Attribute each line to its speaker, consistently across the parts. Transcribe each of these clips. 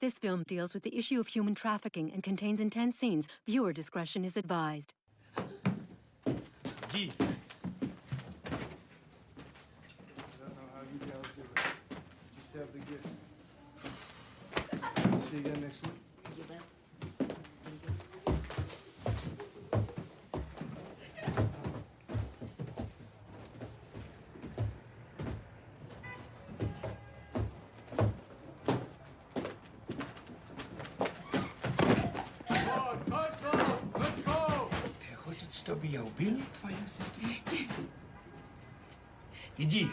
Speaker 1: This film deals with the issue of human trafficking and contains intense scenes. Viewer discretion is advised.
Speaker 2: G.
Speaker 3: I don't know how you guys do it. Just have the gift. See you again next week.
Speaker 2: To be убили твою сестру? Иди.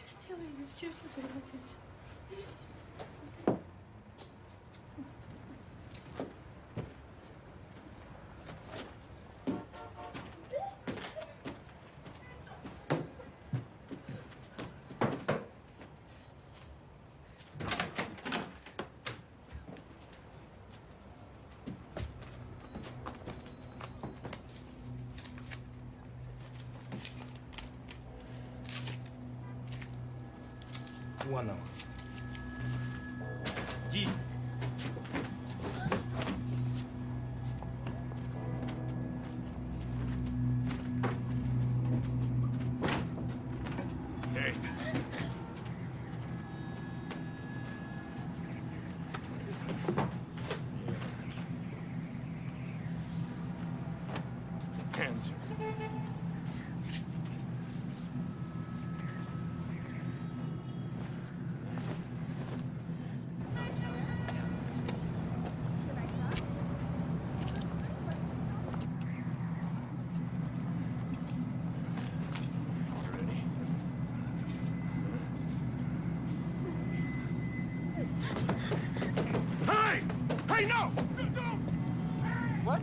Speaker 4: Сделай все, что ты хочешь.
Speaker 2: Вон он. Иди. Эй. Hands. Hey, no!
Speaker 3: What?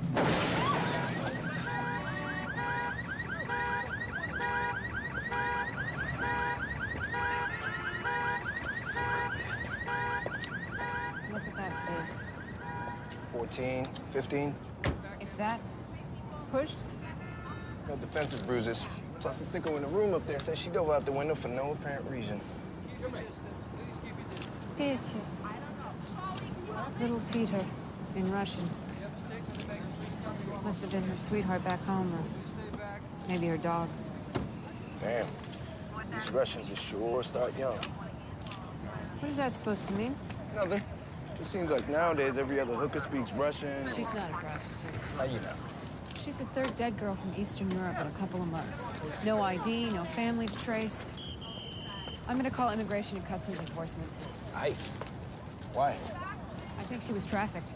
Speaker 5: Look at that face.
Speaker 6: 14, 15.
Speaker 5: If that pushed?
Speaker 6: No defensive bruises. Plus, the sicko in the room up there says she dove out the window for no apparent reason.
Speaker 5: Peter. Little Peter, in Russian. Must have been her sweetheart back home, or maybe her dog.
Speaker 6: Damn. These Russians are sure start young.
Speaker 5: What is that supposed to mean?
Speaker 6: Nothing. It seems like nowadays every other hooker speaks Russian.
Speaker 5: She's not a prostitute.
Speaker 6: How you know?
Speaker 5: She's the third dead girl from Eastern Europe in a couple of months. No ID, no family to trace. I'm gonna call Immigration and Customs Enforcement.
Speaker 6: Ice. Why?
Speaker 5: I think she was trafficked.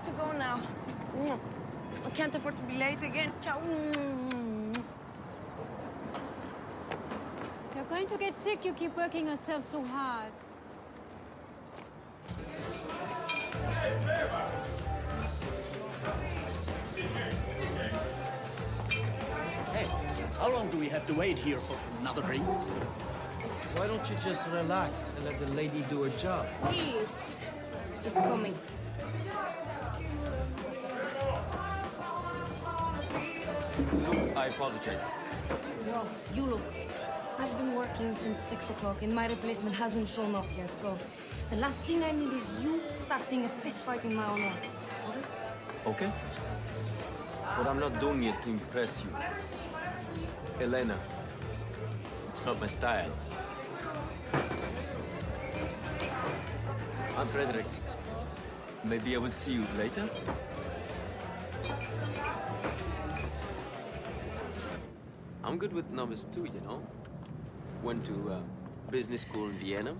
Speaker 4: have to go now. I can't afford to be late again. Ciao.
Speaker 5: You're going to get sick. You keep working yourself so hard.
Speaker 7: Hey, how long do we have to wait here for another drink?
Speaker 8: Why don't you just relax and let the lady do her job?
Speaker 4: Please. It's coming.
Speaker 8: I apologize.
Speaker 4: Yo, you look. I've been working since 6 o'clock and my replacement hasn't shown up yet, so the last thing I need is you starting a fist fight in my honor. Okay?
Speaker 8: Okay? But I'm not doing it to impress you. Elena, it's not my style. I'm Frederick. Maybe I will see you later? I'm good with numbers too, you know. Went to business school in Vienna.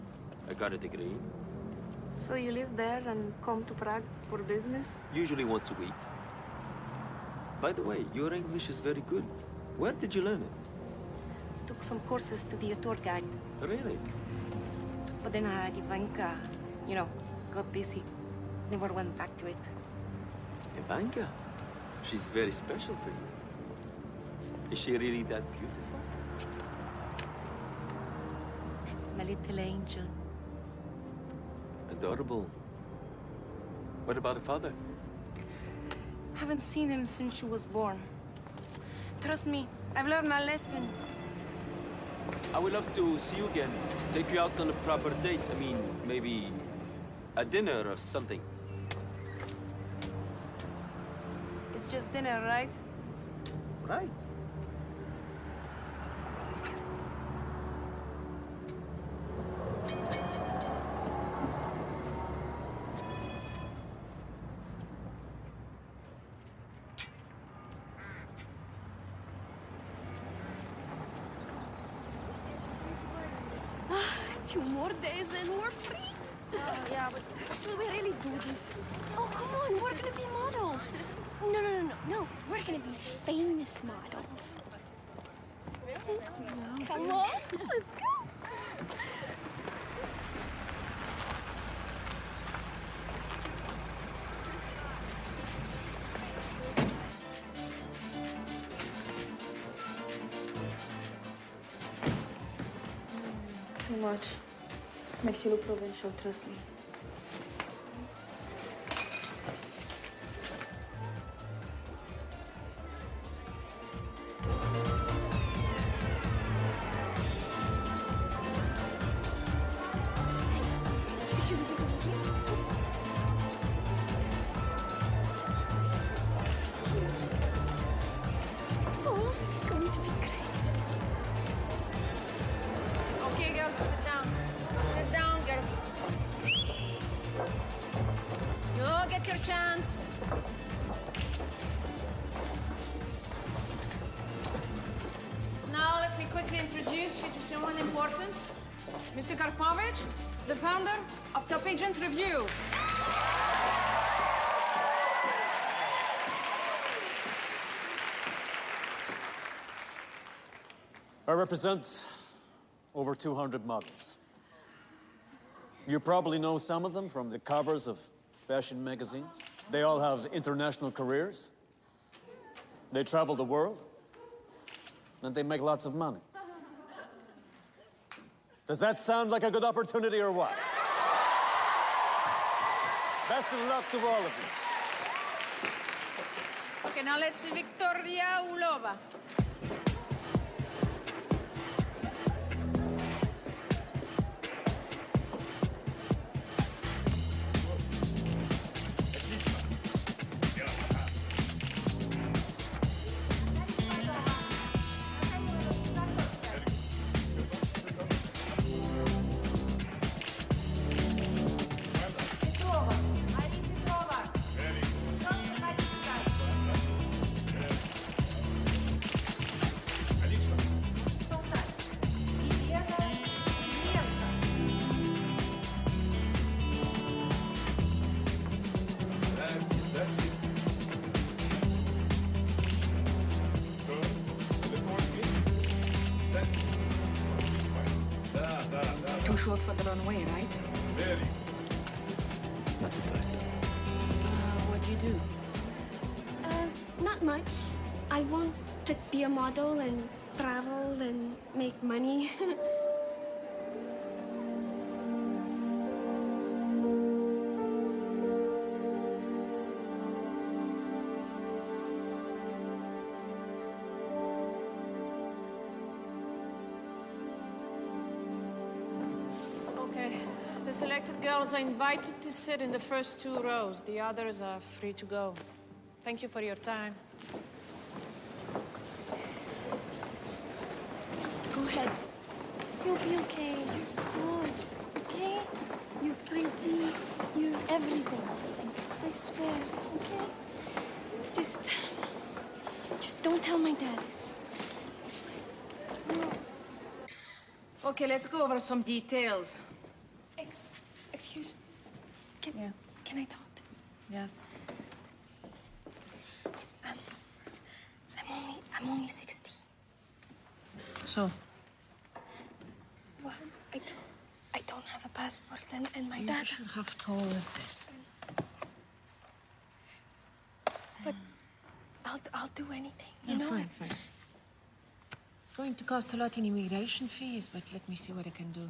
Speaker 8: I got a degree.
Speaker 4: So you live there and come to Prague for business?
Speaker 8: Usually once a week. By the way, your English is very good. Where did you learn it?
Speaker 4: Took some courses to be a tour guide.
Speaker 8: Really?
Speaker 4: But then Ivanka, you know, got busy. Never went back to it.
Speaker 8: Ivanka? She's very special for you. Is she really that beautiful?
Speaker 4: My little angel.
Speaker 8: Adorable. What about her father?
Speaker 4: Haven't seen him since she was born. Trust me, I've learned my lesson.
Speaker 8: I would love to see you again. Take you out on a proper date. I mean, maybe a dinner or something.
Speaker 4: It's just dinner, right?
Speaker 8: Right.
Speaker 4: Two more days and we're free. Yeah, but should we really do this? Oh, come on, we're gonna be models. No. We're gonna be famous models. Come on, let's go. Too much. Makes you look provincial, trust me. Should we do it here? Oh, this is going to be great. Okay, girls, sit down. Sit down, girls. You'll get your chance. Now, let me quickly introduce you to someone important. Mr. Karpovich, the founder of Top Agents Review.
Speaker 9: I represent over 200 models. You probably know some of them from the covers of fashion magazines. They all have international careers. They travel the world. And they make lots of money. Does that sound like a good opportunity or what? Best of luck to all of you.
Speaker 4: Okay, now let's see Victoria Ulova.
Speaker 5: short for the runway, right?
Speaker 6: Not the type.
Speaker 5: What do you do?
Speaker 4: Not much. I want to be a model and travel and make money.
Speaker 5: Okay. The selected girls are invited to sit in the first 2 rows. The others are free to go. Thank you for your time.
Speaker 4: Go ahead. You'll be okay. You're good. Okay? You're pretty. You're everything. I swear. Okay? Just don't tell my dad. No.
Speaker 5: Okay, let's go over some details.
Speaker 4: Excuse me. Can I talk to you?
Speaker 5: Yes.
Speaker 4: I'm only 16.
Speaker 5: So?
Speaker 4: Well, I don't have a passport, and my
Speaker 5: You
Speaker 4: dad.
Speaker 5: should have told us this.
Speaker 4: But I'll do anything. You know.
Speaker 5: Fine. It's going to cost a lot in immigration fees, but let me see what I can do.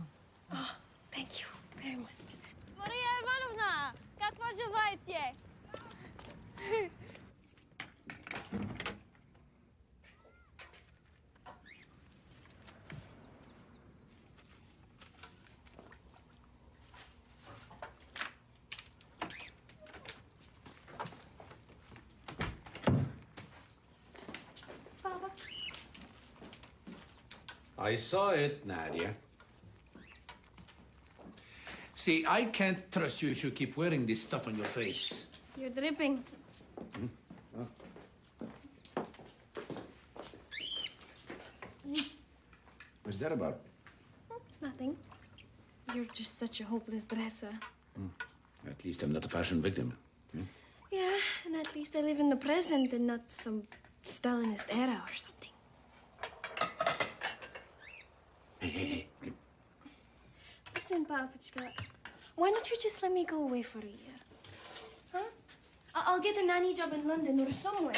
Speaker 4: Oh, thank you very much.
Speaker 10: Maria Ivanovna, как поживаете?
Speaker 4: Papa.
Speaker 11: I saw it, Nadia. See, I can't trust you if you keep wearing this stuff on your face.
Speaker 4: You're dripping.
Speaker 11: What's that about?
Speaker 4: Nothing. You're just such a hopeless dresser.
Speaker 11: At least I'm not a fashion victim.
Speaker 4: Yeah, and at least I live in the present and not some Stalinist era or something.
Speaker 11: Hey.
Speaker 4: Listen, Papichka, why don't you just let me go away for a year? Huh? I'll get a nanny job in London or somewhere.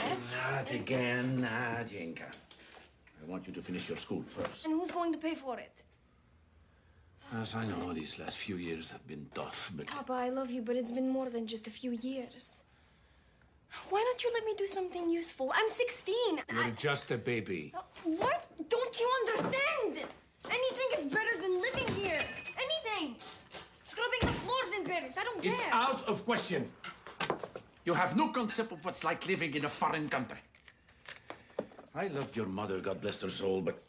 Speaker 11: Not again, Nadienka. I want you to finish your school first.
Speaker 4: And who's going to pay for it?
Speaker 11: Yes, I know these last few years have been tough, but...
Speaker 4: Papa, I love you, but it's been more than just a few years. Why don't you let me do something useful? I'm 16.
Speaker 11: You're just a baby.
Speaker 4: What? Don't you understand? Anything is better than living here. Anything. Scrubbing the floors in Paris. I don't care.
Speaker 11: It's out of question. You have no concept of what's like living in a foreign country. I loved your mother, God bless her soul, but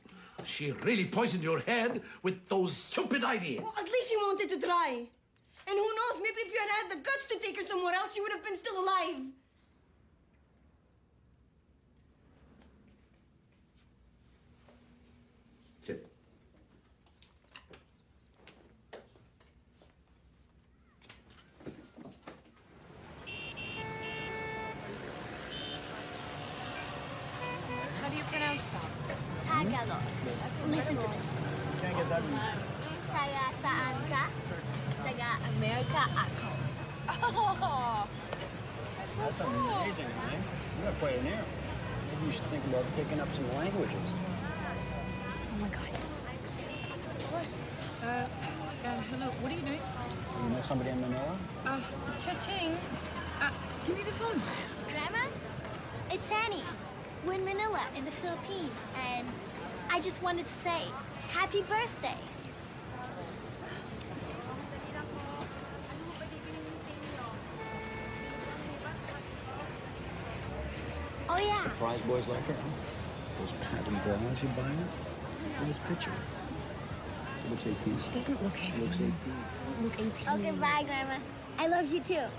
Speaker 11: she really poisoned your head with those stupid ideas.
Speaker 4: Well, at least she wanted to try. And who knows, maybe if you had had the guts to take her somewhere else, she would have been still alive.
Speaker 11: Sit.
Speaker 5: How do you pronounce that?
Speaker 10: Tagalog. Listen to this.
Speaker 3: Can't get that one.
Speaker 10: Taga saan ka? Taga America ako.
Speaker 5: Oh, that's so
Speaker 3: That's
Speaker 5: cool.
Speaker 3: amazing, man. You're quite an ear. Maybe you should think about picking up some languages.
Speaker 5: Oh my God. Hello, what are you doing?
Speaker 3: You know somebody in Manila?
Speaker 5: Cha-ching. Give me the phone.
Speaker 10: Grandma? It's Annie. We're in Manila, in the Philippines, and I just wanted to say, happy birthday. Oh, yeah.
Speaker 3: Surprise boys like her, huh? Those pattern bras you buying? Look at this picture. She looks 18.
Speaker 5: She doesn't look 18.
Speaker 3: She looks 18.
Speaker 5: She doesn't look 18.
Speaker 10: Okay, bye, Grandma. I love you, too.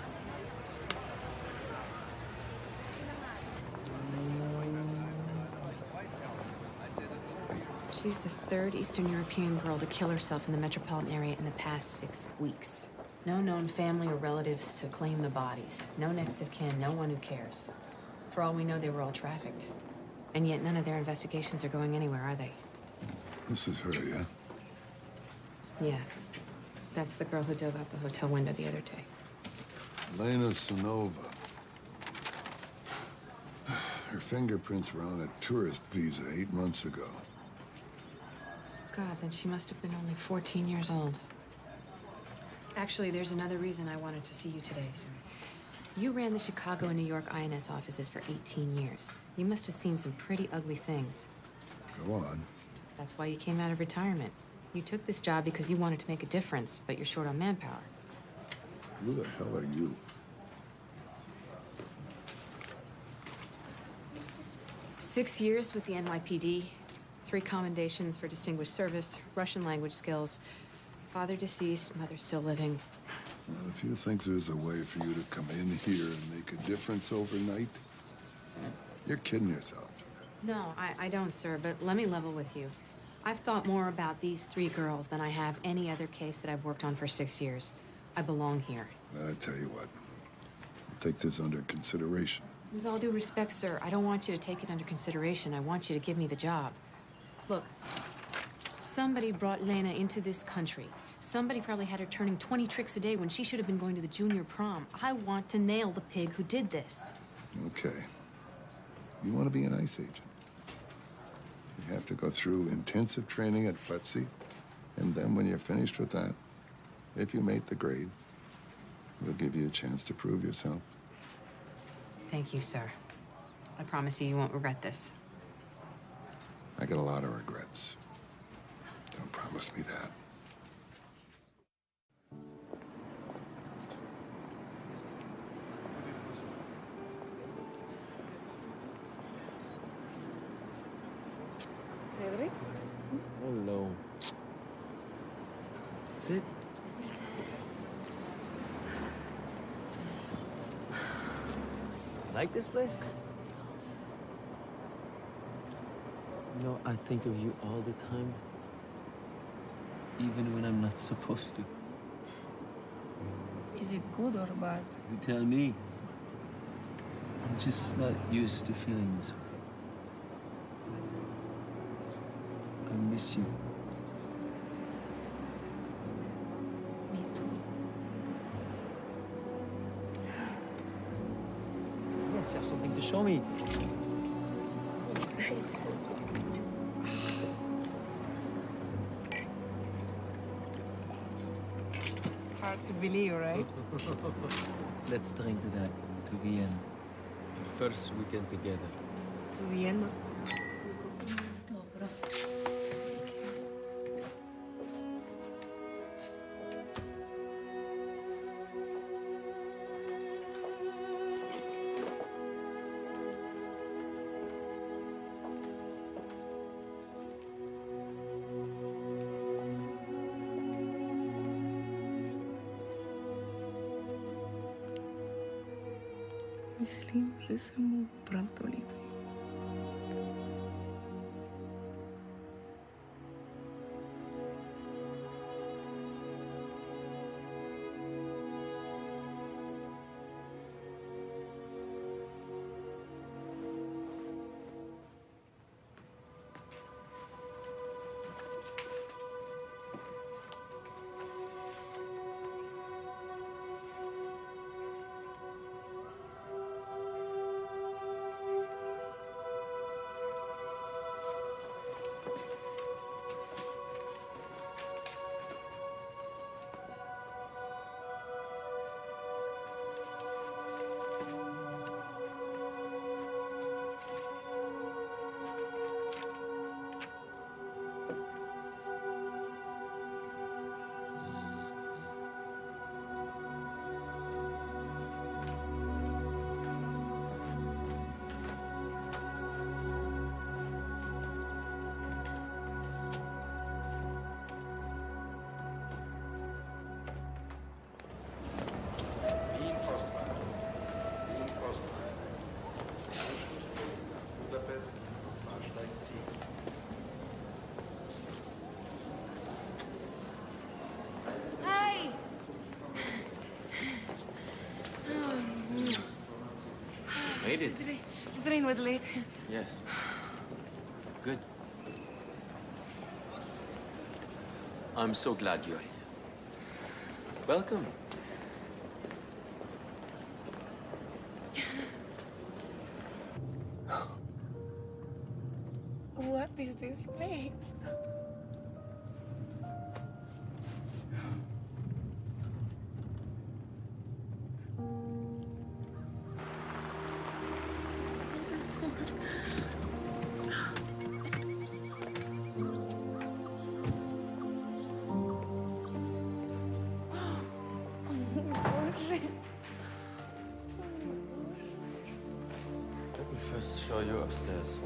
Speaker 12: She's the third Eastern European girl to kill herself in the metropolitan area in the past 6 weeks. No known family or relatives to claim the bodies. No next of kin, no one who cares. For all we know, they were all trafficked. And yet none of their investigations are going anywhere, are they?
Speaker 13: This is her, yeah?
Speaker 12: Yeah. That's the girl who dove out the hotel window the other day.
Speaker 13: Elena Sonova. Her fingerprints were on a tourist visa 8 months ago.
Speaker 12: God, then she must have been only 14 years old. Actually, there's another reason I wanted to see you today, sir. You ran the Chicago and New York INS offices for 18 years. You must have seen some pretty ugly things.
Speaker 13: Go on.
Speaker 12: That's why you came out of retirement. You took this job because you wanted to make a difference, but you're short on manpower.
Speaker 13: Who the hell are you?
Speaker 12: Six years with the NYPD, 3 commendations for distinguished service, Russian language skills, father deceased, mother still living.
Speaker 13: Well, if you think there's a way for you to come in here and make a difference overnight, you're kidding yourself.
Speaker 12: No, I don't, sir, but let me level with you. I've thought more about these 3 girls than I have any other case that I've worked on for 6 years. I belong here.
Speaker 13: I tell you what, I'll take this under consideration.
Speaker 12: With all due respect, sir, I don't want you to take it under consideration. I want you to give me the job. Look, somebody brought Lena into this country. Somebody probably had her turning 20 tricks a day when she should have been going to the junior prom. I want to nail the pig who did this.
Speaker 13: Okay. You want to be an ICE agent? You have to go through intensive training at FLETC, and then when you're finished with that, if you make the grade, we'll give you a chance to prove yourself.
Speaker 12: Thank you, sir. I promise you, you won't regret this.
Speaker 13: I got a lot of regrets. Don't promise me that.
Speaker 8: Hello. Sit. Like this place? You know, I think of you all the time. Even when I'm not supposed to.
Speaker 14: Is it good or bad?
Speaker 8: You tell me. I'm just not used to feeling this way. I miss you.
Speaker 14: Me too.
Speaker 8: Yes, you have something to show me.
Speaker 14: Great. Hard to believe, right?
Speaker 8: Let's drink to that, to Vienna. Our first weekend together.
Speaker 14: To Vienna. Myslím, že jsem mu pravdu líbí.
Speaker 4: Hey!
Speaker 8: Made it.
Speaker 14: The train was late.
Speaker 8: Yes. Good. I'm so glad you're here. Welcome.
Speaker 14: What is this place?
Speaker 8: Let me first show you upstairs.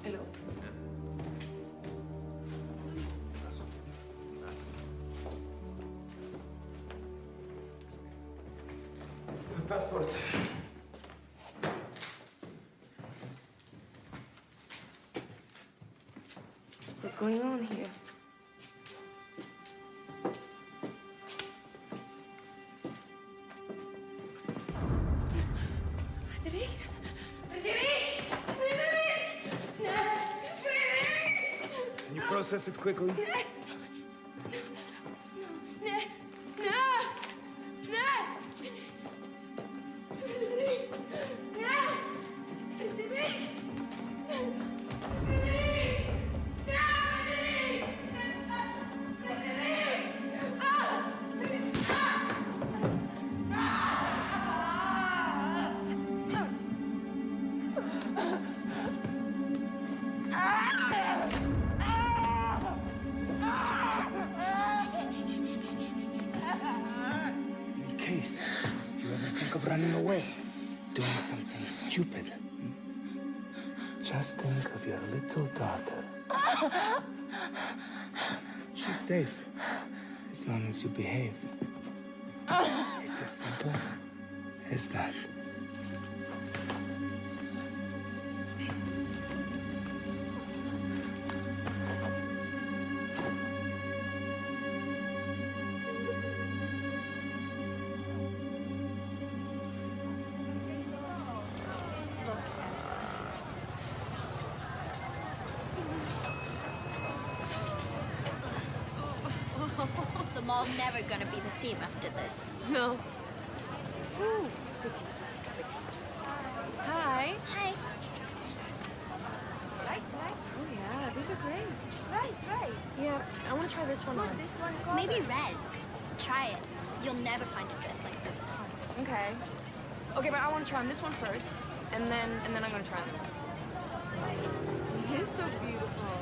Speaker 14: Hello.
Speaker 2: Passport.
Speaker 14: What's going on here? Frederic! Frederic! Frederic! No! Frederic!
Speaker 2: Can you process it quickly?
Speaker 14: No! No! No! Frederic! No! Frederic! Frederic! No! Frederic! Frederic! Ah!
Speaker 2: In case you ever think of running away, doing something stupid, just think of your little daughter. She's safe as long as you behave. It's as simple as that.
Speaker 10: The mall's never gonna be the same after this.
Speaker 14: No. Ooh, pretty. Hi.
Speaker 10: Hi.
Speaker 5: Oh, yeah, these are great.
Speaker 4: Right.
Speaker 5: Yeah, I want to try this one on.
Speaker 10: Maybe red. Try it. You'll never find a dress like this.
Speaker 5: Okay. Okay, but I want to try on this one first, and then I'm going to try on the red. It is so beautiful.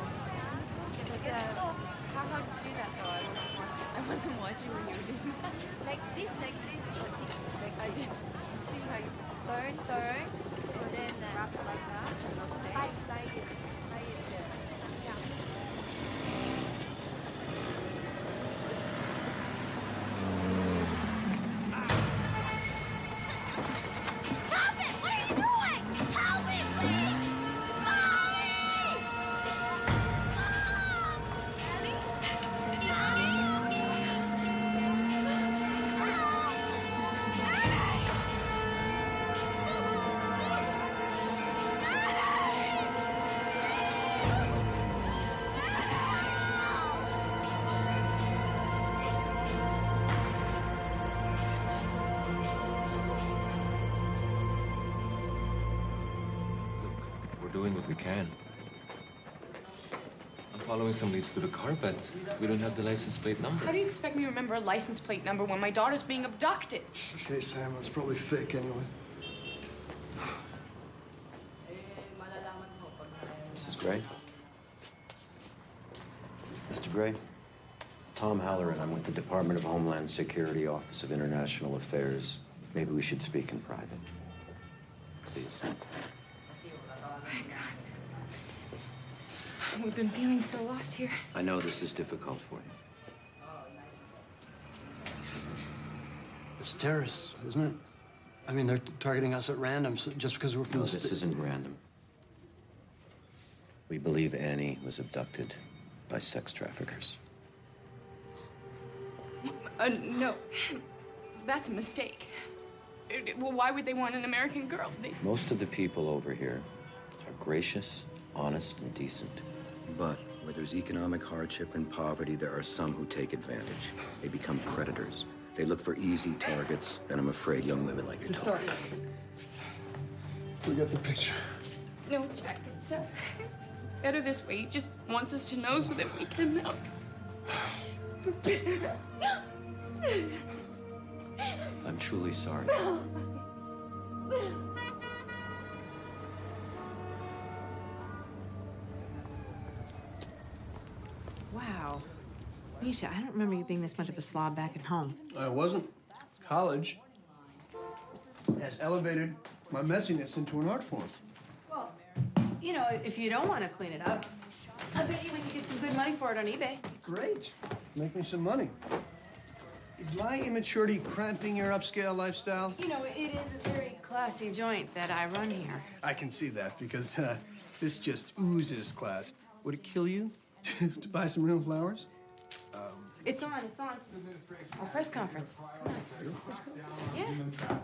Speaker 5: How did you do that, though? I wasn't watching when you were doing that.
Speaker 4: Like this.
Speaker 5: I did see how you...
Speaker 4: Turn. So then wrap it like that. And I'll stay. Tie it there. Yeah.
Speaker 10: Stop it! What are you doing? Help me, please!
Speaker 8: Doing what we can. I'm following some leads to the car, but we don't have the license plate number.
Speaker 14: How do you expect me to remember a license plate number when my daughter's being abducted?
Speaker 3: Okay, Sam, it was probably fake anyway.
Speaker 15: Mrs. Gray? Mr. Gray? Tom Halloran. I'm with the Department of Homeland Security, Office of International Affairs. Maybe we should speak in private. Please.
Speaker 14: We've been feeling so lost here.
Speaker 15: I know this is difficult for you.
Speaker 3: It's terrorists, isn't it? I mean, they're targeting us at random just because we're from
Speaker 15: No,
Speaker 3: the
Speaker 15: this isn't random. We believe Annie was abducted by sex traffickers.
Speaker 14: No. That's a mistake. Well, why would they want an American girl?
Speaker 15: Most of the people over here are gracious, honest, and decent. But where there's economic hardship and poverty, there are some who take advantage. They become predators. They look for easy targets, and I'm afraid young women like your daughter.
Speaker 3: We got the picture.
Speaker 14: No, Jack, it's better this way. He just wants us to know so that we can help.
Speaker 15: I'm truly sorry.
Speaker 12: Wow. Misha, I don't remember you being this much of a slob back at home.
Speaker 16: I wasn't. College has elevated my messiness into an art form.
Speaker 12: Well, you know, if you don't want to clean it up, I bet you we can get some good money for it on eBay.
Speaker 16: Great. Make me some money. Is my immaturity cramping your upscale lifestyle?
Speaker 12: You know, it is a very classy joint that I run here.
Speaker 16: I can see that because this just oozes class. Would it kill you to buy some real flowers?
Speaker 12: It's on. Our press conference. Come on. Yeah.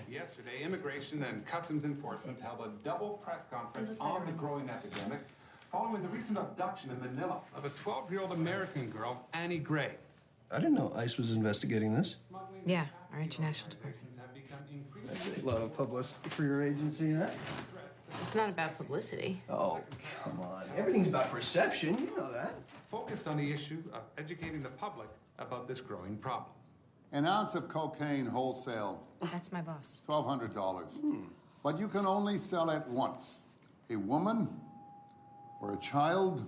Speaker 17: Yesterday, Immigration and Customs Enforcement held a double press conference on the growing epidemic following the recent abduction in Manila of a 12-year-old American girl, Annie Gray.
Speaker 16: I didn't know ICE was investigating this.
Speaker 12: Yeah, our international department.
Speaker 16: That's a lot of publicity for your agency, huh?
Speaker 12: It's not about publicity.
Speaker 16: Oh, come on. Everything's about perception. You know that.
Speaker 17: Focused on the issue of educating the public about this growing problem.
Speaker 13: An ounce of cocaine wholesale,
Speaker 12: That's my boss.
Speaker 13: $1,200. But you can only sell it once. A woman or a child,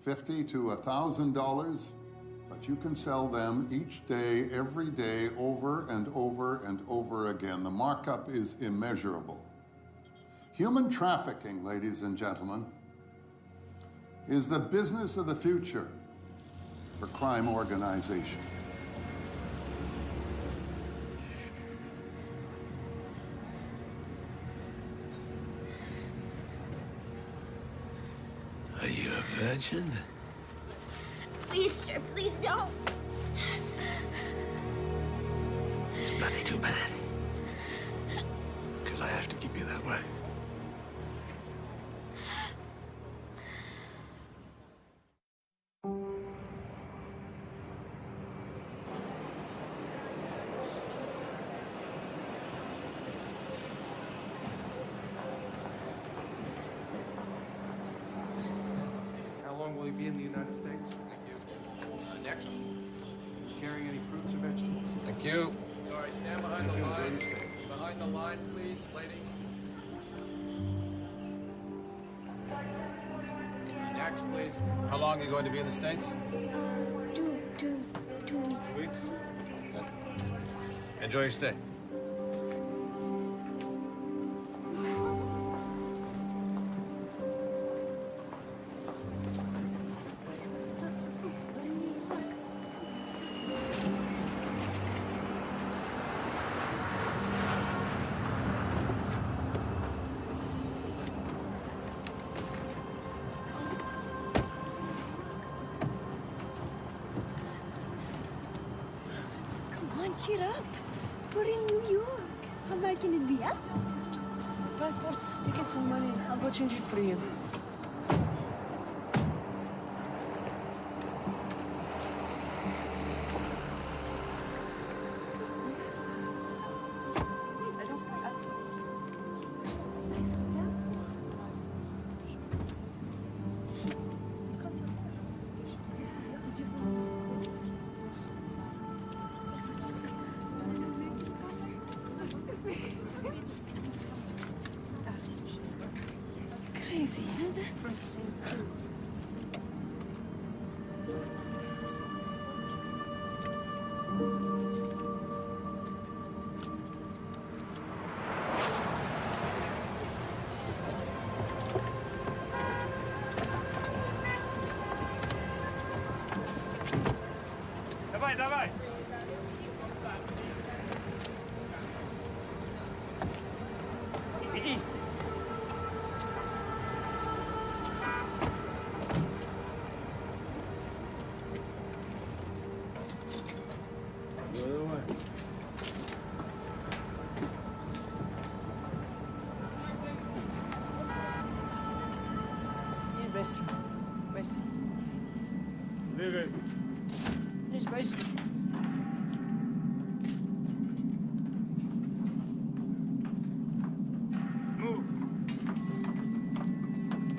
Speaker 13: $50 to $1,000. But you can sell them each day, every day, over and over and over again. The markup is immeasurable. Human trafficking, ladies and gentlemen, is the business of the future for crime organizations.
Speaker 2: Are you a virgin?
Speaker 10: Please, sir, please don't.
Speaker 2: It's bloody too bad. Because I have to keep you that way.
Speaker 6: How long will he be in the United States? Thank you. Next. Carrying any fruits or vegetables?
Speaker 17: Thank you.
Speaker 6: Sorry, stand behind the line. Behind the line, please, lady. Next, please. How long are you going to be in the States?
Speaker 10: 2 weeks.
Speaker 6: Weeks. Good. Enjoy your stay.
Speaker 4: Come on, cheer up. We're in New York. How bad can it be, huh?
Speaker 5: Passports, tickets, and money. I'll go change it for you.
Speaker 4: Crazy, huh?
Speaker 6: Давай, давай!
Speaker 5: Bыстро. Быстро.
Speaker 8: Двигай.
Speaker 5: Лишь быстро.
Speaker 8: Move.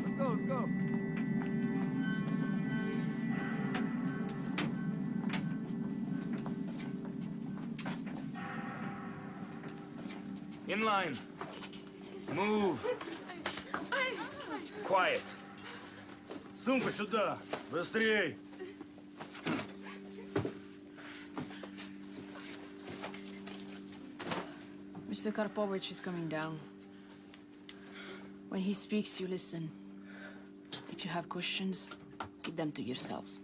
Speaker 8: Let's go, let's go. In line. Move. Quiet. Сумку сюда. Быстрей.
Speaker 5: Mr. Karpovich is coming down. When he speaks, you listen. If you have questions, keep them to yourselves.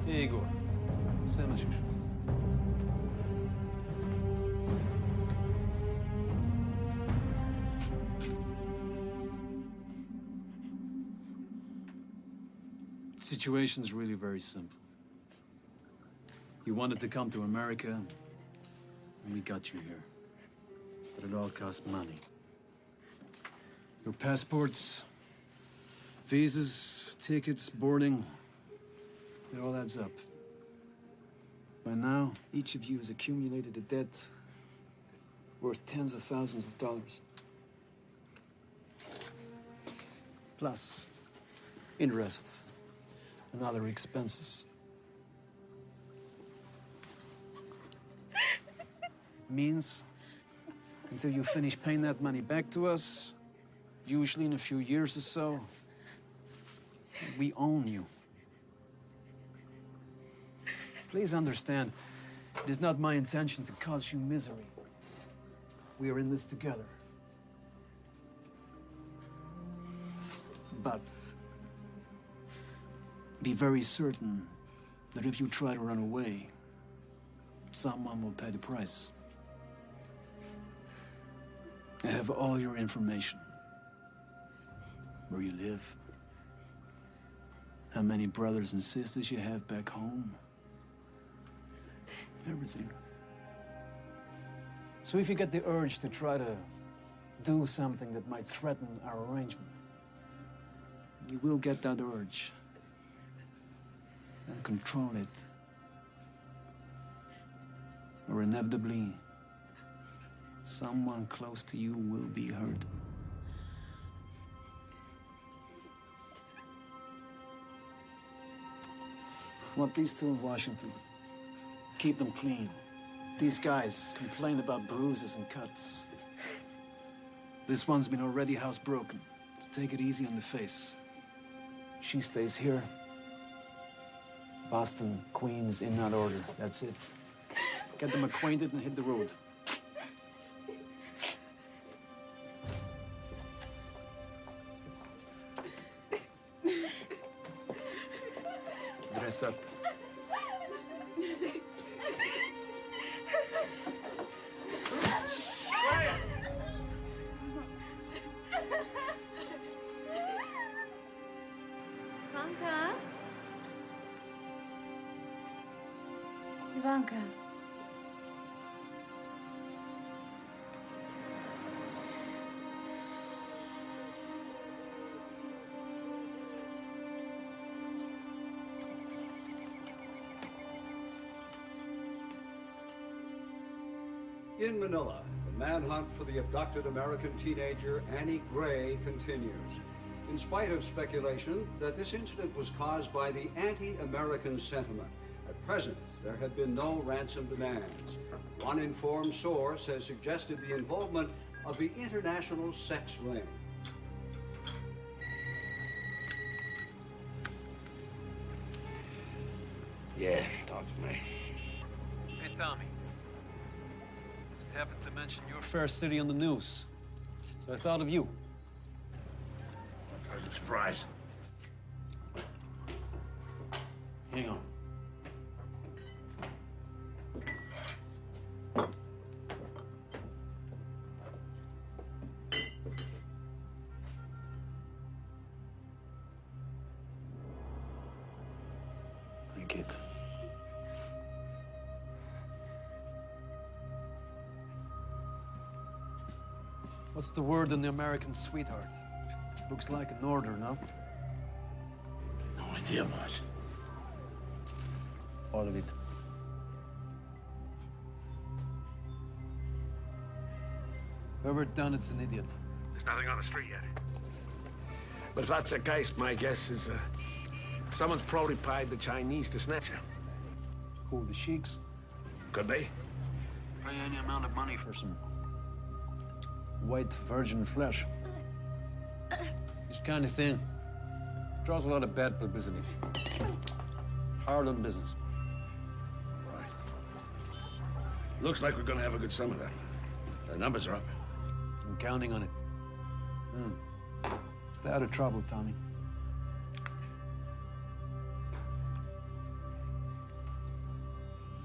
Speaker 9: Igor, сама шиш. Situation's really very simple. You wanted to come to America, and we got you here. But it all costs money. Your passports, visas, tickets, boarding, it all adds up. By now, each of you has accumulated a debt worth tens of thousands of dollars. Plus, interest and other expenses. Means, until you finish paying that money back to us, usually in a few years or so, we own you. Please understand, it is not my intention to cause you misery. We are in this together. But be very certain that if you try to run away, someone will pay the price. I have all your information. Where you live, how many brothers and sisters you have back home. Everything. So if you get the urge to try to do something that might threaten our arrangement, you will get that urge and control it. Or inevitably, someone close to you will be hurt. I want these two in Washington. Keep them clean. These guys complain about bruises and cuts. This one's been already housebroken, so take it easy on the face. She stays here. Boston, Queens, in that order. That's it. Get them acquainted and hit the road.
Speaker 8: Dress up.
Speaker 4: Ivanka? Ivanka.
Speaker 18: In Manila, the manhunt for the abducted American teenager Annie Gray continues. In spite of speculation that this incident was caused by the anti-American sentiment, at present, there have been no ransom demands. One informed source has suggested the involvement of the international sex ring.
Speaker 3: Yeah, talk to me.
Speaker 9: Hey, Tommy. Just happened to mention your fair city on the news. So I thought of you.
Speaker 11: Pleasant surprise.
Speaker 9: Hang on. Drink it. What's the word on the American sweetheart? Looks like an order, no?
Speaker 11: No idea, boss.
Speaker 9: All of it. Whoever done it's an idiot.
Speaker 11: There's nothing on the street yet. But if that's the case, my guess is someone's probably paid the Chinese to snatch her.
Speaker 9: Who, the sheiks?
Speaker 11: Could be.
Speaker 9: Pay any amount of money for some white virgin flesh. This kind of thing draws a lot of bad publicity. Hard on business.
Speaker 11: Right. Looks like we're gonna have a good summer then. The numbers are up.
Speaker 9: I'm counting on it. Stay out of trouble, Tommy.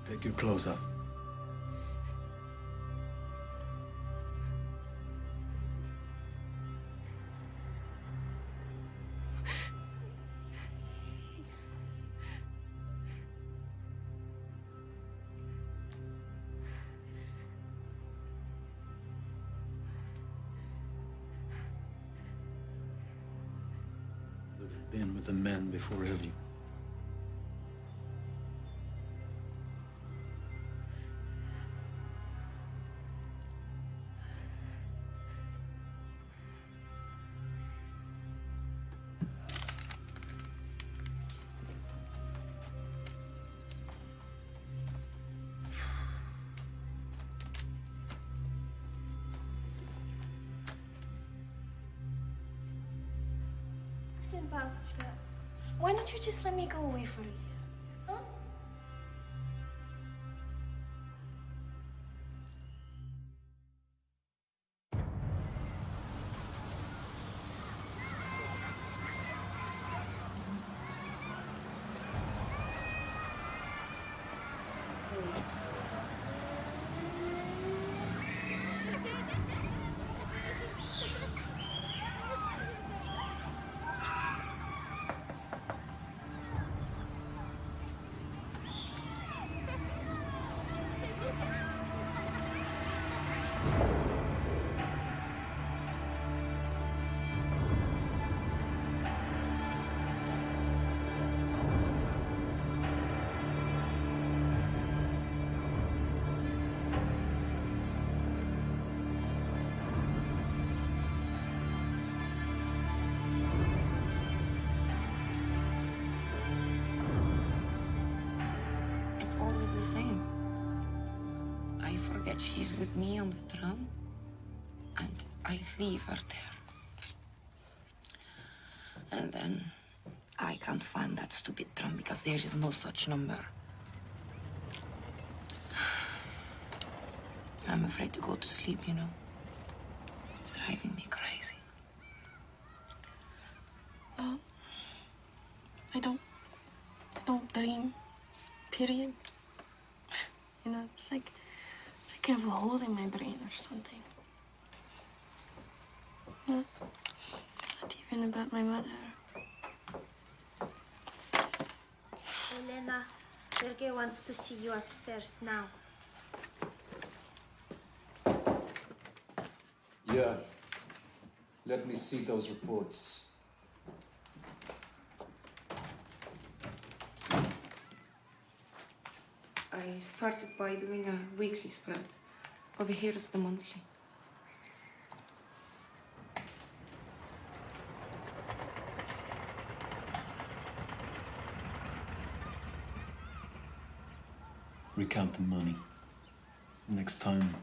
Speaker 9: Take your clothes off. You've been with the men before, have you?
Speaker 4: Listen, Babushka, why don't you just let me go away for a year? Huh?
Speaker 19: It's always the same. I forget she's with me on the tram, and I leave her there. And then I can't find that stupid tram because there is no such number. I'm afraid to go to sleep, you know. It's driving me crazy.
Speaker 4: Well, I don't dream, period. You know, it's like I have a hole in my brain or something. No, not even about my mother.
Speaker 10: Elena, Sergey wants to see you upstairs now.
Speaker 8: Yeah. Let me see those reports.
Speaker 19: I started by doing a weekly spread. Over here is the monthly.
Speaker 9: recount the money. Next time,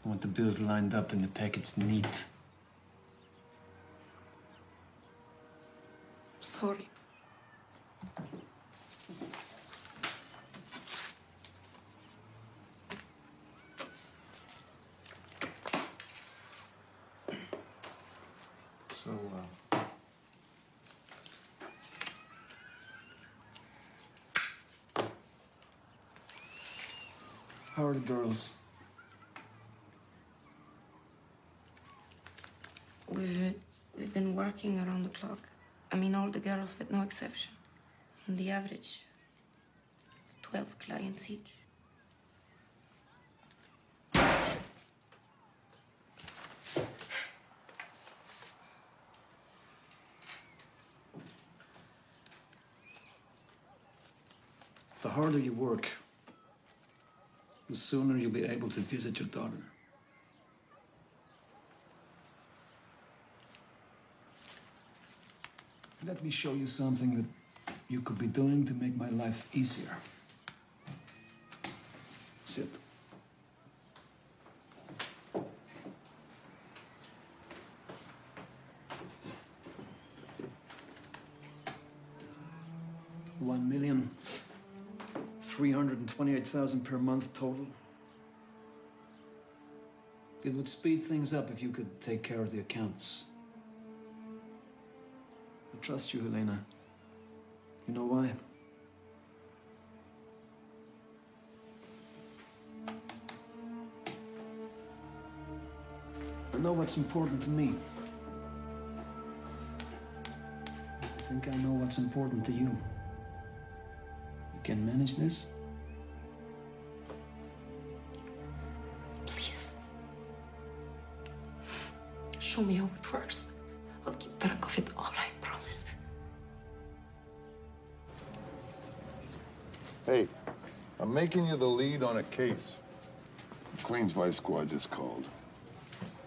Speaker 9: I want the bills lined up and the packets neat.
Speaker 19: Sorry.
Speaker 9: So, how are the girls?
Speaker 19: We've been working around the clock. I mean, all the girls with no exception. On the average, 12 clients each.
Speaker 9: The harder you work, the sooner you'll be able to visit your daughter. Let me show you something that you could be doing to make my life easier. Sit. $1,328,000 per month total. It would speed things up if you could take care of the accounts. I trust you, Helena. You know why? I know what's important to me. I think I know what's important to you. You can manage this?
Speaker 19: Please. Show me how it works. I'll keep track of it all, I promise.
Speaker 13: Hey, I'm making you the lead on a case. The Queens Vice Squad just called.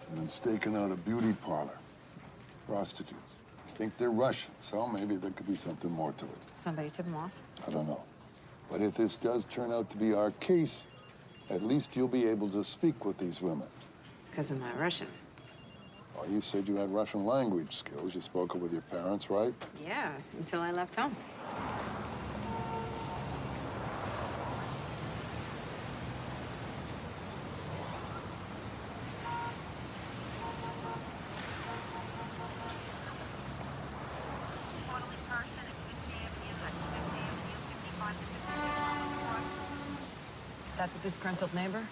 Speaker 13: And I'm staking out a beauty parlor. Prostitutes. I think they're Russian, so maybe there could be something more to it.
Speaker 5: Somebody tip them off?
Speaker 13: I don't know. But if this does turn out to be our case, at least you'll be able to speak with these women.
Speaker 5: Because of my Russian.
Speaker 13: Well, you said you had Russian language skills. You spoke it with your parents, right?
Speaker 5: Yeah, until I left home. That the disgruntled neighbor?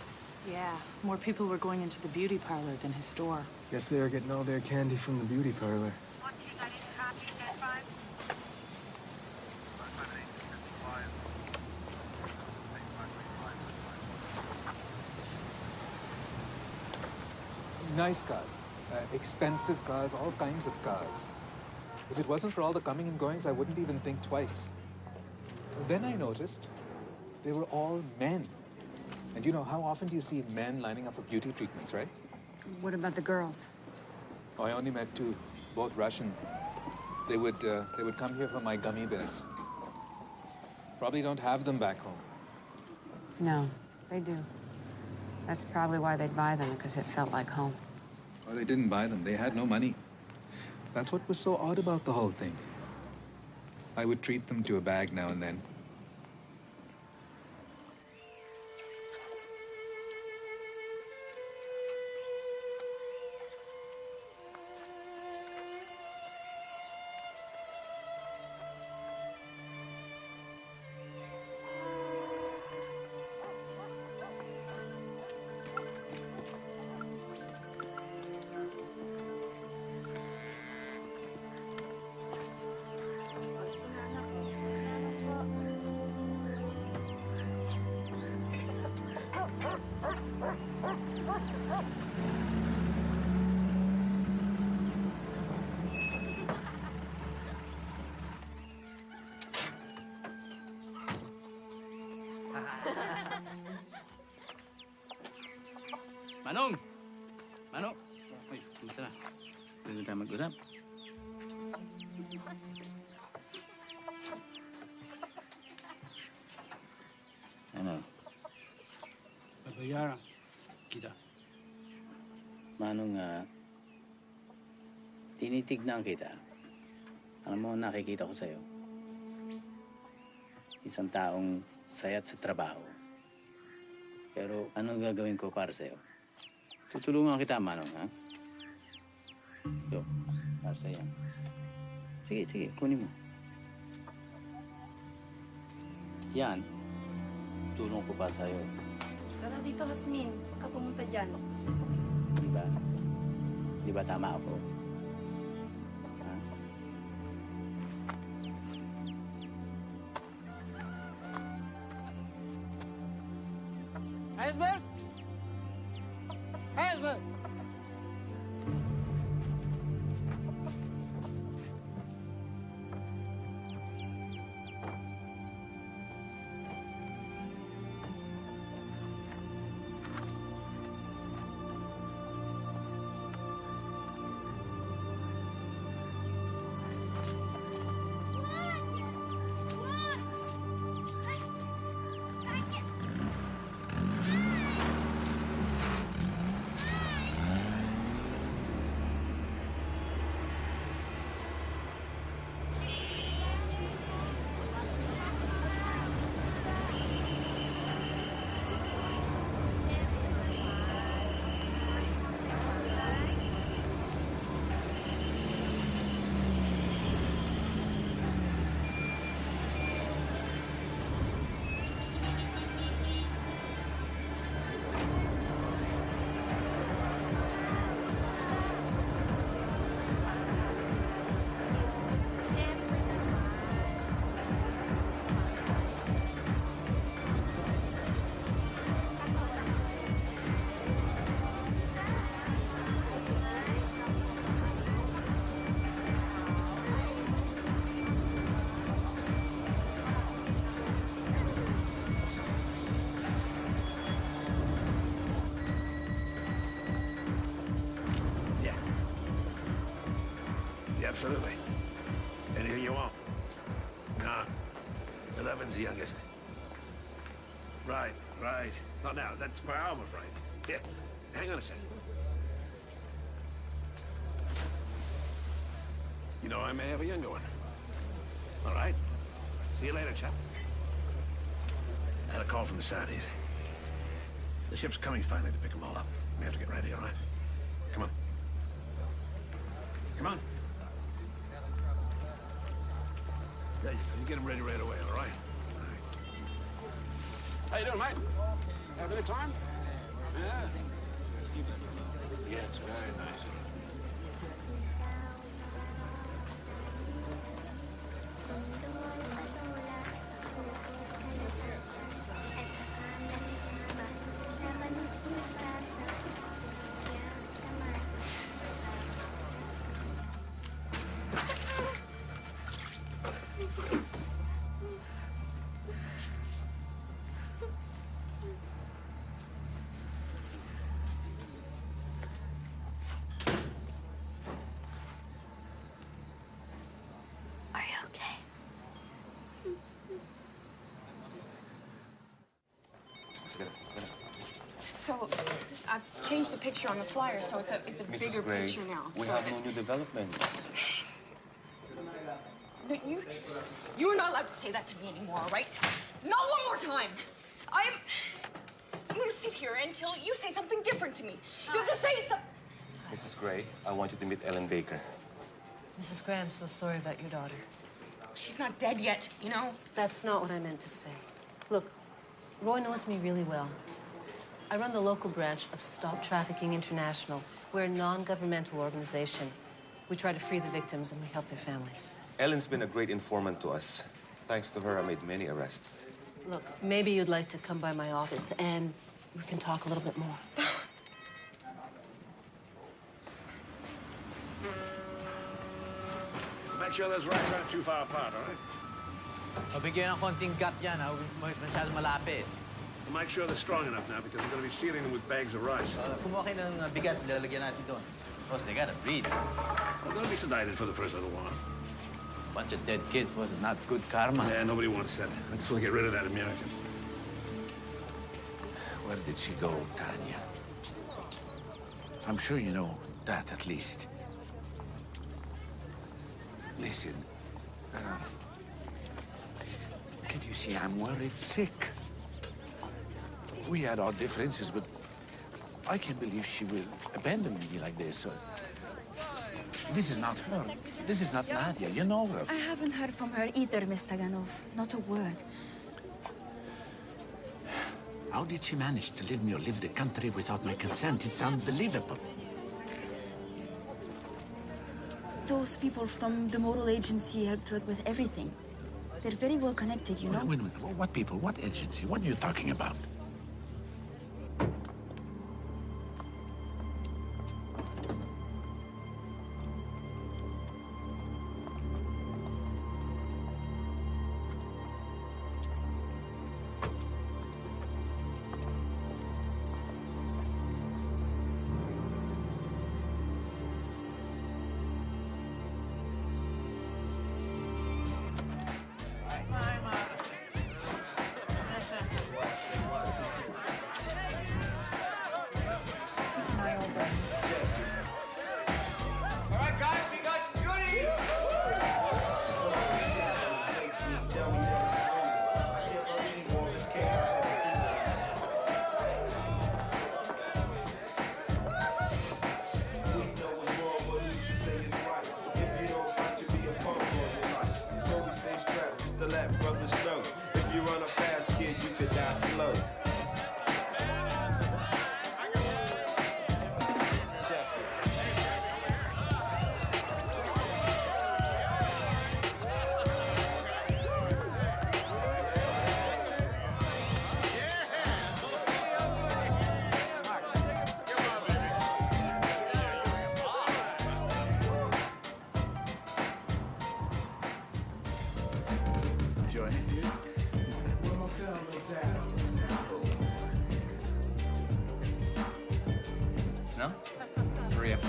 Speaker 20: Yeah, more people were going into the beauty parlor than his store.
Speaker 2: Guess they were getting all their candy from the beauty parlor.
Speaker 21: Nice cars, expensive cars, all kinds of cars. If it wasn't for all the coming and goings, I wouldn't even think twice. Then I noticed they were all men. And you know, how often do you see men lining up for beauty treatments, right?
Speaker 5: What about the girls?
Speaker 21: Oh, I only met two, both Russian. They would come here for my gummy bears. Probably don't have them back home.
Speaker 5: No, they do. That's probably why they'd buy them, because it felt like home.
Speaker 21: Oh, they didn't buy them. They had no money. That's what was so odd about the whole thing. I would treat them to a bag now and then.
Speaker 7: Manong! Manong! Uy, kumusta na? Pwede tayo mag-usap? Ano?
Speaker 16: Yara, kita.
Speaker 3: Manong, tinitignan kita. Alam mo, nakikita ko sa'yo. Isang taong sayat sa trabaho. Pero anong gagawin ko para sa'yo? Tutulungan kita, Manong, ha? Yo, para sa'yo. Sige, kunin mo. Yan, tulong ko pa sa'yo.
Speaker 1: Tara dito, Hasmin. Huwag ka pumunta dyan.
Speaker 3: Diba? Diba tama ako? Ha?
Speaker 2: Husband? Husband!
Speaker 11: Absolutely. Anything you want? Nah. 11's the youngest. Right. Not now. That's per hour, I'm afraid. Yeah. Hang on a second. You know, I may have a younger one. All right. See you later, chap. I had a call from the Saudis. The ship's coming finally to pick them all up. We have to get ready, all right? Come on. Come on. There you go. You get them ready right away, all right? All right.
Speaker 17: How you doing, mate? Having a good time? Yeah.
Speaker 11: Yeah, it's very nice.
Speaker 14: So, I've changed the picture on the flyer, so it's a bigger
Speaker 15: Gray,
Speaker 14: picture now.
Speaker 15: we
Speaker 14: So
Speaker 15: have no new developments.
Speaker 14: No, you're not allowed to say that to me anymore, all right? Not one more time. I'm going to sit here until you say something different to me. You have to say something.
Speaker 15: Mrs. Gray, I want you to meet Ellen Baker.
Speaker 22: Mrs. Gray, I'm so sorry about your daughter.
Speaker 14: She's not dead yet, you know?
Speaker 22: That's not what I meant to say. Look, Roy knows me really well. I run the local branch of Stop Trafficking International. We're a non-governmental organization. We try to free the victims and we help their families.
Speaker 15: Ellen's been a great informant to us. Thanks to her, I made many arrests.
Speaker 22: Look, maybe you'd like to come by my office and we can talk a little bit more.
Speaker 11: Make sure those racks aren't too far apart, all right?
Speaker 23: Mabigyan ng konting gap yan, ha? Huwag masyadong malapit.
Speaker 11: Make sure they're strong enough now because we're going to be sealing them with bags of rice.
Speaker 23: Kumuha kayo ng bigas, lalagyan natin doon. Boss, they gotta breathe.
Speaker 11: They're going to be sedated for the first little while.
Speaker 23: Bunch of dead kids was not good karma.
Speaker 11: Yeah, nobody wants that. I just want to get rid of that American. Where did she go, Tanya? I'm sure you know that, at least. Listen, can't you see I'm worried sick? We had our differences, but I can't believe she will abandon me like this. This is not her. This is not Nadia. You know her.
Speaker 6: I haven't heard from her either, Miss Taganov. Not a word.
Speaker 11: How did she manage to leave me or leave the country without my consent? It's unbelievable.
Speaker 6: Those people from the moral agency helped her with everything. They're very well connected, you know?
Speaker 11: Wait a minute. What people? What agency? What are you talking about?
Speaker 2: All right, guys, we got some goodies.
Speaker 12: To let brothers know, if you run a fast kid, you could die slow. Check it.
Speaker 11: Join you.
Speaker 3: No? Hurry up.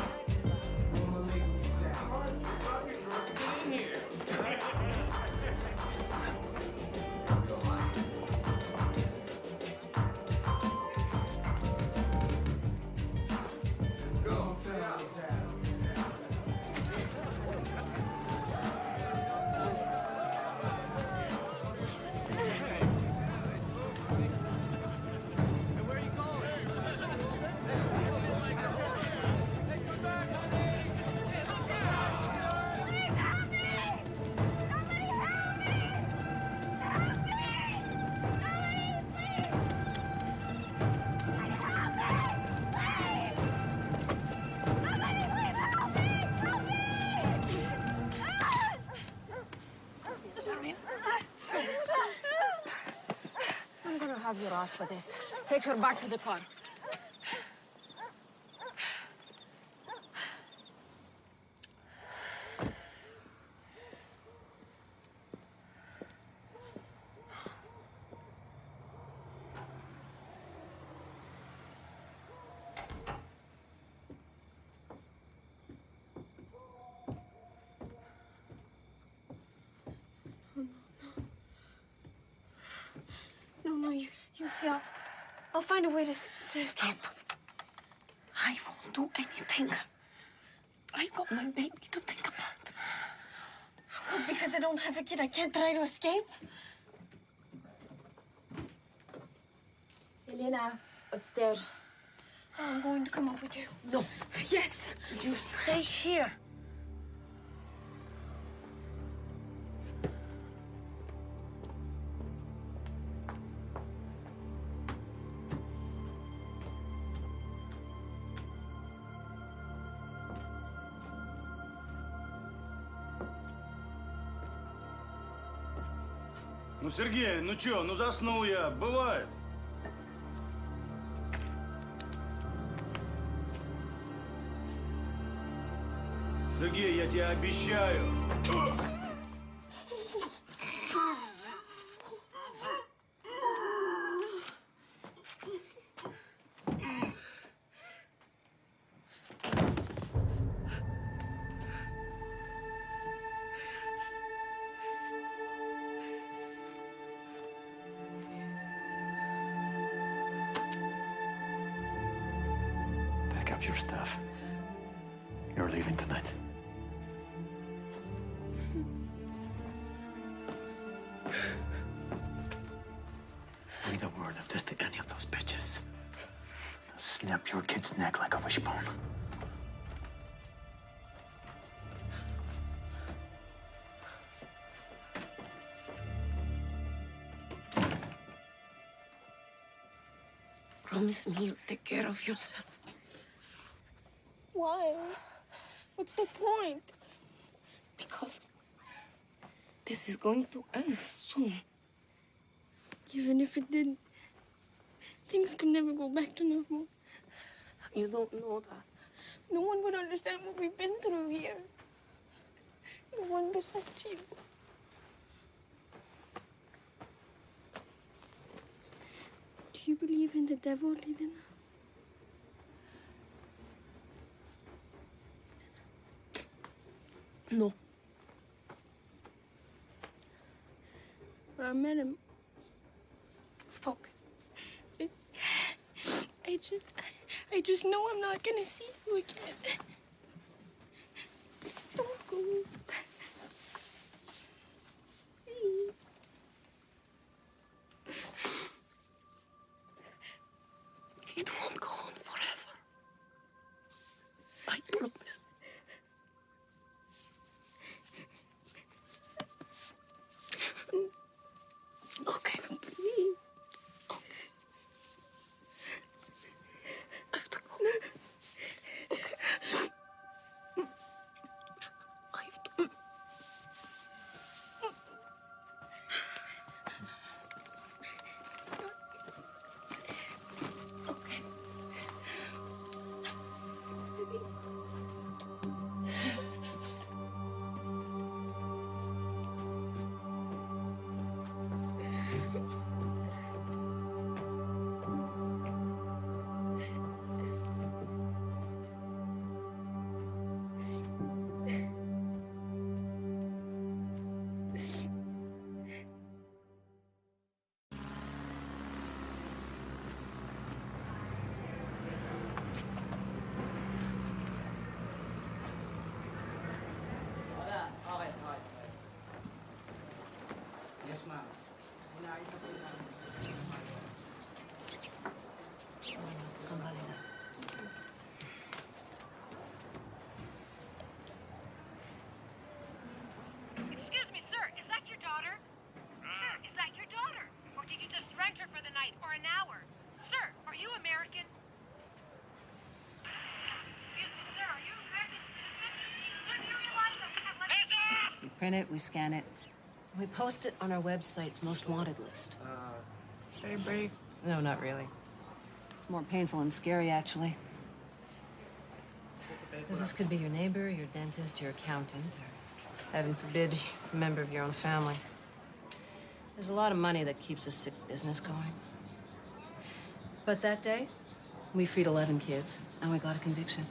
Speaker 14: I'm gonna have your ass for this. Take her back to the car.
Speaker 4: No, you see, I'll find a way to escape.
Speaker 6: I won't do anything. I got my baby to think about.
Speaker 4: Well, because I don't have a kid, I can't try to escape.
Speaker 19: Elena, upstairs.
Speaker 4: Oh, I'm going to come up with you.
Speaker 6: No.
Speaker 4: Yes.
Speaker 6: You stay here.
Speaker 18: Ну, Сергей, ну чё, ну заснул я, бывает. Сергей, я тебе обещаю.
Speaker 7: Pack up your stuff. You're leaving tonight. Breathe a word of this to any of those bitches. I'll snap your kid's neck like a wishbone.
Speaker 19: Promise me you'll take care of yourself.
Speaker 4: Why? What's the point?
Speaker 19: Because this is going to end soon.
Speaker 4: Even if it did, things could never go back to normal.
Speaker 19: You don't know that.
Speaker 4: No one would understand what we've been through here. No one besides you. Do you believe in the devil, Lilina?
Speaker 19: No.
Speaker 4: But I met him.
Speaker 19: Stop it.
Speaker 4: I just know I'm not gonna see you again. Don't go. Please.
Speaker 19: It won't go on forever. I promise. Okay.
Speaker 4: Please.
Speaker 19: I have to go. Okay. I have to.
Speaker 2: Yes, ma'am.
Speaker 22: Somebody.
Speaker 8: Excuse me, sir. Is that your daughter? Sir, is that your daughter? Or did you just rent her for the night or an hour? Sir, are you American? Excuse me, sir. Are you American citizen? Sir, do you realize that we have less...
Speaker 22: We print it, we scan it. We post it on our website's most wanted list.
Speaker 5: It's very brave.
Speaker 22: No, not really. It's more painful and scary, actually. Because this could be your neighbor, your dentist, your accountant, or, heaven forbid, a member of your own family. There's a lot of money that keeps a sick business going. But that day, we freed 11 kids, and we got a conviction.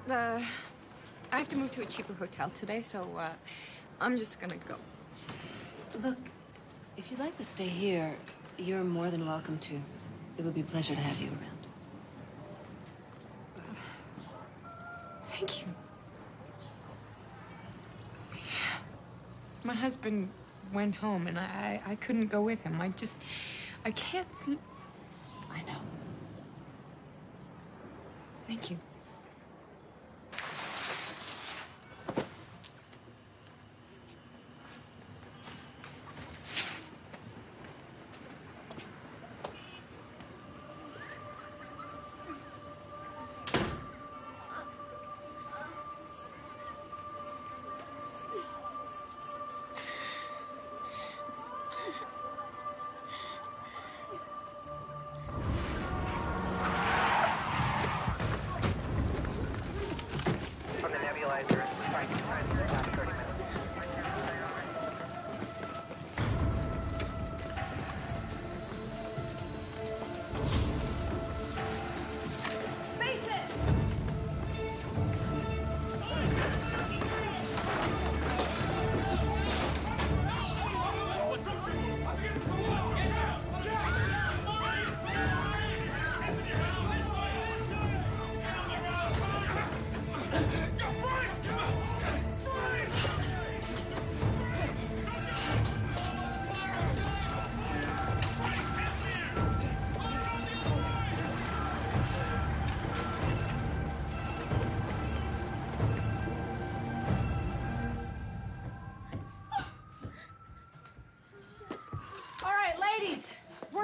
Speaker 5: I have to move to a cheaper hotel today, so I'm just gonna go.
Speaker 22: Look, if you'd like to stay here, you're more than welcome to. It would be a pleasure to have you around.
Speaker 5: Thank you. See, my husband went home, and I couldn't go with him. I can't sleep.
Speaker 22: I know.
Speaker 5: Thank you.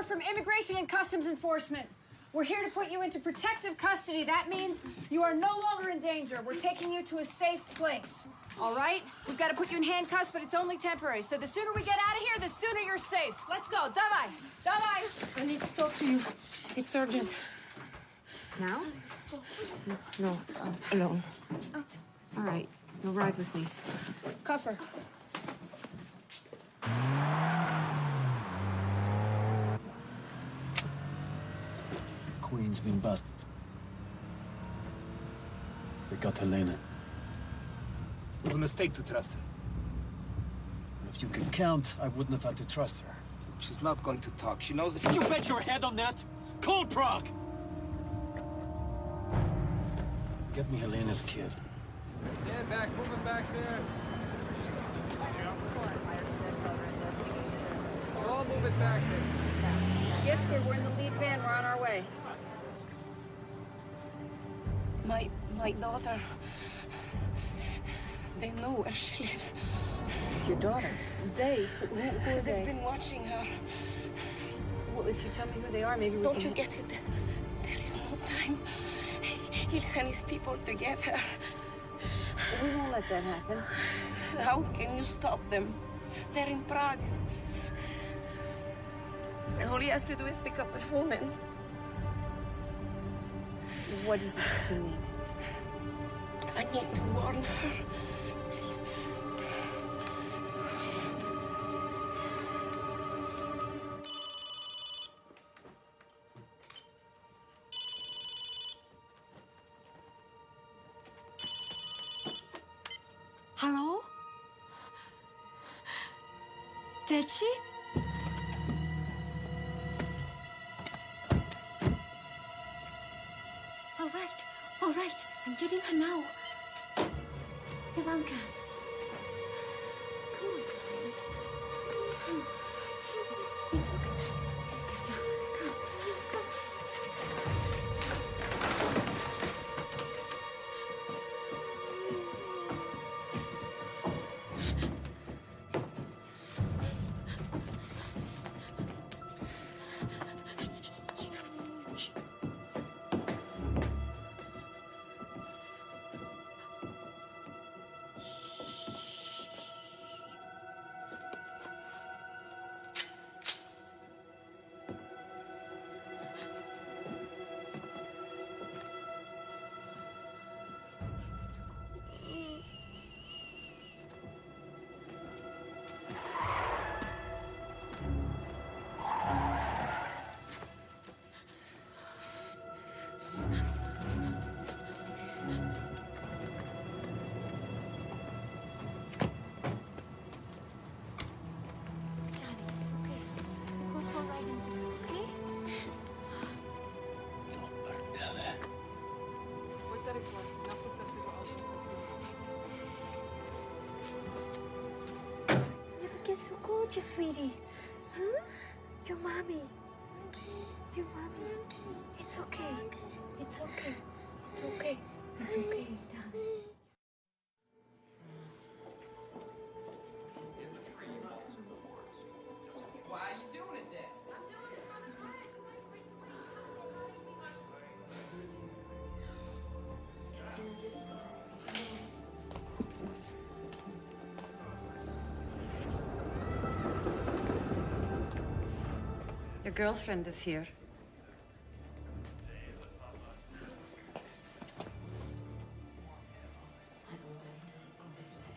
Speaker 5: from Immigration and Customs Enforcement. We're here to put you into protective custody. That means you are no longer in danger. We're taking you to a safe place. All right? We've got to put you in handcuffs, but it's only temporary. So the sooner we get out of here, the sooner you're safe. Let's go. Давай. Давай.
Speaker 19: I need to talk to you. It's urgent.
Speaker 5: Now?
Speaker 19: No, alone. All right, you'll ride with me.
Speaker 5: Cuff her.
Speaker 18: Queen's been busted. They got Helena.
Speaker 21: It was a mistake to trust her.
Speaker 18: If you could count, I wouldn't have had to trust her.
Speaker 21: She's not going to talk. She knows if
Speaker 18: You bet your head on that! Cold Prague! Get me Helena's kid.
Speaker 21: Stand back, move it back there. All move it back there.
Speaker 1: Yes, sir. We're in the lead van. We're on our way.
Speaker 19: My daughter. They know where she lives.
Speaker 1: Your daughter? They? Who are
Speaker 19: They've
Speaker 1: they?
Speaker 19: been watching her.
Speaker 1: Well, if you tell me who they are, maybe we
Speaker 19: Don't
Speaker 1: can...
Speaker 19: you get it? There is no time. He'll send his people together.
Speaker 1: We won't let that happen.
Speaker 19: How can you stop them? They're in Prague. All he has to do is pick up a phone and...
Speaker 1: What is it that you need?
Speaker 19: I need to warn her. Please.
Speaker 4: Hello? Did she? All right. I'm getting her now. Ivanka. Come on, darling. Come on. It's okay. Yeah, come. You're so gorgeous, sweetie. Huh? Your mommy. Your mommy. It's okay. It's okay. It's okay. It's okay, darling.
Speaker 9: Why are you doing it then?
Speaker 5: Your girlfriend is here.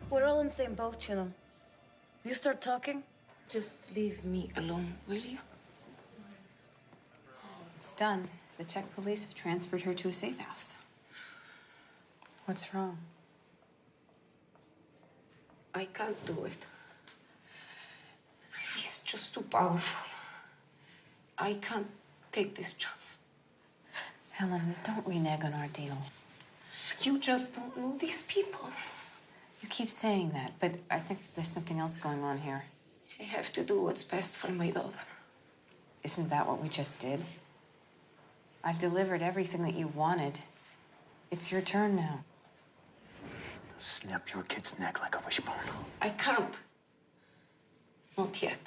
Speaker 19: We're all in the same boat, you know. You start talking, just leave me alone, will you?
Speaker 5: It's done. The Czech police have transferred her to a safe house. What's wrong?
Speaker 19: I can't do it. He's just too powerful. I can't take this chance.
Speaker 5: Helen, don't renege on our deal.
Speaker 19: You just don't know these people.
Speaker 5: You keep saying that, but I think there's something else going on here.
Speaker 19: I have to do what's best for my daughter.
Speaker 5: Isn't that what we just did? I've delivered everything that you wanted. It's your turn now.
Speaker 7: Snap your kid's neck like a wishbone.
Speaker 19: I can't. Not yet.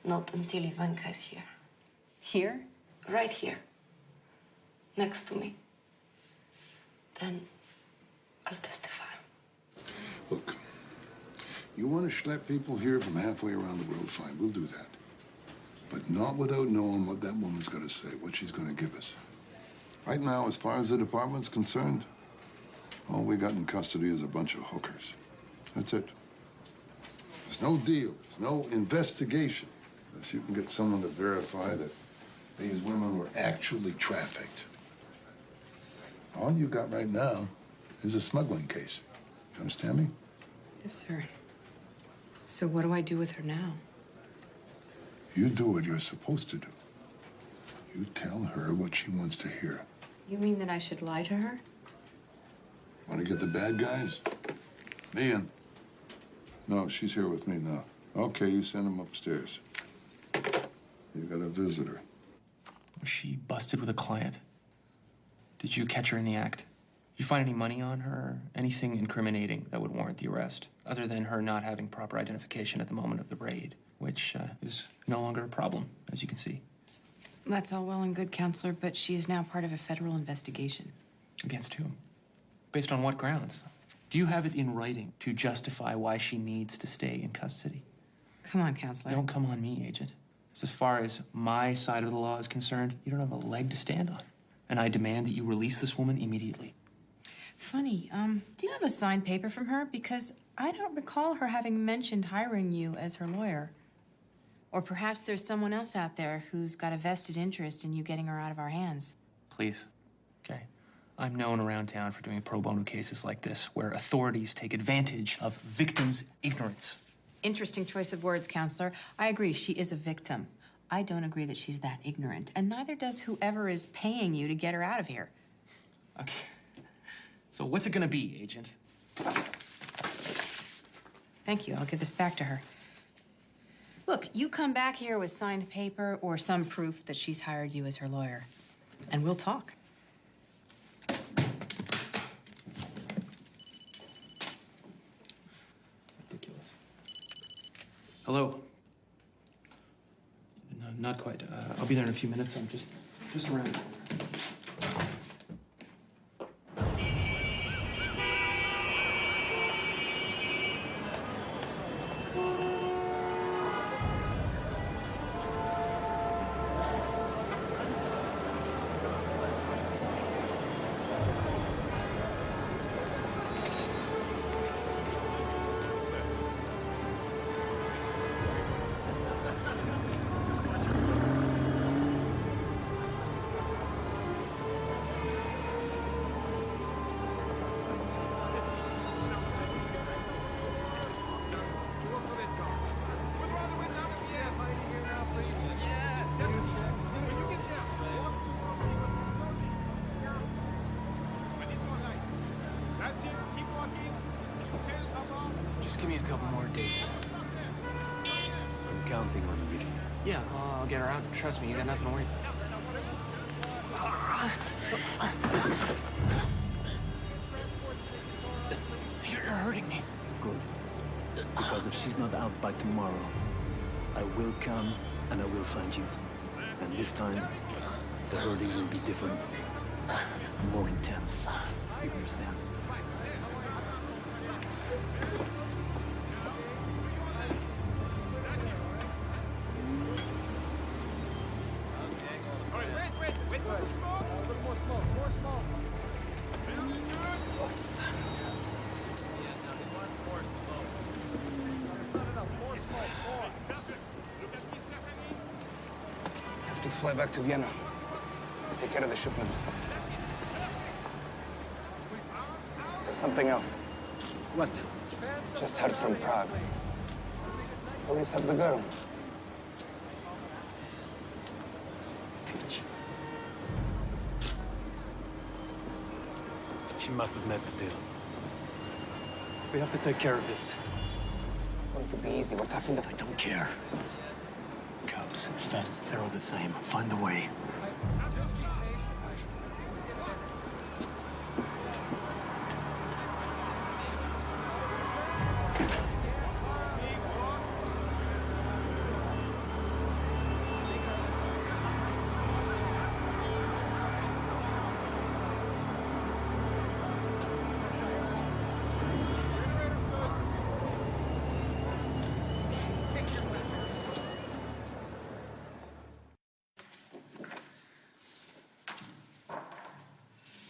Speaker 19: Not until Ivanka is here.
Speaker 6: Here?
Speaker 19: Right here. Next to me. Then I'll testify.
Speaker 9: Look, you want to schlep people here from halfway around the world, fine, we'll do that. But not without knowing what that woman's got to say, what she's going to give us. Right now, as far as the department's concerned, all we got in custody is a bunch of hookers. That's it. There's no deal, there's no investigation, unless you can get someone to verify that these women were actually trafficked. All you got right now is a smuggling case. You understand me?
Speaker 20: Yes, sir. So what do I do with her now?
Speaker 9: You do what you're supposed to do. You tell her what she wants to hear.
Speaker 20: You mean that I should lie to her?
Speaker 9: Want to get the bad guys? Ian. No, she's here with me now. Okay, you send them upstairs. You got a visitor.
Speaker 10: Was she busted with a client? Did you catch her in the act? Did you find any money on her? Anything incriminating that would warrant the arrest, other than her not having proper identification at the moment of the raid, which is no longer a problem, as you can see.
Speaker 20: That's all well and good, Counselor, but she is now part of a federal investigation.
Speaker 10: Against whom? Based on what grounds? Do you have it in writing to justify why she needs to stay in custody?
Speaker 20: Come on, Counselor.
Speaker 10: Don't come on me, Agent. As far as my side of the law is concerned, you don't have a leg to stand on. And I demand that you release this woman immediately.
Speaker 20: Funny, do you have a signed paper from her? Because I don't recall her having mentioned hiring you as her lawyer. Or perhaps there's someone else out there who's got a vested interest in you getting her out of our hands.
Speaker 10: Please, okay? I'm known around town for doing pro bono cases like this, where authorities take advantage of victims' ignorance.
Speaker 20: Interesting choice of words, Counselor. I agree, she is a victim. I don't agree that she's that ignorant, and neither does whoever is paying you to get her out of here.
Speaker 10: Okay. So what's it gonna be, Agent?
Speaker 20: Thank you. I'll give this back to her. Look, you come back here with signed paper or some proof that she's hired you as her lawyer, and we'll talk.
Speaker 10: Ridiculous. Hello? No, not quite. I'll be there in a few minutes. I'm just around. Just give me a couple more days.
Speaker 7: I'm counting on you.
Speaker 10: Yeah, I'll get her out. Trust me, you got nothing to worry about. You're hurting me.
Speaker 7: Good. Because if she's not out by tomorrow, I will come and I will find you. And this time, the hurting will be different. More intense. You understand?
Speaker 2: I have to fly back to Vienna. Take care of the shipment. There's something else.
Speaker 7: What?
Speaker 2: Just heard from Prague. Police have the girl.
Speaker 7: Peach. She must have met the deal. We have to take care of this.
Speaker 2: It's not going to be easy. We're talking
Speaker 7: I don't care. Cops and feds, they're all the same. Find the way.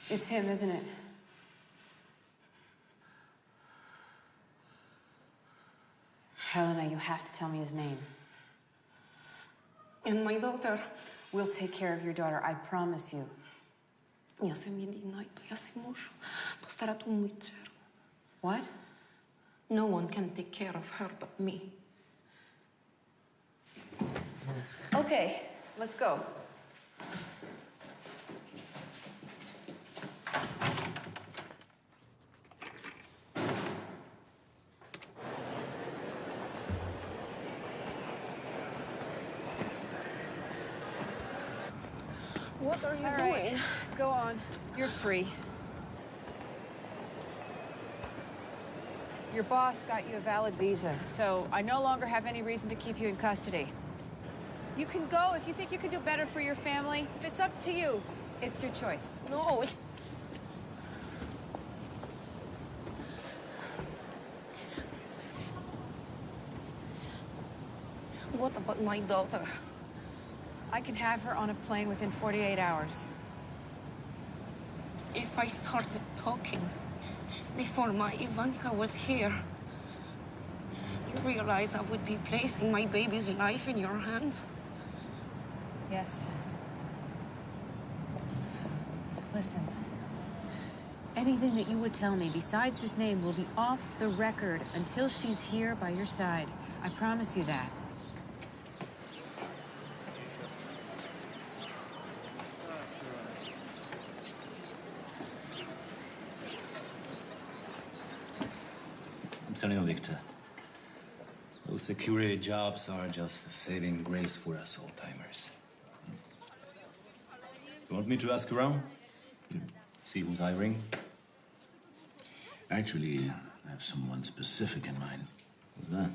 Speaker 20: It's him, isn't it? Helena, you have to tell me his name.
Speaker 19: And my daughter.
Speaker 20: We'll take care of your daughter, I promise you.
Speaker 19: Я съм едина и той си муж. Постарат му дъщеря.
Speaker 20: What?
Speaker 19: No one can take care of her but me.
Speaker 20: Okay, let's go.
Speaker 19: What are you
Speaker 20: All
Speaker 19: doing?
Speaker 20: right, go on. You're free. Your boss got you a valid visa, so I no longer have any reason to keep you in custody. You can go if you think you can do better for your family. It's up to you. It's your choice.
Speaker 19: No. What about my daughter?
Speaker 20: I can have her on a plane within 48 hours.
Speaker 19: If I started talking before my Ivanka was here, you realize I would be placing my baby's life in your hands?
Speaker 20: Yes. Listen, anything that you would tell me besides his name will be off the record until she's here by your side. I promise you that.
Speaker 13: I'm telling you, Victor, those security jobs are just a saving grace for us old-timers. You want me to ask around? See who's hiring?
Speaker 11: Actually, I have someone specific in mind.
Speaker 13: Who's that?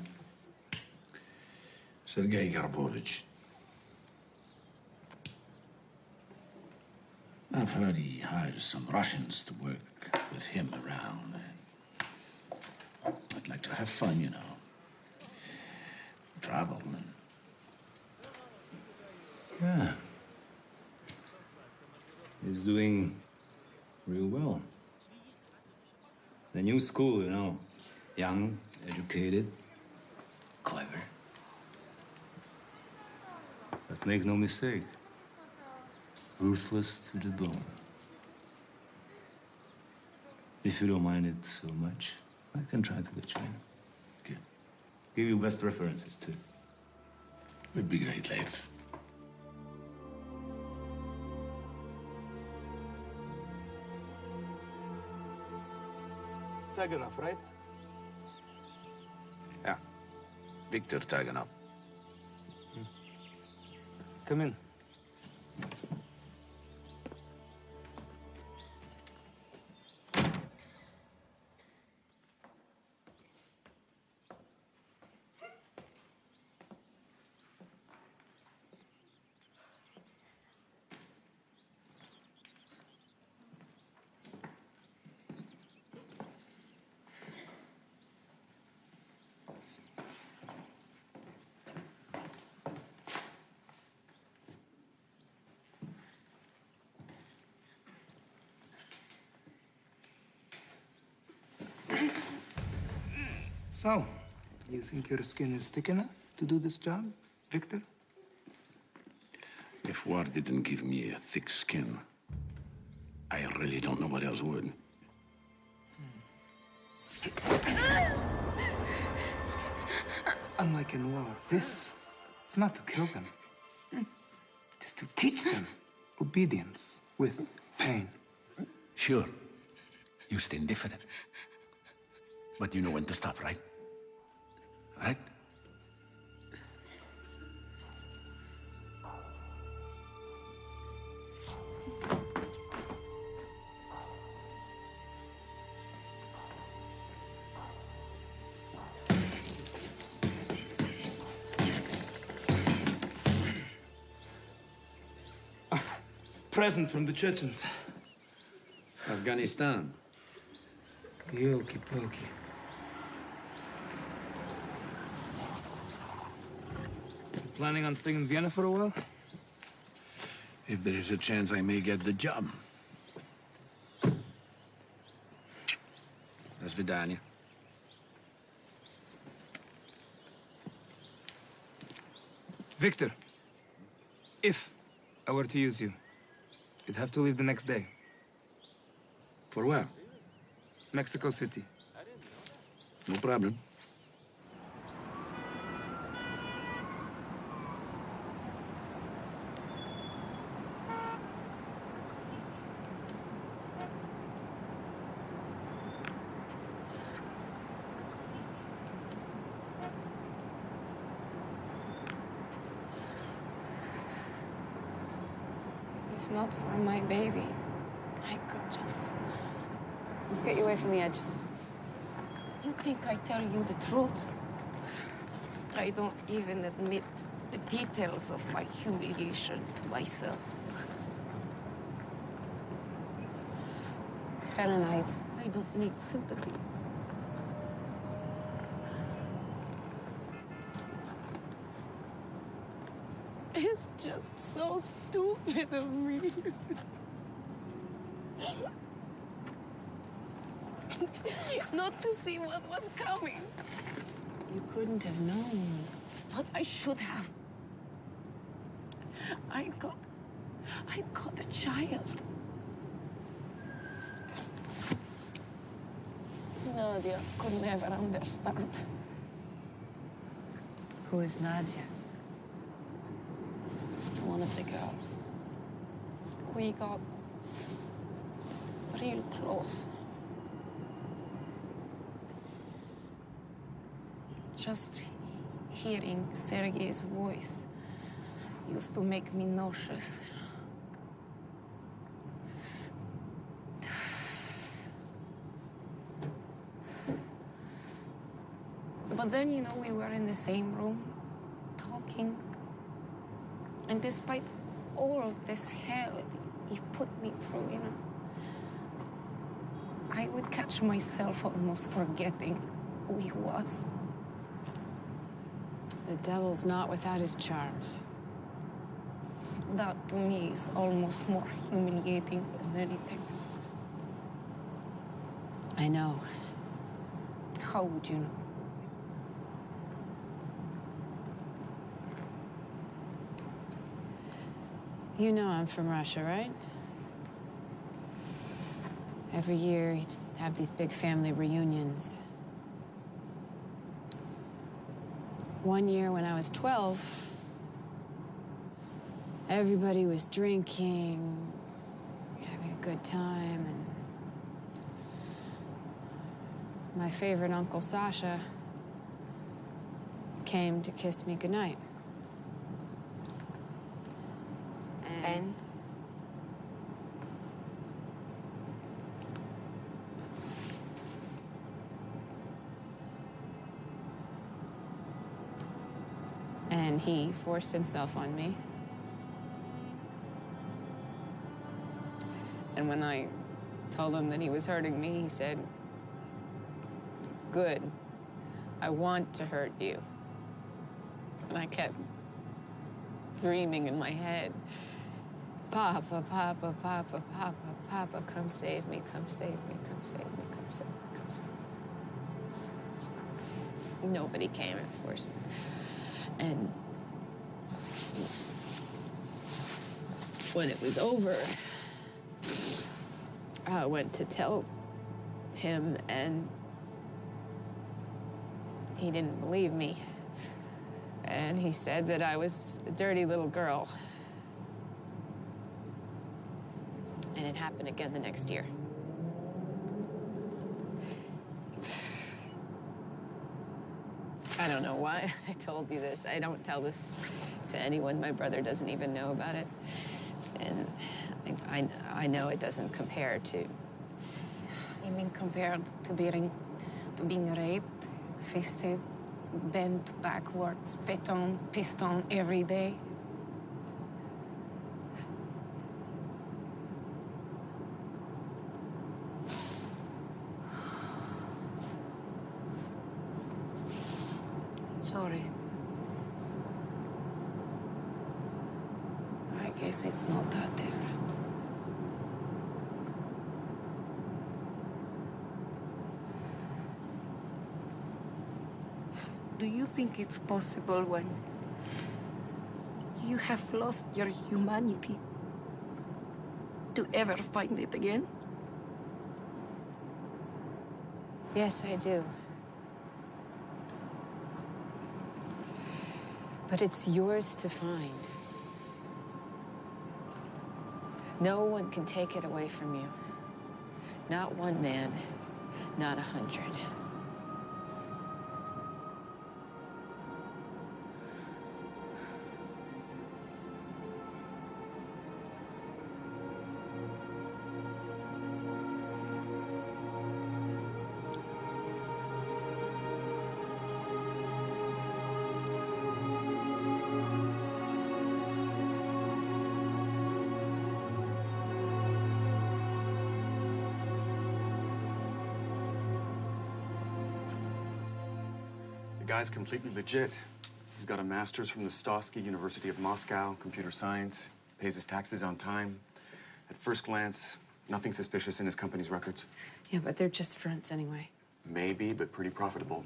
Speaker 11: Sergei Garbovich. I've heard he hires some Russians to work with him around. I'd like to have fun, you know. Travel and...
Speaker 13: Yeah. He's doing real well. The new school, you know. Young, educated, clever. But make no mistake, ruthless to the bone. If you don't mind it so much, I can try to get you in.
Speaker 11: Good.
Speaker 13: Give you best references, too.
Speaker 11: Would be great, Leif.
Speaker 21: Taganov, right?
Speaker 11: Yeah. Victor Taganov.
Speaker 21: Come in.
Speaker 2: So, you think your skin is thick enough to do this job, Victor?
Speaker 11: If war didn't give me a thick skin, I really don't know what else would.
Speaker 2: Unlike in war, this is not to kill them. It is to teach them obedience with pain.
Speaker 11: Sure, you stay indifferent. But you know when to stop, right? Right?
Speaker 2: Present from the Chechens.
Speaker 11: Afghanistan.
Speaker 2: Yolki-palki. Planning on staying in Vienna for a while?
Speaker 11: If there is a chance I may get the job. До свидания.
Speaker 2: Victor, if I were to use you, you'd have to leave the next day.
Speaker 11: For where?
Speaker 2: Mexico City.
Speaker 11: No problem.
Speaker 20: If not for my baby, I could just...
Speaker 1: Let's get you away from the edge.
Speaker 19: You think I tell you the truth? I don't even admit the details of my humiliation to myself.
Speaker 1: Helen Heights.
Speaker 19: I don't need sympathy. It's just so stupid of me. Not to see what was coming.
Speaker 20: You couldn't have known.
Speaker 19: But I should have. I got a child. Nadia could never understand.
Speaker 20: Who is Nadia?
Speaker 19: One of the girls. We got real close. Just hearing Sergei's voice used to make me nauseous. But then, you know, we were in the same room, talking. And despite all of this hell he put me through, you know, I would catch myself almost forgetting who he was.
Speaker 20: The devil's not without his charms.
Speaker 19: That, to me, is almost more humiliating than anything.
Speaker 20: I know.
Speaker 19: How would you know?
Speaker 20: You know I'm from Russia, right? Every year, you'd have these big family reunions. One year when I was 12, everybody was drinking, having a good time, and my favorite Uncle Sasha came to kiss me goodnight.
Speaker 19: And?
Speaker 20: And he forced himself on me. And when I told him that he was hurting me, he said, "Good. I want to hurt you." And I kept dreaming in my head, "Papa, Papa, Papa, Papa, Papa, come save me, come save me, come save me, come save me, come save me." Nobody came, of course. And when it was over, I went to tell him, and he didn't believe me. And he said that I was a dirty little girl. And it happened again the next year. I don't know why I told you this. I don't tell this to anyone. My brother doesn't even know about it. And I know it doesn't compare to...
Speaker 19: You mean compared to being raped, fisted, bent backwards, spit on, pissed on every day? Sorry. I guess it's not that different. think it's possible when you have lost your humanity to ever find it again?
Speaker 1: Yes, I do. But it's yours to find. No one can take it away from you. Not one man, not 100.
Speaker 15: The guy's completely legit. He's got a master's from the Stosky University of Moscow, computer science, pays his taxes on time. At first glance, nothing suspicious in his company's records.
Speaker 1: Yeah, but they're just fronts anyway.
Speaker 15: Maybe, but pretty profitable.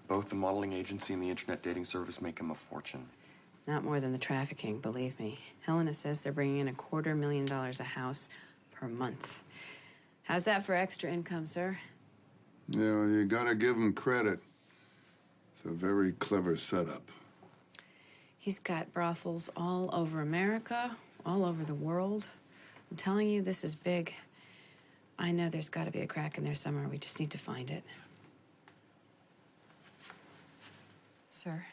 Speaker 15: Both the modeling agency and the internet dating service make him a fortune.
Speaker 1: Not more than the trafficking, believe me. Helena says they're bringing in $250,000 a house per month. How's that for extra income, sir?
Speaker 9: Yeah, well, you gotta give him credit. It's a very clever setup.
Speaker 1: He's got brothels all over America, all over the world. I'm telling you, this is big. I know there's got to be a crack in there somewhere. We just need to find it. Sir,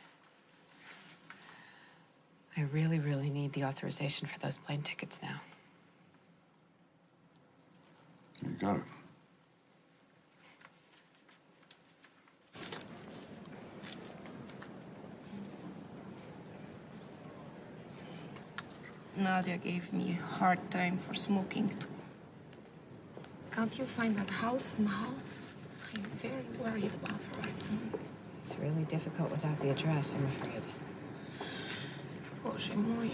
Speaker 1: I really, really need the authorization for those plane tickets now.
Speaker 9: You got it.
Speaker 19: Nadia gave me a hard time for smoking too. Can't you find that house somehow? I'm very worried about her.
Speaker 1: It's really difficult without the address, I'm afraid.
Speaker 19: Boże mój,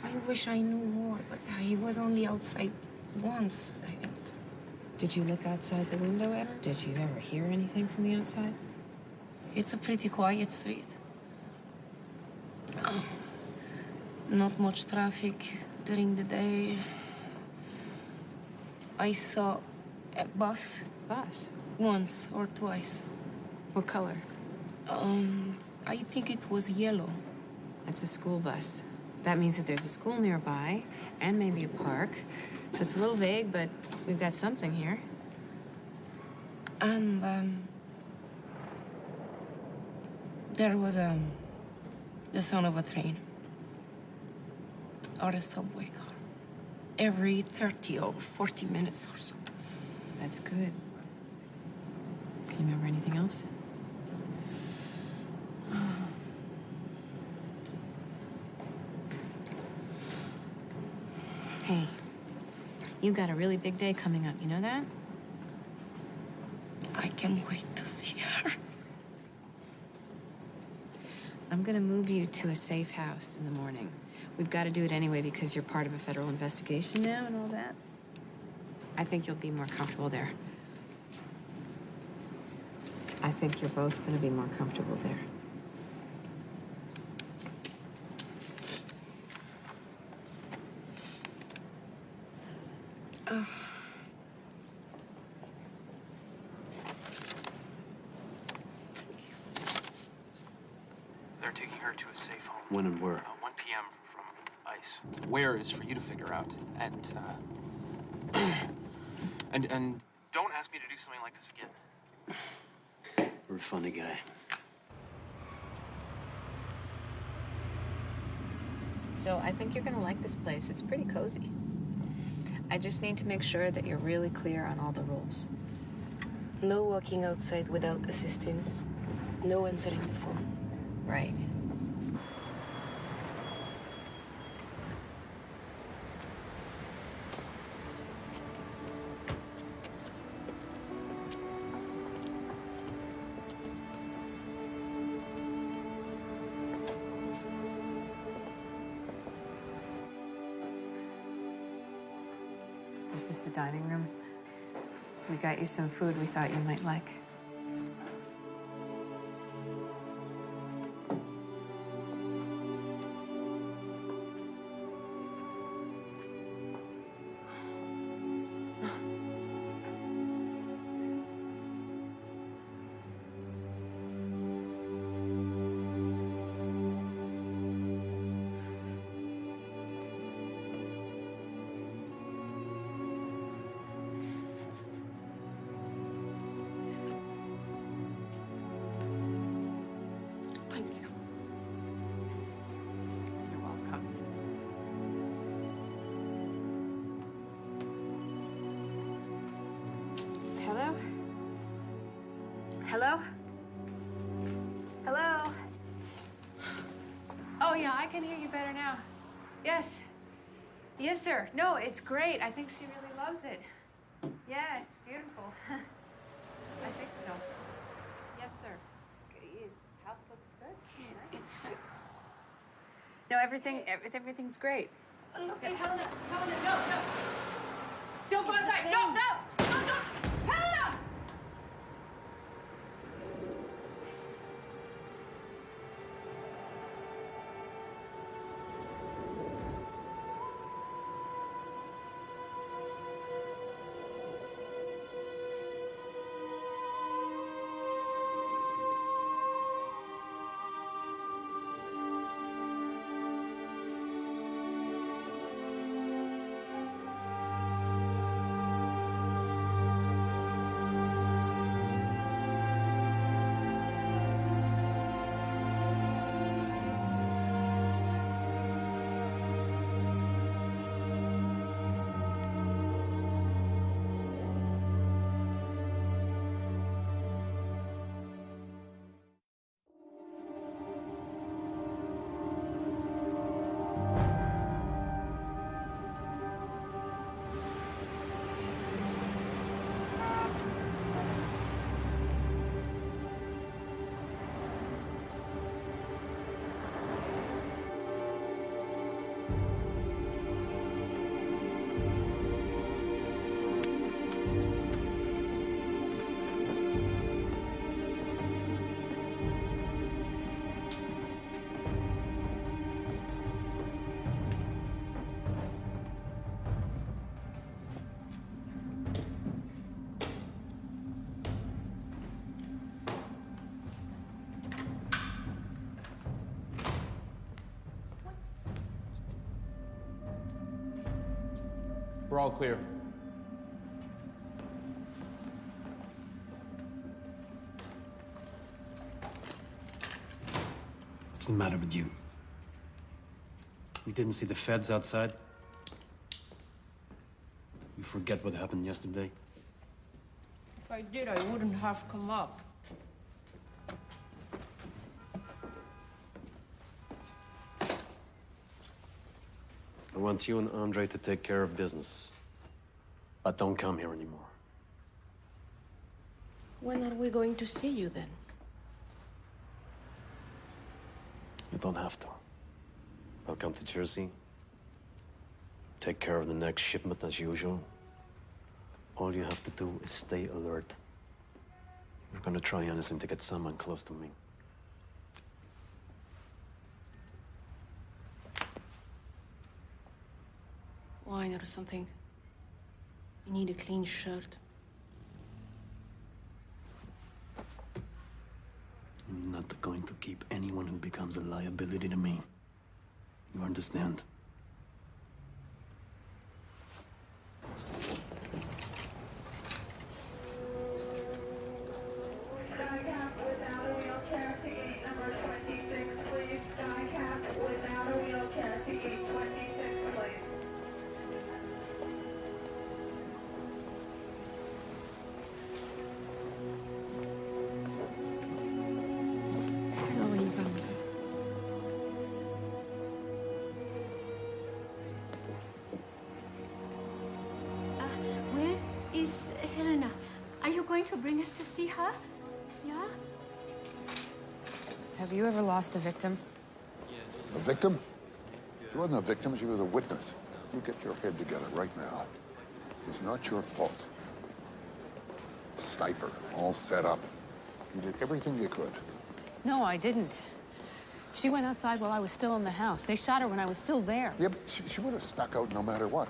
Speaker 19: I wish I knew more, but I was only outside once.
Speaker 1: Did you look outside the window ever? Did you ever hear anything from the outside?
Speaker 19: It's a pretty quiet street. Not much traffic during the day. I saw a bus.
Speaker 1: Bus?
Speaker 19: Once or twice.
Speaker 1: What color?
Speaker 19: I think it was yellow.
Speaker 1: That's a school bus. That means that there's a school nearby and maybe a park. So it's a little vague, but we've got something here.
Speaker 19: And there was the sound of a train or a subway car every 30 or 40 minutes or so.
Speaker 1: That's good. Can you remember anything else? Hey, you got a really big day coming up, you know that?
Speaker 19: I can't wait to see her.
Speaker 1: I'm gonna move you to a safe house in the morning. We've got to do it anyway because you're part of a federal investigation now and all that. I think you'll be more comfortable there. I think you're both gonna be more comfortable there.
Speaker 10: They're taking her to a safe home.
Speaker 15: When and where?
Speaker 10: 1 p.m. from ICE. Where is for you to figure out. And, and don't ask me to do something like this again.
Speaker 15: You're a funny guy.
Speaker 1: So I think you're gonna like this place. It's pretty cozy. I just need to make sure that you're really clear on all the rules.
Speaker 19: No walking outside without assistance. No answering the phone.
Speaker 1: Right. This is the dining room. We got you some food we thought you might like. Hello? Hello? Hello? Oh, yeah, I can hear you better now. Yes. Yes, sir. No, it's great. I think she really loves it. Yeah, it's beautiful. I think so. Yes, sir. House looks good. It's good. No, everything's great.
Speaker 5: Look, hey, Helena, no. Don't go outside. No. Helena!
Speaker 16: We're all clear.
Speaker 7: What's the matter with you? You didn't see the feds outside? You forget what happened yesterday?
Speaker 19: If I did, I wouldn't have come up.
Speaker 7: I want you and Andre to take care of business. But don't come here anymore.
Speaker 19: When are we going to see you then?
Speaker 7: You don't have to. I'll come to Jersey. Take care of the next shipment as usual. All you have to do is stay alert. We're gonna try anything to get someone close to me.
Speaker 19: Wine or something. You need a clean shirt.
Speaker 7: I'm not going to keep anyone who becomes a liability to me. You understand?
Speaker 19: Hello, Ivan.
Speaker 4: Where is Helena? Are you going to bring us to see her? Yeah?
Speaker 1: Have you ever lost a victim?
Speaker 9: A victim? She wasn't a victim, she was a witness. You get your head together right now. It's not your fault. Sniper, all set up. You did everything you could.
Speaker 20: No, I didn't. She went outside while I was still in the house. They shot her when I was still there.
Speaker 9: Yeah, but she would have stuck out no matter what.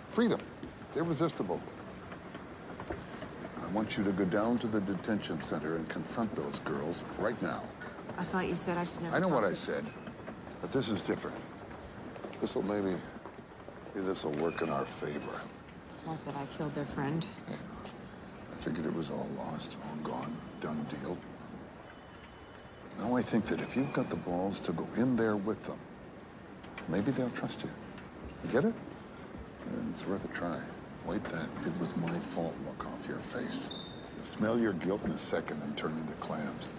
Speaker 9: Free them. It's irresistible. I want you to go down to the detention center and confront those girls right now.
Speaker 20: I thought you said I should never
Speaker 9: I know
Speaker 20: talk
Speaker 9: what
Speaker 20: to
Speaker 9: I said, but this is different. This'll maybe this'll work in our favor.
Speaker 20: Not that I killed their friend.
Speaker 9: Yeah. I figured it was all lost, all gone, done deal. Now I think that if you've got the balls to go in there with them, maybe they'll trust you. You get it? It's worth a try. Wipe that "it was my fault" look off your face. You'll smell your guilt in a second and turn into clams.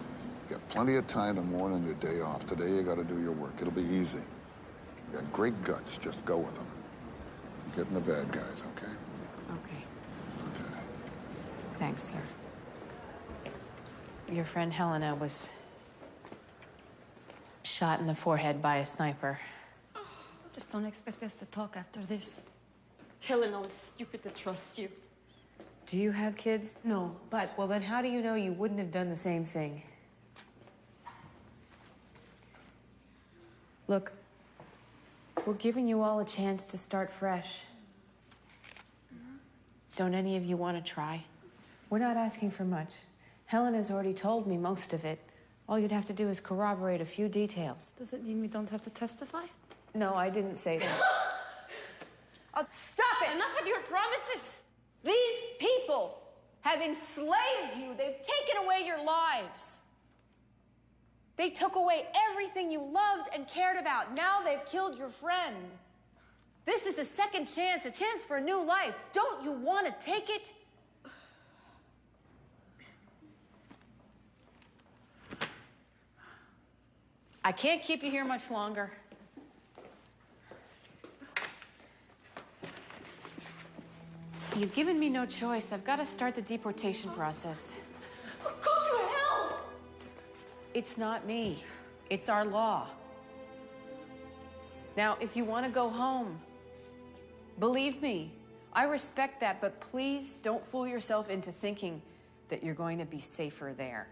Speaker 9: You got plenty of time to mourn on your day off. Today you gotta do your work. It'll be easy. You got great guts. Just go with them. Get in the bad guys, okay?
Speaker 20: Okay.
Speaker 9: Okay.
Speaker 20: Thanks, sir. Your friend Helena was shot in the forehead by a sniper.
Speaker 6: Just don't expect us to talk after this.
Speaker 14: Helena was stupid to trust you.
Speaker 20: Do you have kids?
Speaker 6: No.
Speaker 20: But, well, then how do you know you wouldn't have done the same thing? Look, we're giving you all a chance to start fresh. Don't any of you want to try? We're not asking for much. Helena's already told me most of it. All you'd have to do is corroborate a few details.
Speaker 6: Does it mean we don't have to testify?
Speaker 20: No, I didn't say that.
Speaker 5: Oh, stop it!
Speaker 14: Enough with your promises!
Speaker 5: These people have enslaved you. They've taken away your lives. They took away everything you loved and cared about. Now they've killed your friend. This is a second chance, a chance for a new life. Don't you want to take it? I can't keep you here much longer.
Speaker 20: You've given me no choice. I've got to start the deportation process.
Speaker 14: Go to hell!
Speaker 20: It's not me. It's our law. Now, if you want to go home, believe me, I respect that, but please don't fool yourself into thinking that you're going to be safer there.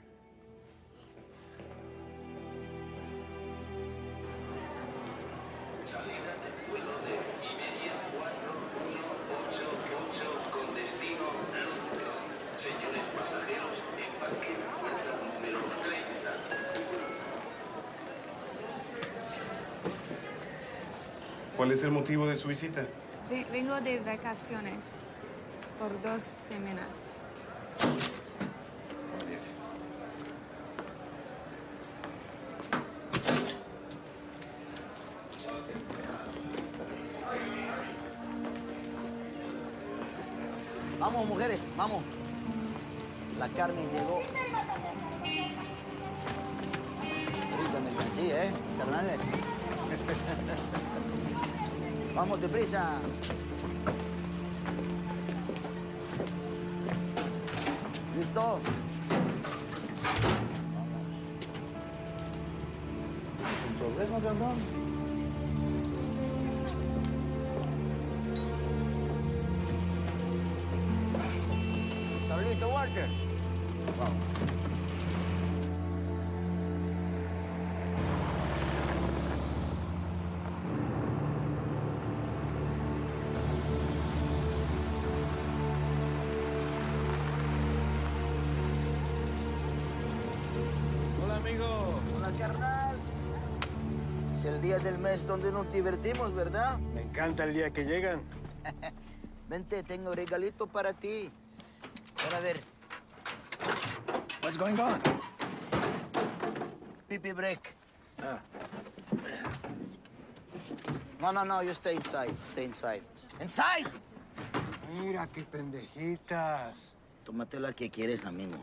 Speaker 15: ¿Cuál es el motivo de su visita?
Speaker 19: Vengo de vacaciones por 2 semanas.
Speaker 12: Vamos, mujeres, vamos. La carne llegó. Rica mercancía, ¿eh, carnales? Vamos, deprisa. ¿Listo? Vamos. ¿Sin problema, cabrón? ¿Estás listo, Walter? Vamos. Hola, amigo. Hola, carnal. Es el día del mes donde nos divertimos, ¿verdad?
Speaker 15: Me encanta el día que llegan.
Speaker 12: Vente, tengo regalito para ti. Ven a ver.
Speaker 11: What's going on?
Speaker 12: Pee-pee break.
Speaker 11: Ah.
Speaker 12: No, you stay inside. Stay inside. ¡Inside!
Speaker 15: Mira, qué pendejitas.
Speaker 12: Tómate la que quieres, amigo.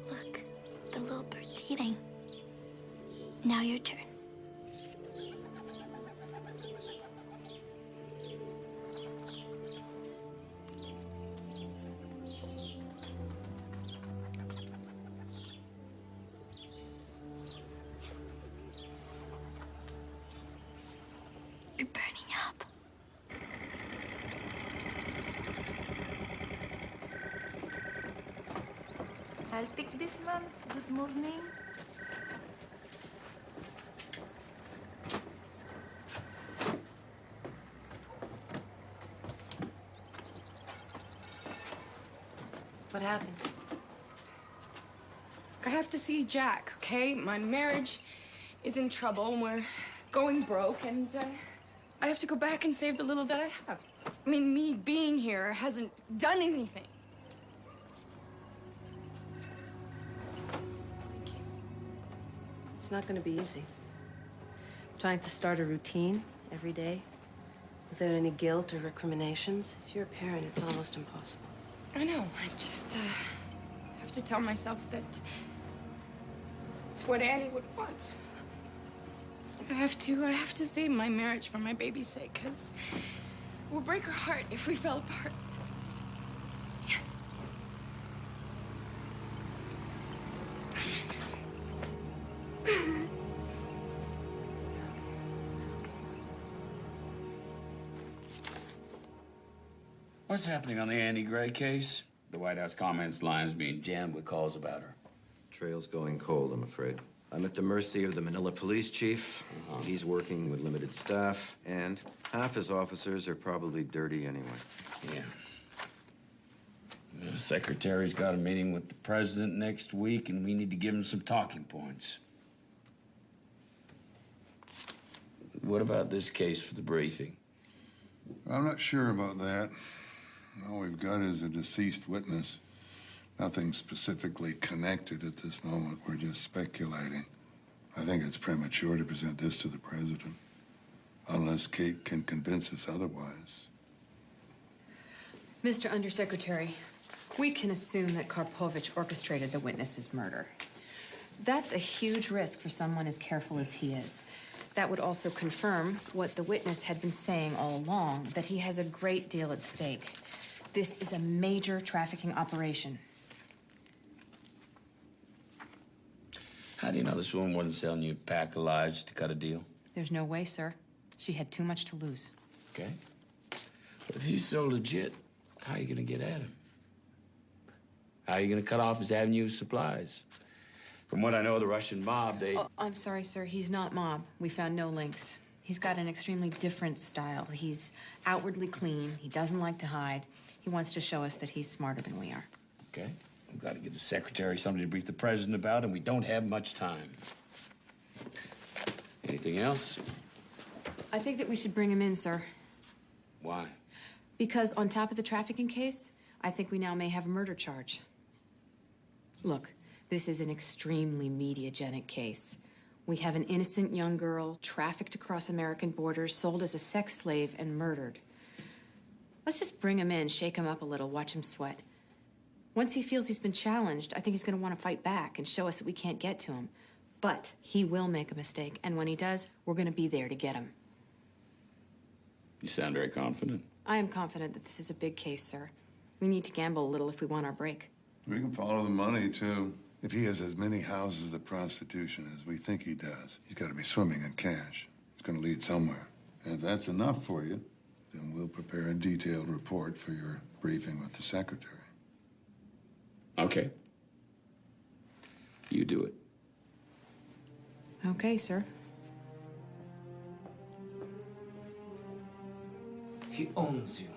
Speaker 17: Look, the little bird's eating. Now your turn. You're burning up.
Speaker 6: I'll take this one. Good morning.
Speaker 22: What happened?
Speaker 14: I have to see Jack, okay? My marriage is in trouble and we're going broke, and I have to go back and save the little that I have. I mean, me being here hasn't done anything.
Speaker 22: It's not going to be easy. Trying to start a routine every day without any guilt or recriminations. If you're a parent, it's almost impossible.
Speaker 14: I know. I just have to tell myself that it's what Annie would want. I have to save my marriage for my baby's sake, because it would break her heart if we fell apart.
Speaker 3: What's happening on the Andy Gray case? The White House comments line's being jammed with calls about her.
Speaker 8: Trail's going cold, I'm afraid. I'm at the mercy of the Manila police chief. He's working with limited staff, and half his officers are probably dirty anyway.
Speaker 3: Yeah. The secretary's got a meeting with the president next week, and we need to give him some talking points. What about this case for the briefing?
Speaker 9: I'm not sure about that. All we've got is a deceased witness. Nothing specifically connected at this moment. We're just speculating. I think it's premature to present this to the president, unless Kate can convince us otherwise.
Speaker 20: Mr. Undersecretary, we can assume that Karpovich orchestrated the witness's murder. That's a huge risk for someone as careful as he is. That would also confirm what the witness had been saying all along, that he has a great deal at stake. This is a major trafficking operation.
Speaker 3: How do you know this woman wasn't selling you a pack of lies to cut a deal?
Speaker 20: There's no way, sir. She had too much to lose.
Speaker 3: Okay. But if he's so legit, how are you gonna get at him? How are you gonna cut off his avenue of supplies? From what I know of the Russian mob, they...
Speaker 20: Oh, I'm sorry, sir. He's not mob. We found no links. He's got an extremely different style. He's outwardly clean. He doesn't like to hide. He wants to show us that he's smarter than we are.
Speaker 3: Okay. We've got to give the secretary something to brief the president about, and we don't have much time. Anything else?
Speaker 20: I think that we should bring him in, sir.
Speaker 3: Why?
Speaker 20: Because on top of the trafficking case, I think we now may have a murder charge. Look, this is an extremely mediagenic case. We have an innocent young girl trafficked across American borders, sold as a sex slave, and murdered. Let's just bring him in, shake him up a little, watch him sweat. Once he feels he's been challenged, I think he's going to want to fight back and show us that we can't get to him. But he will make a mistake, and when he does, we're going to be there to get him.
Speaker 3: You sound very confident.
Speaker 20: I am confident that this is a big case, sir. We need to gamble a little if we want our break.
Speaker 9: We can follow the money, too. If he has as many houses of prostitution as we think he does, he's got to be swimming in cash. He's going to lead somewhere. And if that's enough for you, then we'll prepare a detailed report for your briefing with the secretary.
Speaker 3: Okay. You do it.
Speaker 20: Okay, sir.
Speaker 2: He owns you.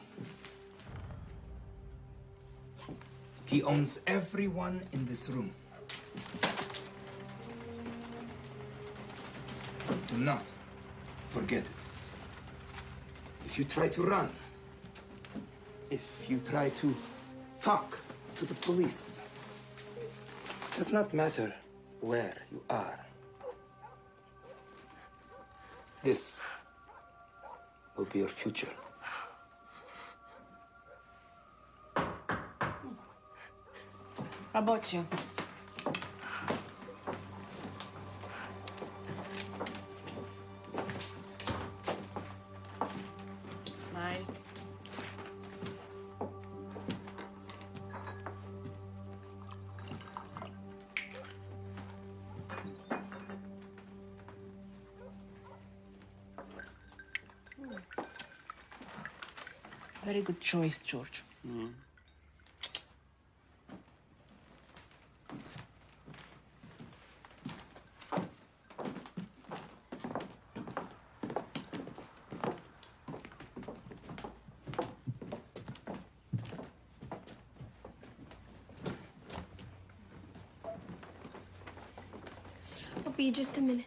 Speaker 2: He owns everyone in this room. Do not forget it. If you try to run, if you try to talk to the police, it does not matter where you are. This will be your future.
Speaker 20: How about you? It's mine.
Speaker 19: Very good choice, George.
Speaker 17: be just a minute.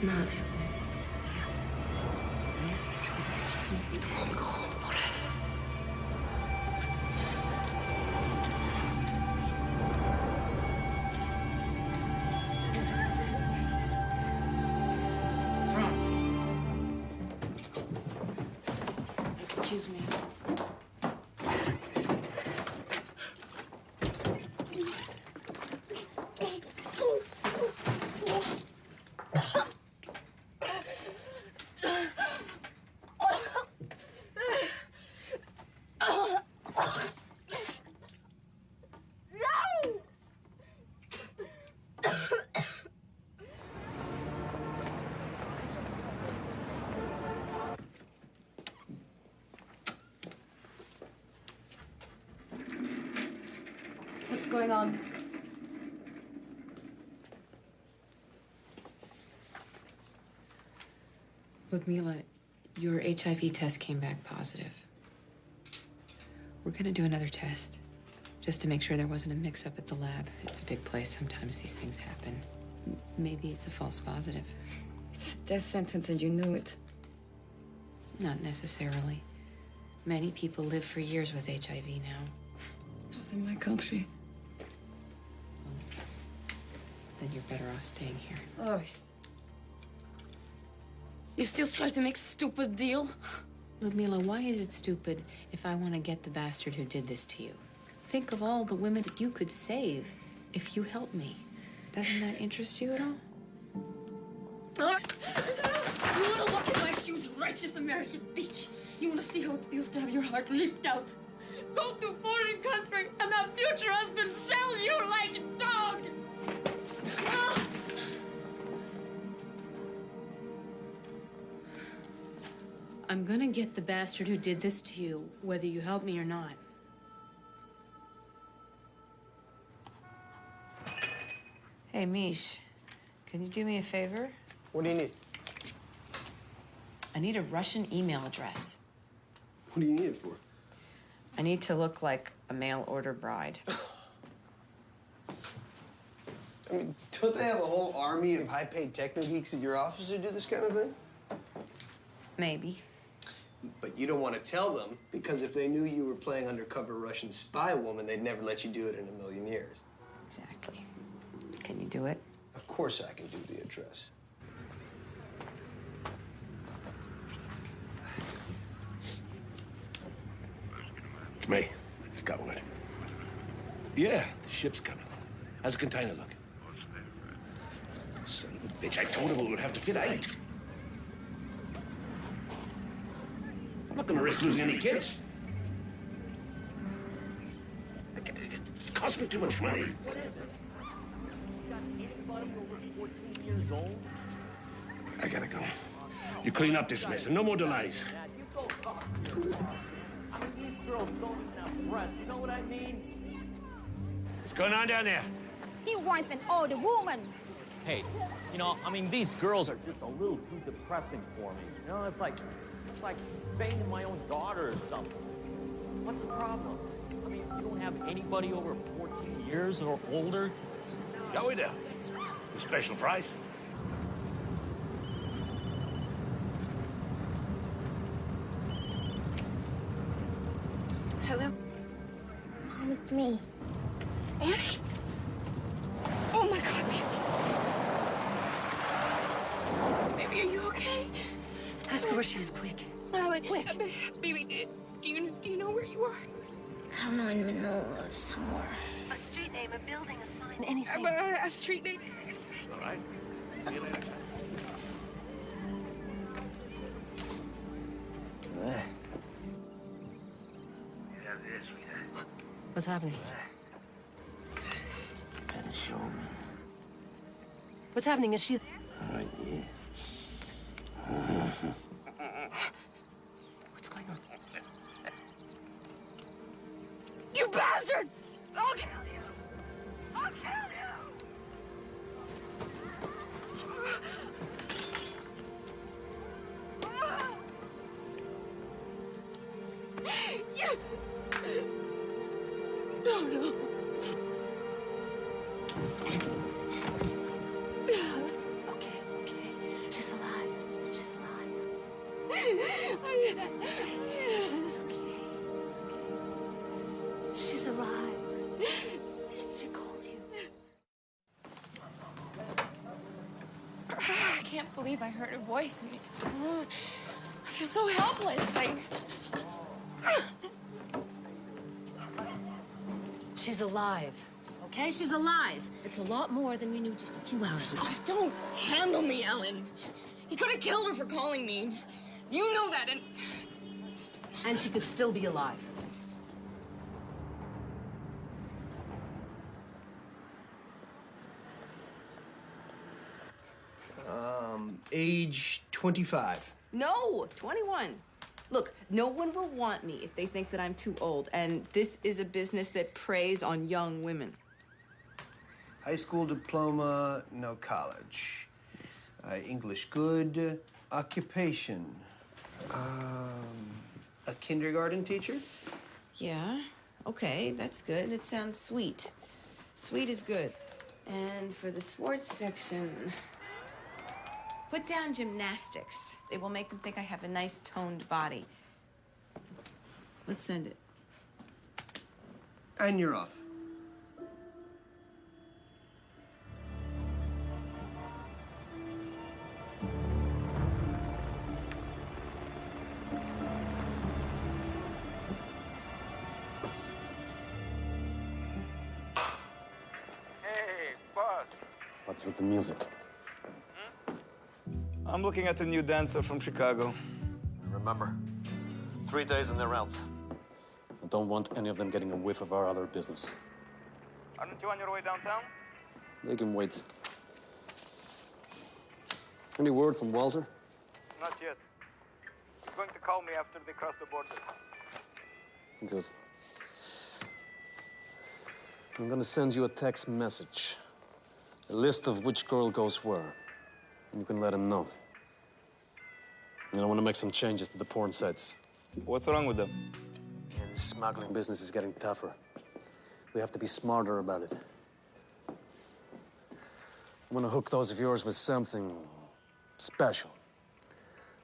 Speaker 19: Nadia. You don't want to go home forever. Excuse me.
Speaker 20: What's going on? Ludmila, your HIV test came back positive. We're gonna do another test, just to make sure there wasn't a mix-up at the lab. It's a big place. Sometimes these things happen. Maybe it's a false positive.
Speaker 19: It's a death sentence and you know it.
Speaker 20: Not necessarily. Many people live for years with HIV now.
Speaker 19: Not in my country.
Speaker 20: Then you're better off staying here.
Speaker 19: Oh, you still try to make a stupid deal?
Speaker 20: Ludmila, why is it stupid if I want to get the bastard who did this to you? Think of all the women that you could save if you help me. Doesn't that interest you at all?
Speaker 19: You want to walk in my shoes, righteous American bitch. You want to see how it feels to have your heart ripped out. Go to a foreign country and have future husband sell you like a dog.
Speaker 20: I'm gonna get the bastard who did this to you, whether you help me or not.
Speaker 13: Hey, Mish, can you do me a favor?
Speaker 18: What do you need?
Speaker 20: I need a Russian email address.
Speaker 18: What do you need it for?
Speaker 13: I need to look like a mail-order bride.
Speaker 18: I mean, don't they have a whole army of high-paid techno geeks at your office who do this kind of thing?
Speaker 13: Maybe.
Speaker 18: But you don't want to tell them, because if they knew you were playing undercover Russian spy woman, they'd never let you do it in a million years.
Speaker 13: Exactly. Can you do it?
Speaker 18: Of course I can do the address.
Speaker 11: It's me. Just got word. Yeah, the ship's coming. How's the container look? Son of a bitch, I told him it would have to fit 8. I'm not gonna risk losing any kids. It cost me too much money. I gotta go. You clean up this mess and no more delays.
Speaker 23: You know what I mean?
Speaker 11: What's going on down there?
Speaker 24: He wants an older woman.
Speaker 23: Hey, you know, I mean, these girls are just a little too depressing for me. You know, it's like banging my own daughter or something. What's the problem? I mean, you don't have anybody over 14 years or older?
Speaker 11: Yeah, we do. A special price.
Speaker 20: Hello?
Speaker 17: It's me.
Speaker 14: Annie? Oh my God, baby, are you okay?
Speaker 22: Ask her where she is, quick.
Speaker 14: Quick. Baby, do you know where you are?
Speaker 17: I don't know, in Manila somewhere.
Speaker 22: A street name, a building, a sign, anything.
Speaker 14: A street name.
Speaker 3: All right. See you later.
Speaker 22: What's happening?
Speaker 3: Gotta show me.
Speaker 22: What's happening? Is she...
Speaker 3: Right here.
Speaker 22: What's going on?
Speaker 14: You bastard! I'll kill you! I'll kill you! You... No.
Speaker 22: Okay. She's alive. She's alive. It's okay. She's alive. She called you.
Speaker 14: I can't believe I heard a voice. I feel so helpless.
Speaker 22: She's alive. Okay? She's alive. It's a lot more than we knew just a few hours ago.
Speaker 14: Oh, don't handle me, Ellen. He could have killed her for calling me. You know that,
Speaker 22: And she could still be alive.
Speaker 18: Age 25.
Speaker 13: No, 21. Look, no one will want me if they think that I'm too old, and this is a business that preys on young women.
Speaker 18: High school diploma, no college. English good. Occupation. A kindergarten teacher?
Speaker 13: Yeah, okay, that's good. It sounds sweet. Sweet is good. And for the sports section, put down gymnastics. It will make them think I have a nice toned body. Let's send it.
Speaker 18: And you're off.
Speaker 7: What's with the music?
Speaker 10: I'm looking at the new dancer from Chicago.
Speaker 7: Remember, 3 days and they're out. I don't want any of them getting a whiff of our other business.
Speaker 10: Aren't you on your way downtown?
Speaker 7: They can wait. Any word from Walter?
Speaker 10: Not yet. He's going to call me after they cross the border.
Speaker 7: Good. I'm gonna send you a text message. A list of which girl goes where. And you can let him know. And I want to make some changes to the porn sites.
Speaker 10: What's wrong with them?
Speaker 7: Yeah, the smuggling business is getting tougher. We have to be smarter about it. I want to hook those of yours with something special.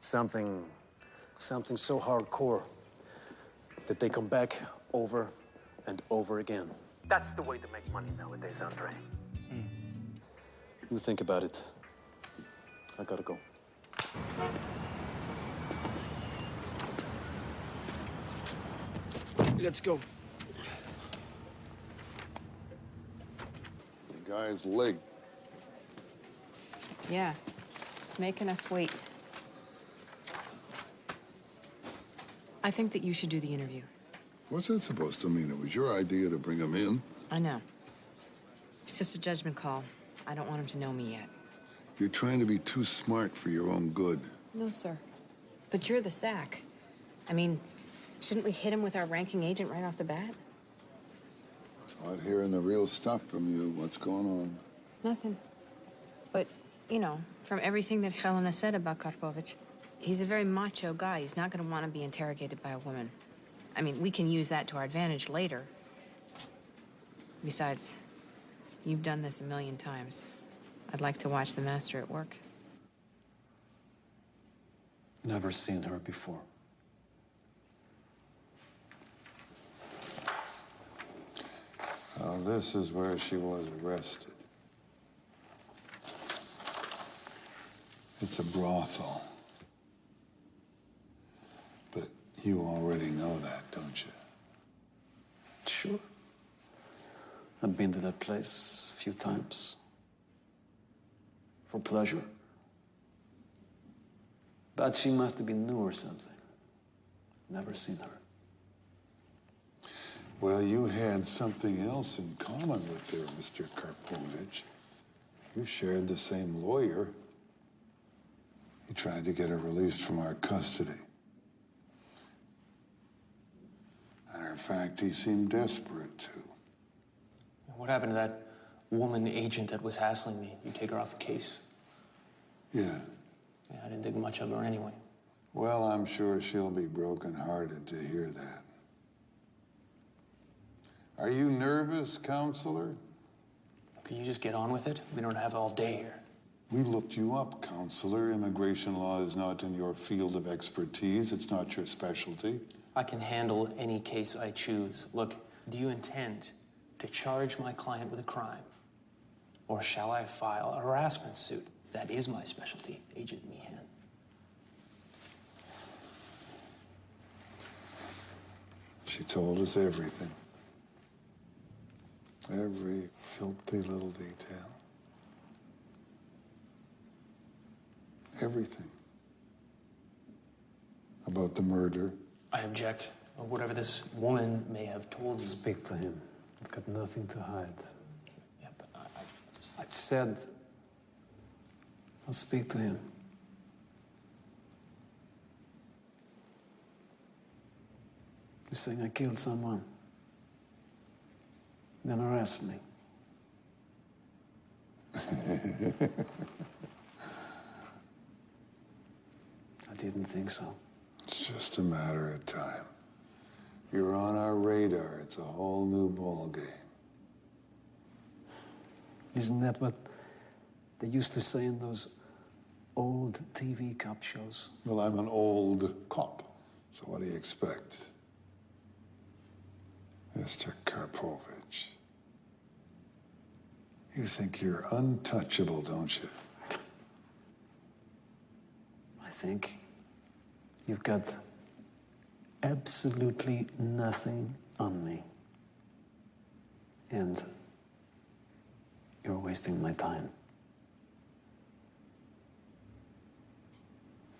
Speaker 7: Something so hardcore that they come back over and over again. That's the way to make money nowadays, Andre. You think about it. I gotta go.
Speaker 11: Let's go.
Speaker 9: The guy's late.
Speaker 20: Yeah, it's making us wait. I think that you should do the interview.
Speaker 9: What's that supposed to mean? It was your idea to bring him in.
Speaker 20: I know. It's just a judgment call. I don't want him to know me yet.
Speaker 9: You're trying to be too smart for your own good.
Speaker 20: No, sir. But you're the SAC. I mean, shouldn't we hit him with our ranking agent right off the bat?
Speaker 9: Not hearing the real stuff from you. What's going on?
Speaker 20: Nothing. But, you know, from everything that Helena said about Karpovich, he's a very macho guy. He's not going to want to be interrogated by a woman. I mean, we can use that to our advantage later. Besides, you've done this a million times. I'd like to watch the master at work.
Speaker 7: Never seen her before.
Speaker 9: Well, this is where she was arrested. It's a brothel. But you already know that, don't you?
Speaker 7: Sure. I've been to that place a few times. For pleasure. But she must have been new or something. Never seen her.
Speaker 9: Well, you had something else in common with her, Mr. Karpovich. You shared the same lawyer. He tried to get her released from our custody. And in fact, he seemed desperate to.
Speaker 1: What happened to that woman agent that was hassling me? You take her off the case?
Speaker 9: Yeah.
Speaker 1: Yeah, I didn't think much of her anyway.
Speaker 9: Well, I'm sure she'll be brokenhearted to hear that. Are you nervous, counselor?
Speaker 1: Can you just get on with it? We don't have all day here.
Speaker 9: We looked you up, counselor. Immigration law is not in your field of expertise. It's not your specialty.
Speaker 1: I can handle any case I choose. Look, do you intend to charge my client with a crime? Or shall I file a harassment suit? That is my specialty, Agent Meehan.
Speaker 9: She told us everything. Every filthy little detail. Everything. About the murder.
Speaker 1: I object. Whatever this woman may have told me.
Speaker 7: Speak to him. I've got nothing to hide. Yeah, but I said I'll speak to him. You're saying I killed someone? Then arrest me. I didn't think so.
Speaker 9: It's just a matter of time. You're on our radar. It's a whole new ball game.
Speaker 7: Isn't that what they used to say in those old TV cop shows?
Speaker 9: Well, I'm an old cop, so what do you expect? Mr. Karpovich, you think you're untouchable, don't you?
Speaker 7: I think you've got absolutely nothing on me. And you're wasting my time.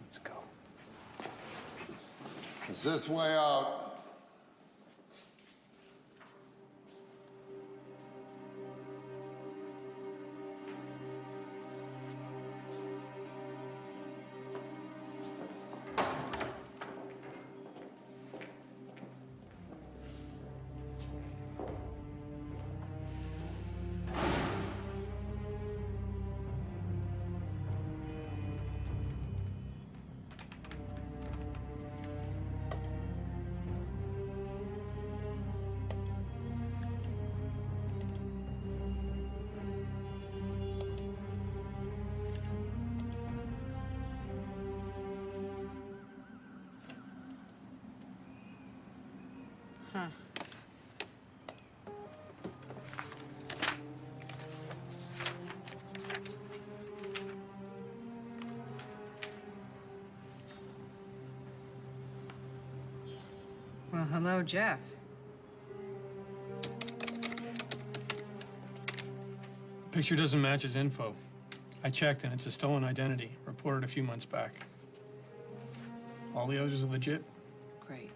Speaker 7: Let's go.
Speaker 9: It's this way out.
Speaker 20: Huh. Well, hello, Jeff.
Speaker 4: Picture doesn't match his info. I checked and it's a stolen identity, reported a few months back. All the others are legit.
Speaker 20: Great.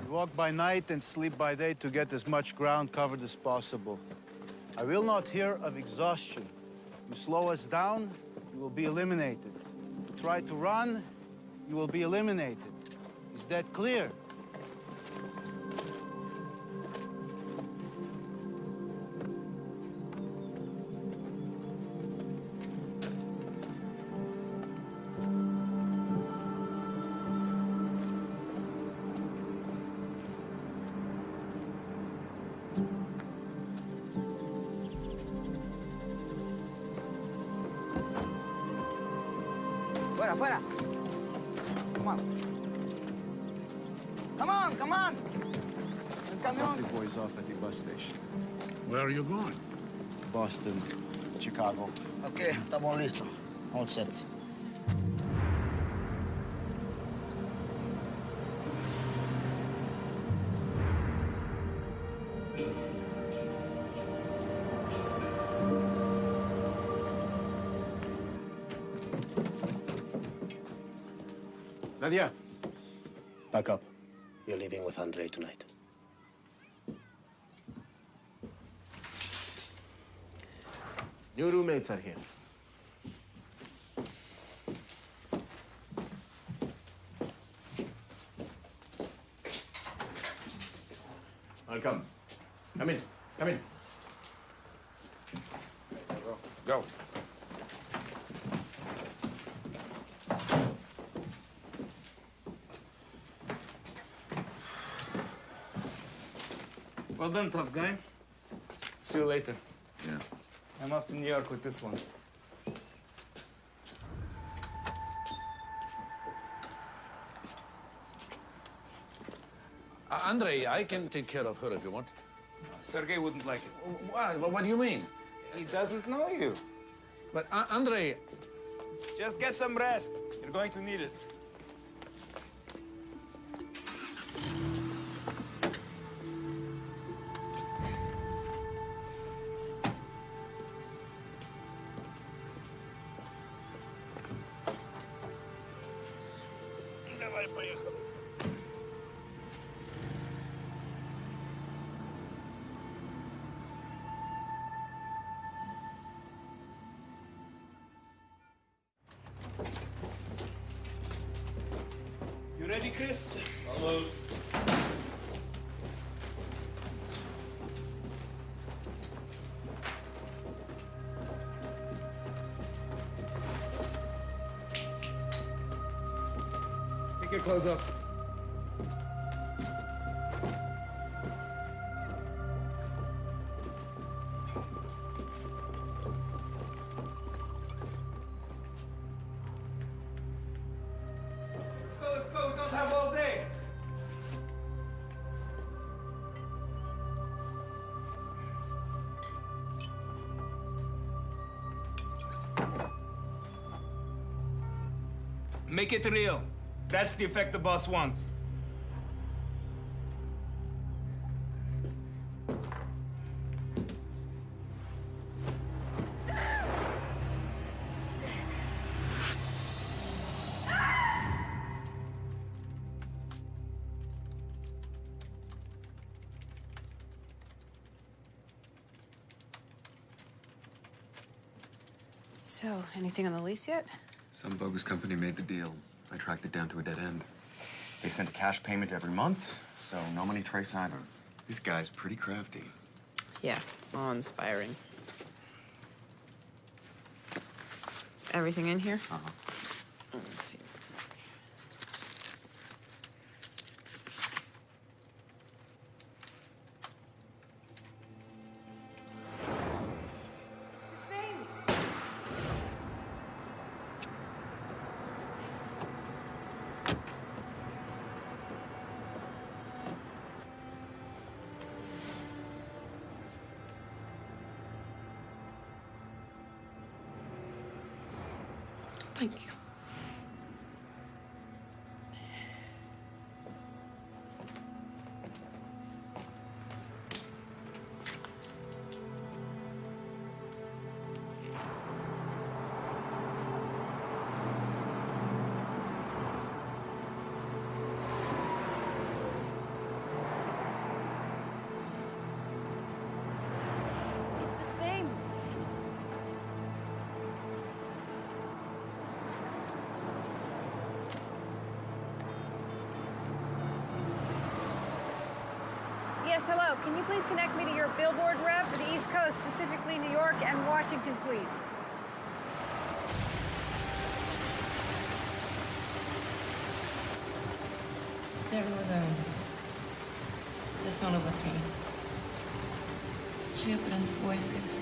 Speaker 16: We walk by night and sleep by day to get as much ground covered as possible. I will not hear of exhaustion. You slow us down, you will be eliminated. You try to run, you will be eliminated. Is that clear?
Speaker 5: Fuera. Come on. Come on, come on. El camión.
Speaker 16: The boys off at the bus station.
Speaker 11: Where are you going?
Speaker 16: Boston, Chicago.
Speaker 5: Okay, estamos listos. All set.
Speaker 16: Nadia.
Speaker 18: Back up. You're leaving with Andre tonight.
Speaker 16: New roommates are here.
Speaker 11: Come. Come in. Come in. Go.
Speaker 5: Well done, tough guy. See you later.
Speaker 8: Yeah.
Speaker 5: I'm off to New York with this one.
Speaker 11: Andre, I can take care of her if you want.
Speaker 5: Sergei wouldn't like it.
Speaker 11: What do you mean?
Speaker 5: He doesn't know you.
Speaker 11: But Andre...
Speaker 5: Just get some rest. You're going to need it.
Speaker 11: Давай, поехали.
Speaker 5: You ready, Chris?
Speaker 11: Almost.
Speaker 5: Take your clothes off. Let's go. We don't have all day. Make it real. That's the effect the boss wants.
Speaker 20: So, anything on the lease yet?
Speaker 12: Some bogus company made the deal. I tracked it down to a dead end. They sent a cash payment every month, so no money trace either. This guy's pretty crafty.
Speaker 20: Yeah, awe-inspiring. Is everything in here? Let's see.
Speaker 14: It's the same.
Speaker 20: Thank you.
Speaker 14: It's the same.
Speaker 15: Yes, hello. Can you please connect me to your billboard rep for the East Coast, specifically New York and Washington, please?
Speaker 21: There was a sonography. Children's voices.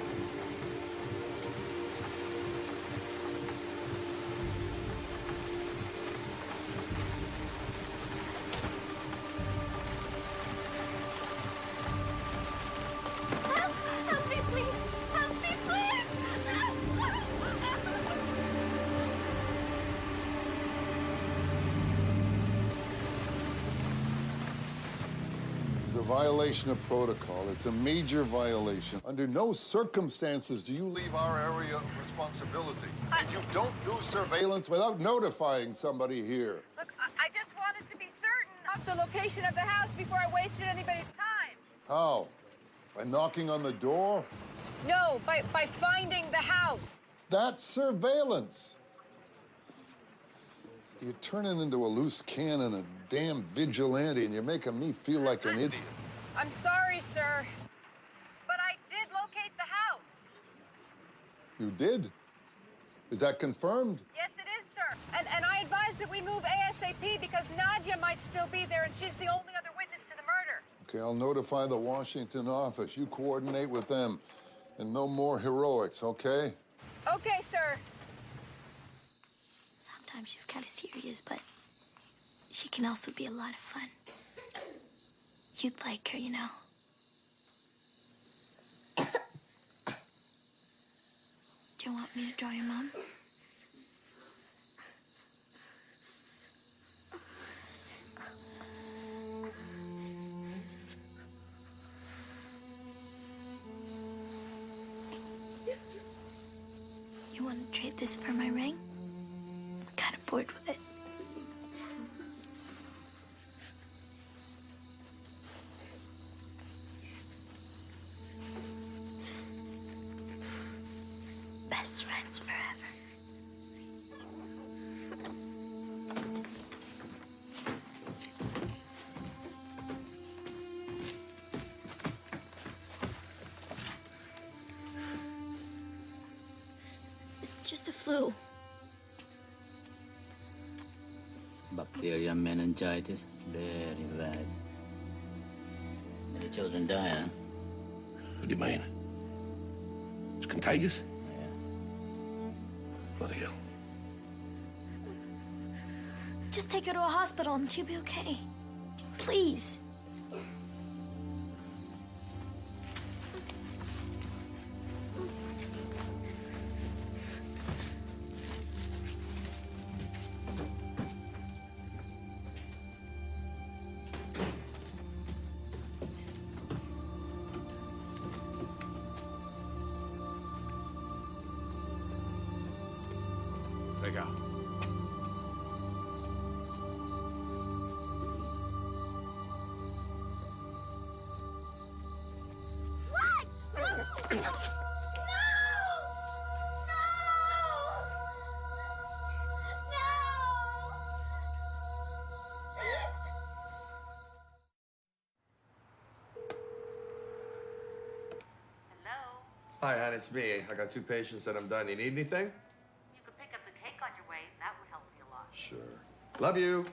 Speaker 9: a violation of protocol. It's a major violation. Under no circumstances do you leave our area of responsibility. And you don't do surveillance without notifying somebody here.
Speaker 15: Look, I just wanted to be certain of the location of the house before I wasted anybody's time.
Speaker 9: How? By knocking on the door?
Speaker 15: No, by finding the house.
Speaker 9: That's surveillance. You're turning into a loose cannon, a damn vigilante, and you're making me feel like an idiot.
Speaker 15: I'm sorry, sir, but I did locate the house.
Speaker 9: You did? Is that confirmed?
Speaker 15: Yes, it is, sir. And I advise that we move ASAP because Nadia might still be there, and she's the only other witness to the murder.
Speaker 9: Okay, I'll notify the Washington office. You coordinate with them. And no more heroics, okay?
Speaker 15: Okay, sir.
Speaker 17: Sometimes she's kind of serious, but she can also be a lot of fun. You'd like her, you know. Do you want me to draw your mom? You want to trade this for my ring? I'm kind of bored with it. Best friends forever. It's just a flu.
Speaker 3: Bacteria meningitis, very bad. Many children die, huh?
Speaker 11: What do you mean? It's contagious?
Speaker 3: Yeah.
Speaker 11: Bloody hell.
Speaker 17: Just take her to a hospital and she'll be okay. Please.
Speaker 11: Legal.
Speaker 17: What? No! No!
Speaker 2: Hi, Ann, it's me. I got 2 patients and I'm done. You need anything?
Speaker 6: You could pick up the cake on your way. That would help me a lot.
Speaker 2: Sure. Love you.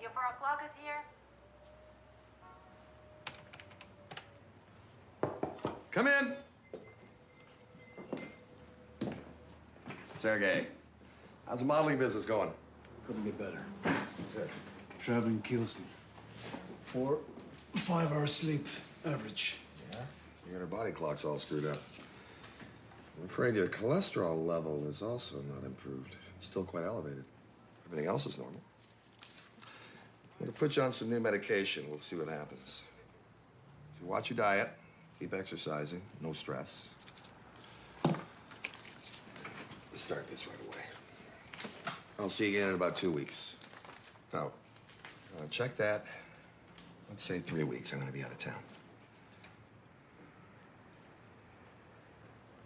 Speaker 6: Your o'clock is here.
Speaker 2: Come in. Sergey, how's the modeling business going?
Speaker 7: Couldn't be better.
Speaker 2: Good.
Speaker 7: Traveling kills me. 4, 5 hours sleep, average.
Speaker 2: Yeah? Your inner body clock's all screwed up. I'm afraid your cholesterol level is also not improved. It's still quite elevated. Everything else is normal. I'm gonna put you on some new medication. We'll see what happens. So watch your diet, keep exercising, no stress. Let's start this right away. I'll see you again in about 2 weeks. Now, check that. Let's say 3 weeks. I'm gonna be out of town.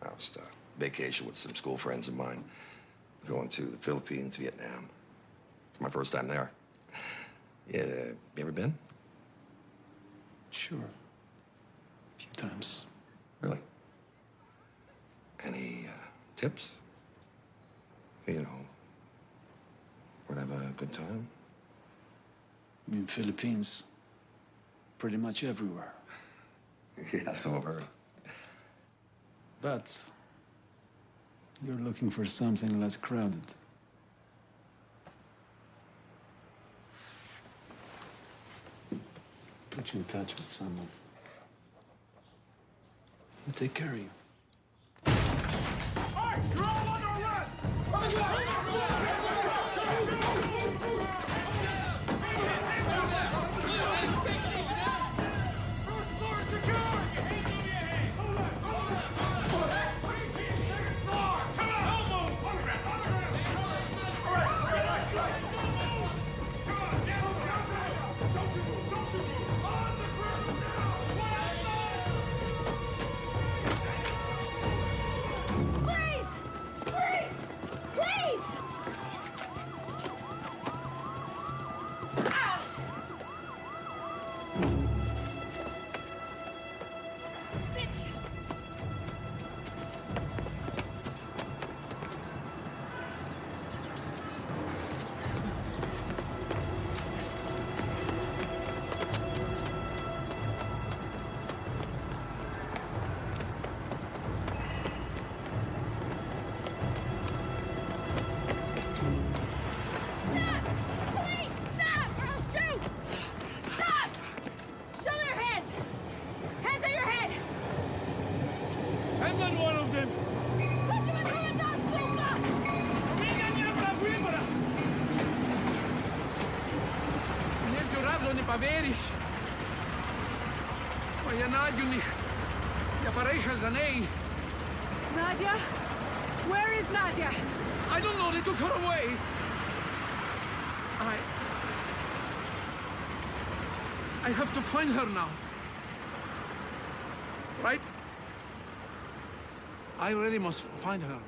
Speaker 2: I'll just vacation with some school friends of mine. Going to the Philippines, Vietnam. It's my first time there. Yeah, you ever been?
Speaker 7: Sure. A few times.
Speaker 2: Really? Any tips? You know, where to have a good time?
Speaker 7: In Philippines, pretty much everywhere.
Speaker 2: Yeah, so I've heard.
Speaker 7: But you're looking for something less crowded. Put you in touch with someone. He'll take care of you.
Speaker 11: Hey, you're all under arrest! поверишь? Моя Надю не... Я порейша за ней.
Speaker 15: Nadia? Where is Nadia?
Speaker 11: I don't know, they took her away. I have to find her now. Right? I really must find her.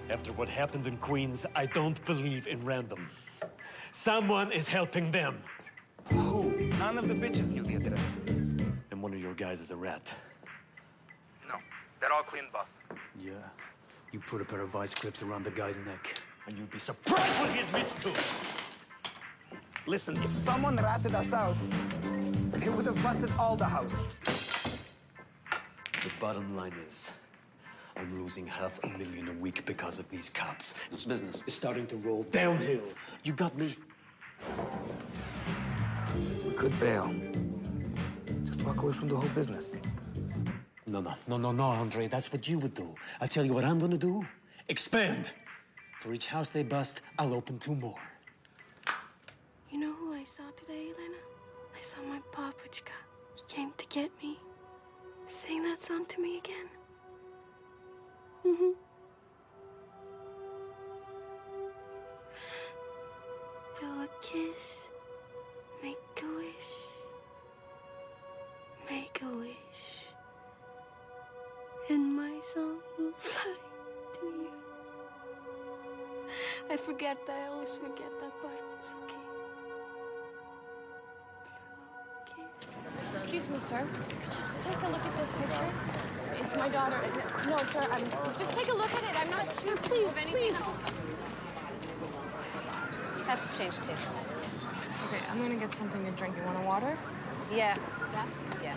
Speaker 7: After what happened in Queens, I don't believe in random. Someone is helping them.
Speaker 10: Who? None of the bitches knew the address.
Speaker 7: And one of your guys is a rat.
Speaker 10: No, they're all clean, boss.
Speaker 7: Yeah. You put a pair of vice grips around the guy's neck, and you'd be surprised what he admits to.
Speaker 10: Listen, if someone ratted us out, they would have busted all the house.
Speaker 7: The bottom line is, I'm losing $500,000 a week because of these cops. This business is starting to roll downhill. You got me?
Speaker 10: We could bail. Just walk away from the whole business.
Speaker 7: No, Andre. That's what you would do. I tell you what I'm gonna do. Expand. For each house they bust, I'll open 2 more.
Speaker 17: You know who I saw today, Elena? I saw my papuchka. He came to get me. Sing that song to me again. Blow a kiss, make a wish, make a wish, and my song will fly to you. I always forget that part. It's okay. Blow a kiss.
Speaker 14: Excuse me, sir. Could you just take a look at this picture? It's my daughter. No, sir, just take a look at it. I'm not accused of anything. Please.
Speaker 15: Have to change tips.
Speaker 14: Okay, I'm gonna get something to drink. You want a water?
Speaker 15: Yeah. Yeah.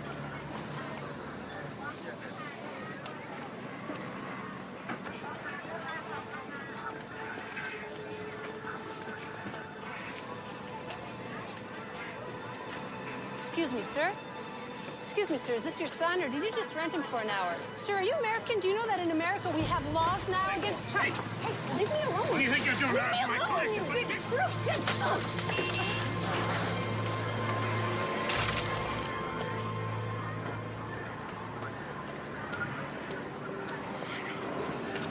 Speaker 15: Excuse me, sir. Excuse me, sir, is this your son, or did you just rent him for an hour? Sir, are you American? Do you know that in America we have laws now against child? Hey, leave me alone.
Speaker 11: What do you think you're doing?
Speaker 15: Leave me alone, you big brute! Just...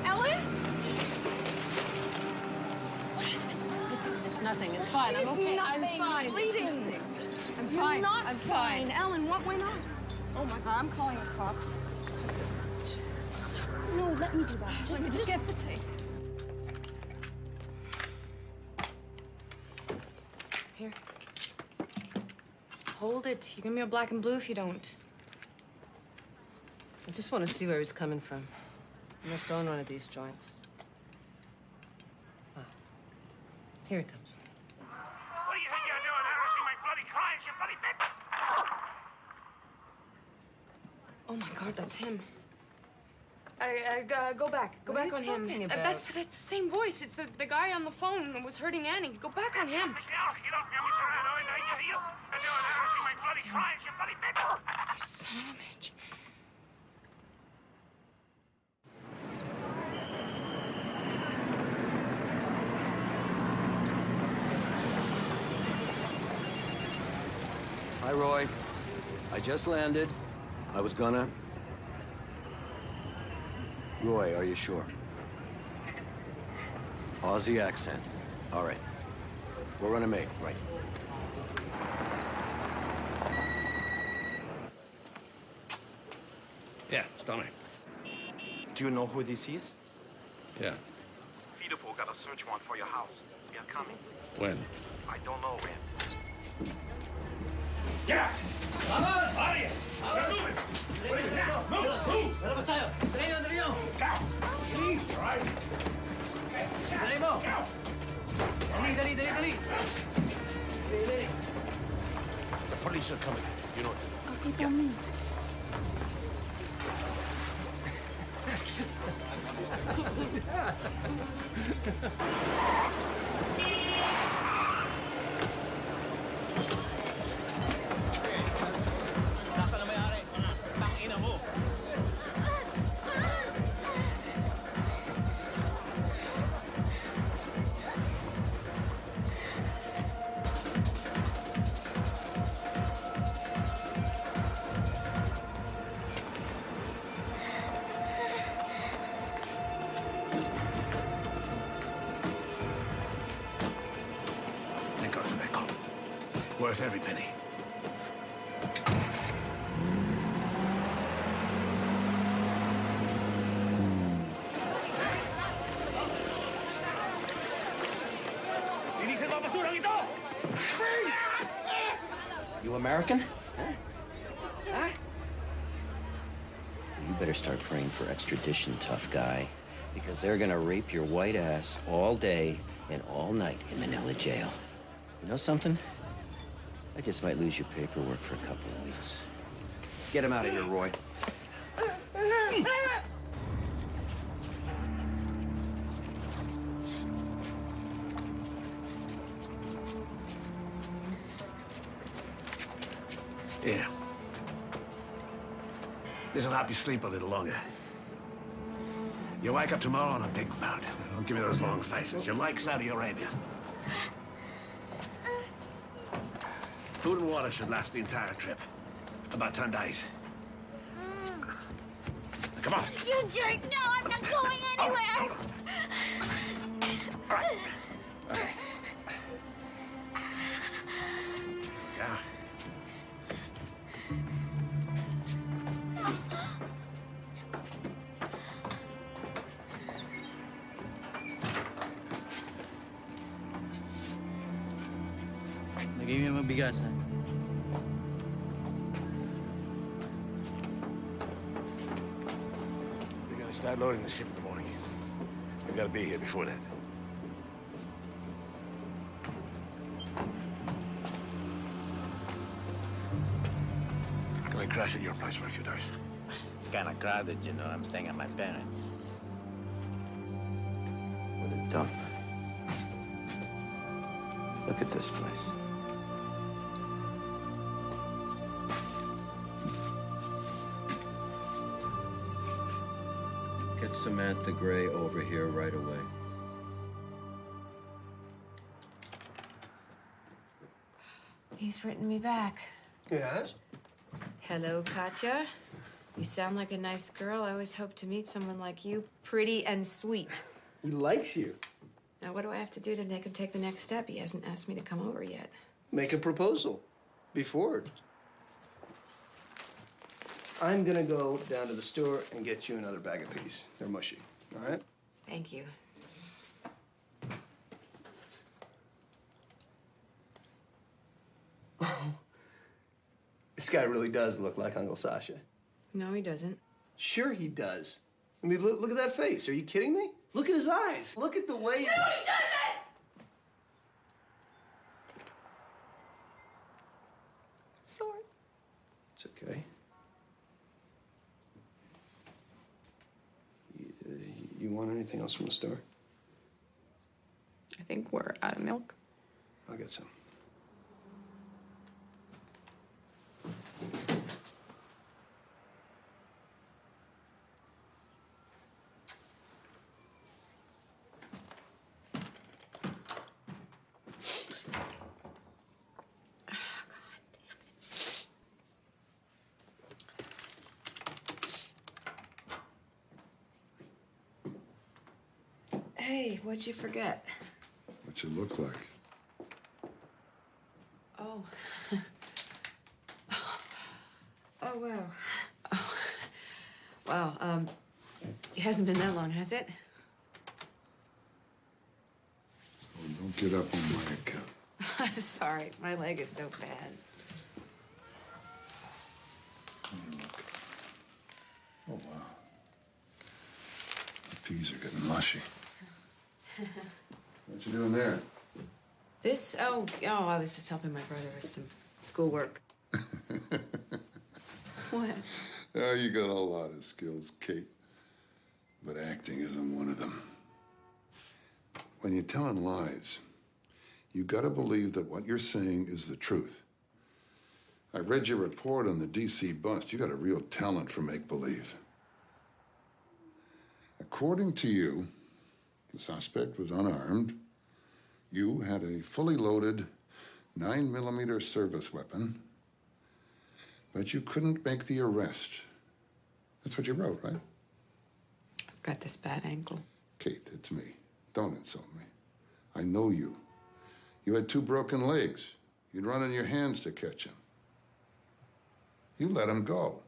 Speaker 15: Ellen? It's nothing. It's fine. I'm okay. I'm fine.
Speaker 14: Bleeding.
Speaker 15: I'm
Speaker 14: You're
Speaker 15: fine.
Speaker 14: not
Speaker 15: I'm
Speaker 14: fine. Ellen, what went on? Oh my God, I'm calling the cops. No, let me do that.
Speaker 15: Let me just get the tape.
Speaker 14: Here. Hold it. You're gonna be a black and blue if you don't.
Speaker 15: I just want to see where he's coming from. He must own one of these joints. Oh. Here he comes.
Speaker 11: What do you think you're doing? Harassing my bloody clients, you bloody bitch!
Speaker 14: Oh my God, that's him. Go back. Go back on him. That's the same voice. It's the guy on the phone that was hurting Annie. Go back on him. You son of a bitch.
Speaker 8: Hi, Roy. I just landed. I was gonna. Roy, are you sure? Aussie accent. All right. We're gonna make, right?
Speaker 11: Yeah, stomach.
Speaker 19: Do you know who this is?
Speaker 11: Yeah.
Speaker 19: Beautiful got a search warrant for your house. We are coming.
Speaker 11: When?
Speaker 19: I don't know when.
Speaker 11: Yeah! Vamos! Área! We're moving! Move! Down! All right.
Speaker 19: Dali.
Speaker 11: The
Speaker 13: police are coming. You know what to do.
Speaker 17: Okay, tell me.
Speaker 10: Nasaan na may-ari? Tangina mo!
Speaker 13: Thank God for that call. Worth every penny.
Speaker 10: Linisin mo ang basurang ito!
Speaker 8: You American? Huh? You better start praying for extradition, tough guy. Because they're gonna rape your white ass all day and all night in Manila jail. You know something? I just might lose your paperwork for a couple of weeks. Get him out of here, Roy.
Speaker 13: Yeah. This'll help you sleep a little longer. You wake up tomorrow on a big boat. Don't give me those long faces. You like Saudi Arabia. Food and water should last the entire trip. About 10 days. Come on.
Speaker 17: You jerk! No, I'm not going anywhere!
Speaker 13: All right. Okay. Yeah.
Speaker 22: Lagay mo yung mabigas, ha?
Speaker 13: We're gonna start loading the ship in the morning. We gotta be here before that. Can I crash at your place for a few days?
Speaker 22: It's kind of crowded, you know. I'm staying at my parents'.
Speaker 8: What a dump. Look at this place. Get Samantha Gray over here right away.
Speaker 20: He's written me back.
Speaker 18: Yes?
Speaker 20: Hello, Katya. You sound like a nice girl. I always hope to meet someone like you, pretty and sweet.
Speaker 18: He likes you.
Speaker 20: Now, what do I have to do to make him take the next step? He hasn't asked me to come over yet.
Speaker 18: Make a proposal. Be forward. I'm gonna go down to the store and get you another bag of peas. They're mushy, all right?
Speaker 20: Thank you.
Speaker 18: This guy really does look like Uncle Sasha.
Speaker 20: No, he doesn't.
Speaker 18: Sure he does. I mean, look at that face. Are you kidding me? Look at his eyes. Look at the way...
Speaker 17: No, he doesn't! Sorry.
Speaker 18: It's okay. You want anything else from the store?
Speaker 14: I think we're out of milk.
Speaker 18: I'll get some.
Speaker 20: Hey, what'd you forget?
Speaker 9: What you look like.
Speaker 20: Oh. Oh, wow. Oh. Wow, it hasn't been that long, has it?
Speaker 9: Oh, don't get up on my account.
Speaker 20: I'm sorry. My leg is so bad.
Speaker 9: Oh, wow. The peas are getting mushy. What you doing there?
Speaker 20: This? Oh, I was just helping my brother with some schoolwork. What?
Speaker 9: Oh, you got a lot of skills, Kate. But acting isn't one of them. When you're telling lies, you gotta believe that what you're saying is the truth. I read your report on the DC bust. You got a real talent for make-believe. According to you, the suspect was unarmed. You had a fully loaded 9mm service weapon, but you couldn't make the arrest. That's what you wrote, right?
Speaker 20: I've got this bad ankle.
Speaker 9: Kate, it's me. Don't insult me. I know you. You had 2 broken legs. You'd run on your hands to catch him. You let him go.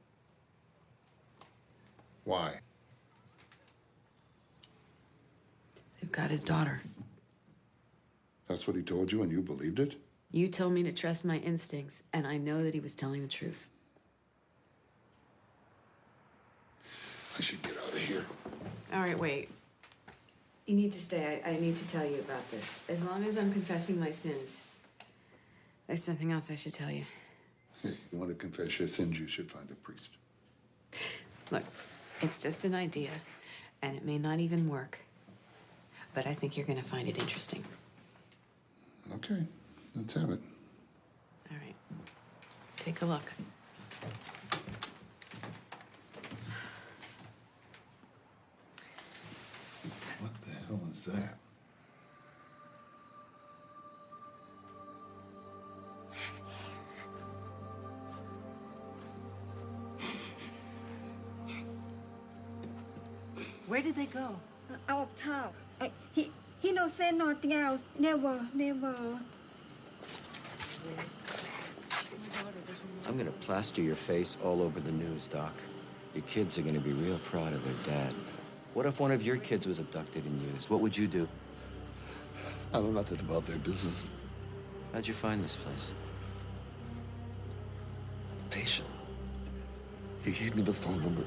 Speaker 9: Why?
Speaker 20: They've got his daughter.
Speaker 9: That's what he told you and you believed it?
Speaker 20: You told me to trust my instincts, and I know that he was telling the truth.
Speaker 9: I should get out of here.
Speaker 20: All right, wait. You need to stay. I need to tell you about this. As long as I'm confessing my sins, there's something else I should tell you.
Speaker 9: Hey, you want to confess your sins, you should find a priest.
Speaker 20: Look, it's just an idea, and it may not even work. But I think you're going to find it interesting.
Speaker 9: Okay, let's have it.
Speaker 20: All right. Take a look.
Speaker 9: What the hell is that?
Speaker 1: Where did they go? Out of town. He no say nothing else. Never.
Speaker 8: I'm gonna plaster your face all over the news, Doc. Your kids are gonna be real proud of their dad. What if one of your kids was abducted and used? What would you do?
Speaker 9: I know nothing about their business.
Speaker 8: How'd you find this place?
Speaker 2: Patient. He gave me the phone number.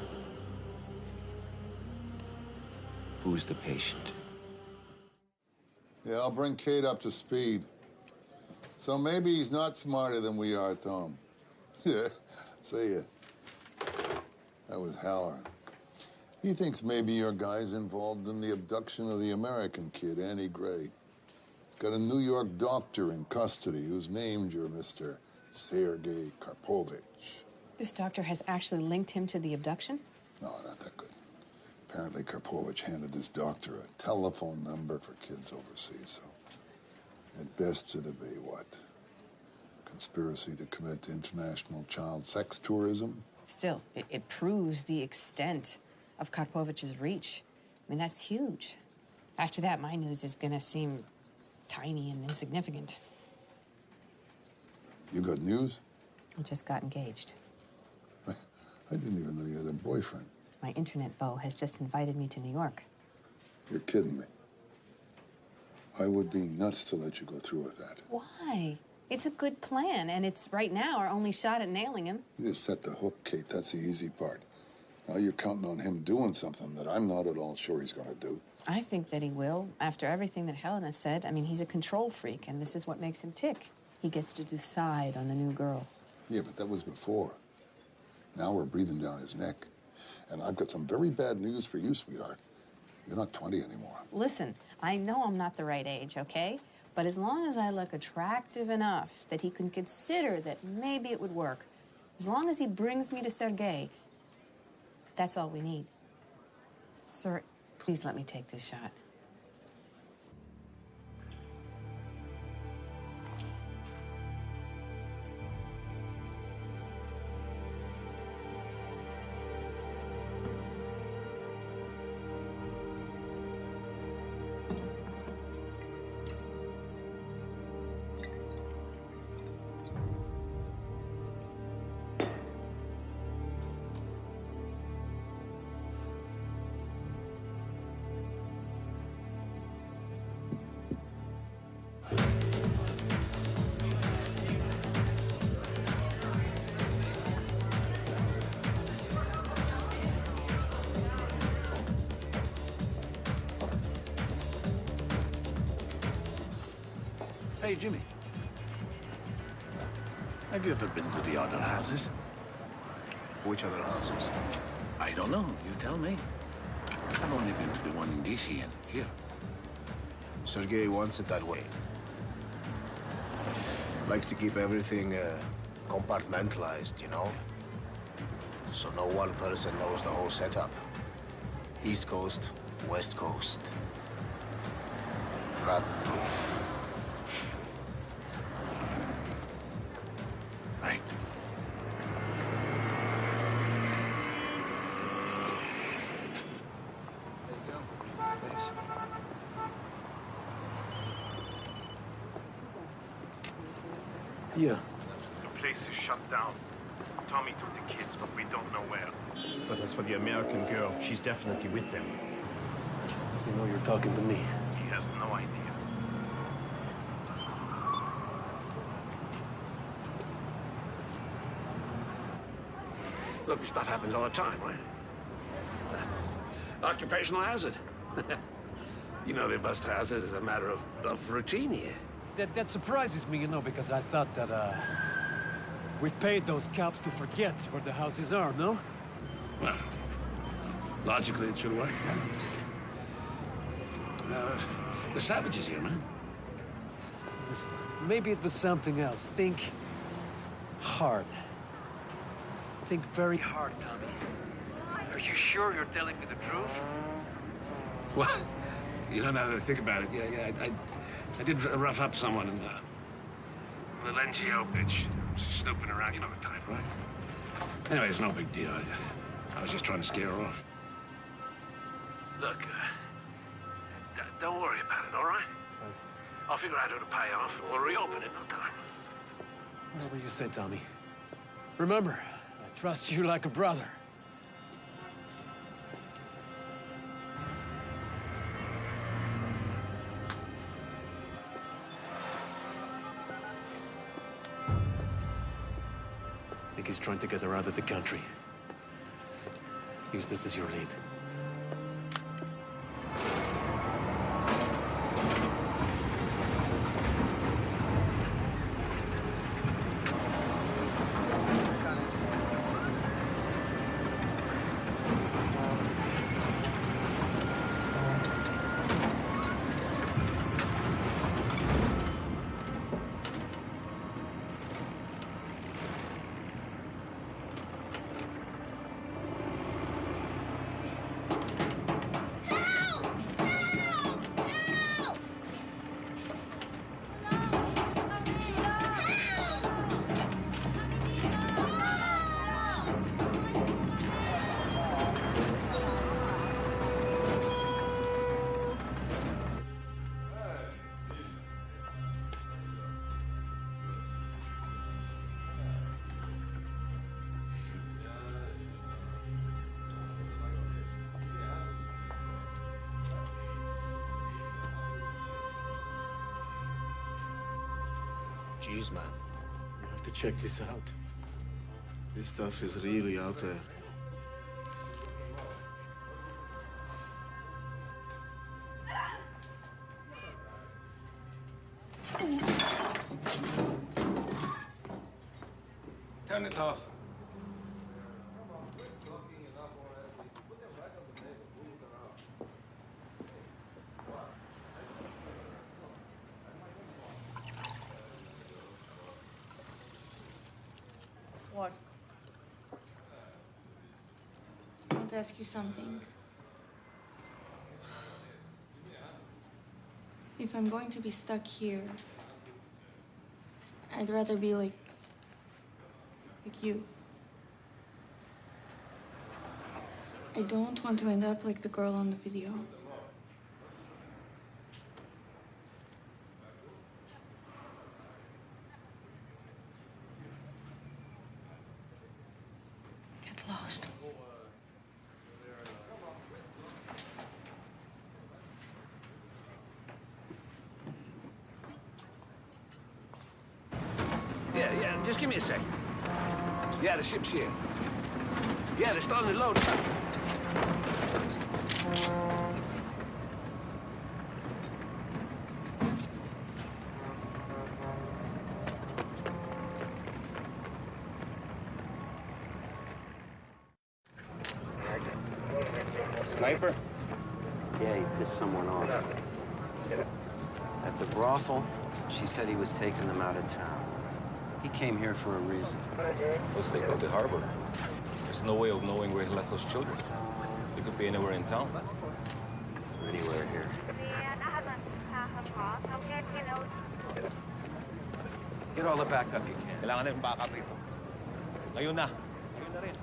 Speaker 8: Who's the patient?
Speaker 9: Yeah, I'll bring Kate up to speed. So maybe he's not smarter than we are, Tom. Yeah, see ya. That was Halloran. He thinks maybe your guy's involved in the abduction of the American kid, Annie Gray. He's got a New York doctor in custody who's named your Mr. Sergei Karpovich.
Speaker 20: This doctor has actually linked him to the abduction?
Speaker 9: No, not that good. Apparently, Karpovich handed this doctor a telephone number for kids overseas, so at best it'd be what? Conspiracy to commit international child sex tourism?
Speaker 20: Still, it proves the extent of Karpovich's reach. I mean, that's huge. After that, my news is gonna seem tiny and insignificant.
Speaker 9: You got news?
Speaker 20: I just got engaged.
Speaker 9: I didn't even know you had a boyfriend.
Speaker 20: My internet beau has just invited me to New York.
Speaker 9: You're kidding me. I would be nuts to let you go through with that.
Speaker 20: Why? It's a good plan, and it's right now our only shot at nailing him.
Speaker 9: You just set the hook, Kate. That's the easy part. Now you're counting on him doing something that I'm not at all sure he's gonna do.
Speaker 20: I think that he will, after everything that Helena said. I mean, he's a control freak, and this is what makes him tick. He gets to decide on the new girls.
Speaker 9: Yeah, but that was before. Now we're breathing down his neck. And I've got some very bad news for you, sweetheart. You're not 20 anymore.
Speaker 20: Listen, I know I'm not the right age, okay? But as long as I look attractive enough that he can consider that maybe it would work, as long as he brings me to Sergei, that's all we need. Sir, please let me take this shot.
Speaker 11: Hey, Jimmy.
Speaker 13: Have you ever been to the other houses?
Speaker 9: Which other houses?
Speaker 13: I don't know. You tell me. I've only been to the one in DC and here.
Speaker 4: Sergei wants it that way. Likes to keep everything compartmentalized, you know? So no one person knows the whole setup. East Coast, West Coast. Rat-proof.
Speaker 13: Right.
Speaker 4: Yeah.
Speaker 19: The place is shut down. Tommy took the kids, but we don't know where.
Speaker 4: But as for the American girl, she's definitely with them.
Speaker 7: Does he know you're talking to me?
Speaker 19: He has no idea.
Speaker 13: Look, this stuff happens all the time, right? Occupational hazard. You know, they bust houses as a matter of routine here.
Speaker 7: That surprises me, you know, because I thought that, we paid those cops to forget where the houses are, no?
Speaker 13: Well, logically, it should work. The savages here, man.
Speaker 7: Listen, maybe it was something else. Think hard. Think very hard, Tommy. Are you sure you're telling me the truth?
Speaker 13: Well, you know, now that I think about it, yeah, I did rough up someone in the NGO bitch. Snooping around, you know the type, right? Anyway, it's no big deal. I was just trying to scare her off. Look, don't worry about it, all right? I'll figure out who to pay off, and we'll reopen in no time.
Speaker 7: Whatever you say, Tommy. Remember, I trust you like a brother. I think he's trying to get her out of the country. Use this as your lead.
Speaker 4: Jeez, man.
Speaker 7: You have to check this out.
Speaker 4: This stuff is really out there.
Speaker 5: Turn it off.
Speaker 21: What? I want to ask you something. If I'm going to be stuck here, I'd rather be like you. I don't want to end up like the girl on the video. Get lost.
Speaker 13: Yeah, just give me a second. Yeah, the ship's here. Yeah, they're starting to load us up.
Speaker 4: diaper?
Speaker 8: Yeah, he pissed someone off. At the brothel, she said he was taking them out of town. He came here for a reason.
Speaker 12: Let's take out the harbor. There's no way of knowing where he left those children. They could be anywhere in town.
Speaker 8: Or anywhere here. Get all the backup you can.
Speaker 12: Kailangan na yung backup rito. Ngayon na. Ngayon na rin.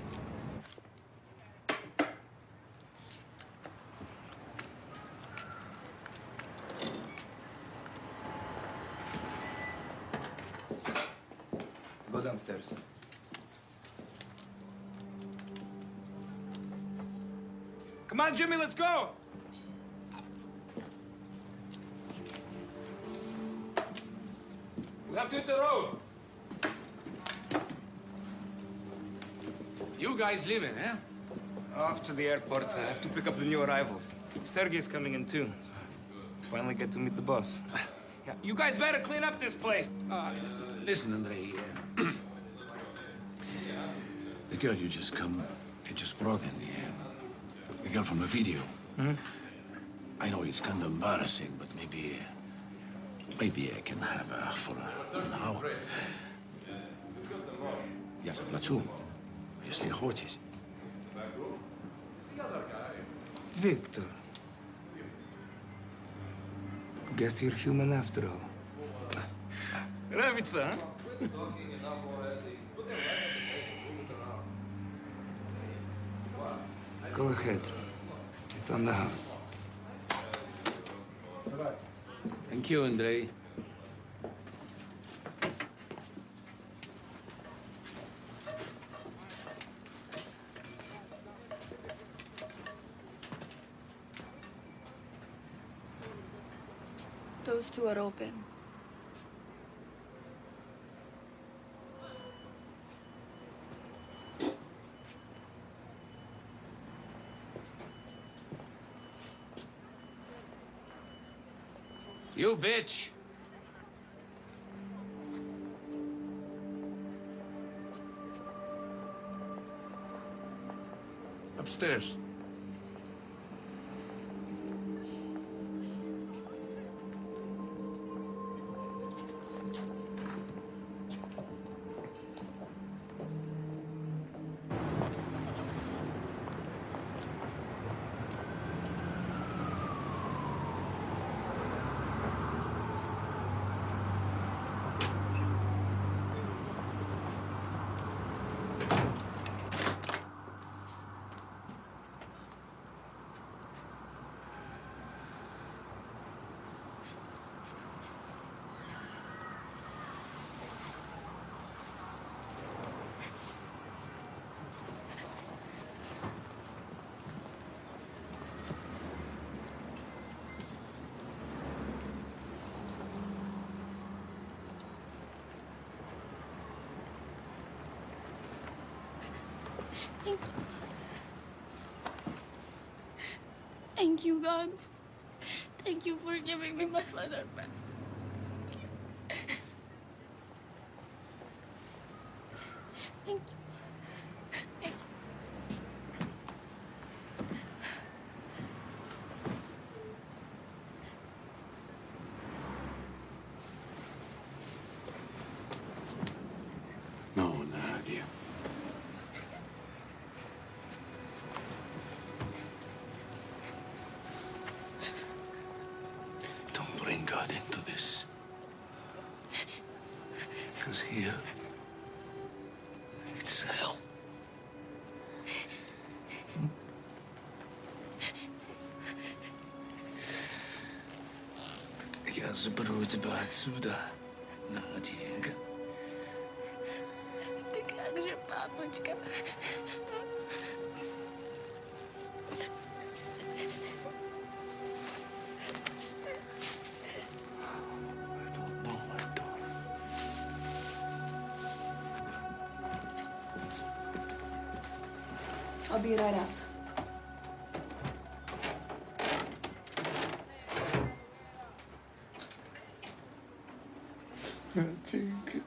Speaker 5: Go downstairs. Come on, Jimmy, let's go! We have to hit the road.
Speaker 11: You guys leaving, eh?
Speaker 5: Off to the airport. I have to pick up the new arrivals. Sergey's coming in too. Finally get to meet the boss. Yeah, you guys better clean up this place.
Speaker 11: Listen, Andrei. The girl you just brought in, the girl from the video.
Speaker 5: Hmm?
Speaker 11: I know it's kind of embarrassing, but maybe I can have her for an hour. Я заплачу, если хочешь.
Speaker 5: Victor. Guess you're human after all. Нравится, huh? Go ahead. It's on the house.
Speaker 11: Thank you, Andrei.
Speaker 21: Those two are open.
Speaker 11: You bitch! Upstairs.
Speaker 17: Thank you. Thank you, God. Thank you for giving me my father back. Thank you. Thank you.
Speaker 11: No, Nadia. Don't bring God into this. Because here, it's hell. Я заберу тебя отсюда, Наденька.
Speaker 17: Ты как же, папочка?
Speaker 21: I'll be right up.
Speaker 11: Наденька.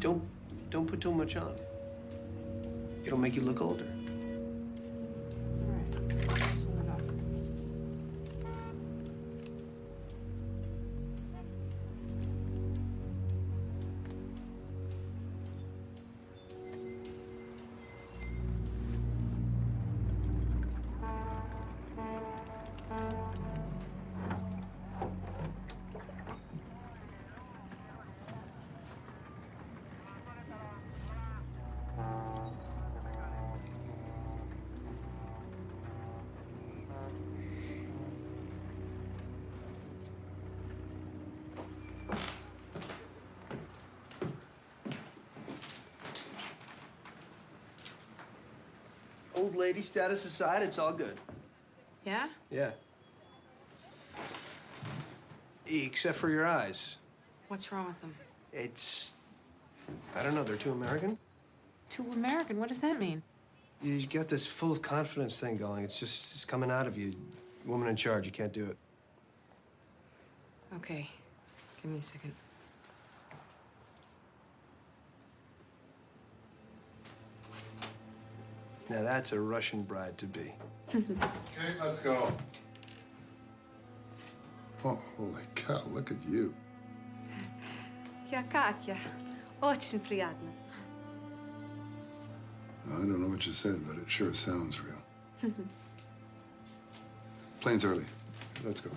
Speaker 18: Don't put too much on. It'll make you look older. Old lady status aside, it's all good.
Speaker 20: Yeah?
Speaker 18: Yeah. Except for your eyes.
Speaker 20: What's wrong with them?
Speaker 18: It's... I don't know, they're too American?
Speaker 20: Too American? What does that mean?
Speaker 18: You got this full of confidence thing going. It's coming out of you. Woman in charge, you can't do it.
Speaker 20: Okay. Give me a second.
Speaker 18: Now that's a Russian bride-to-be.
Speaker 9: Okay, let's go. Oh, holy cow, look at you.
Speaker 15: Я Катя. Очень приятно.
Speaker 9: I don't know what you said, but it sure sounds real. Plane's early. Let's go.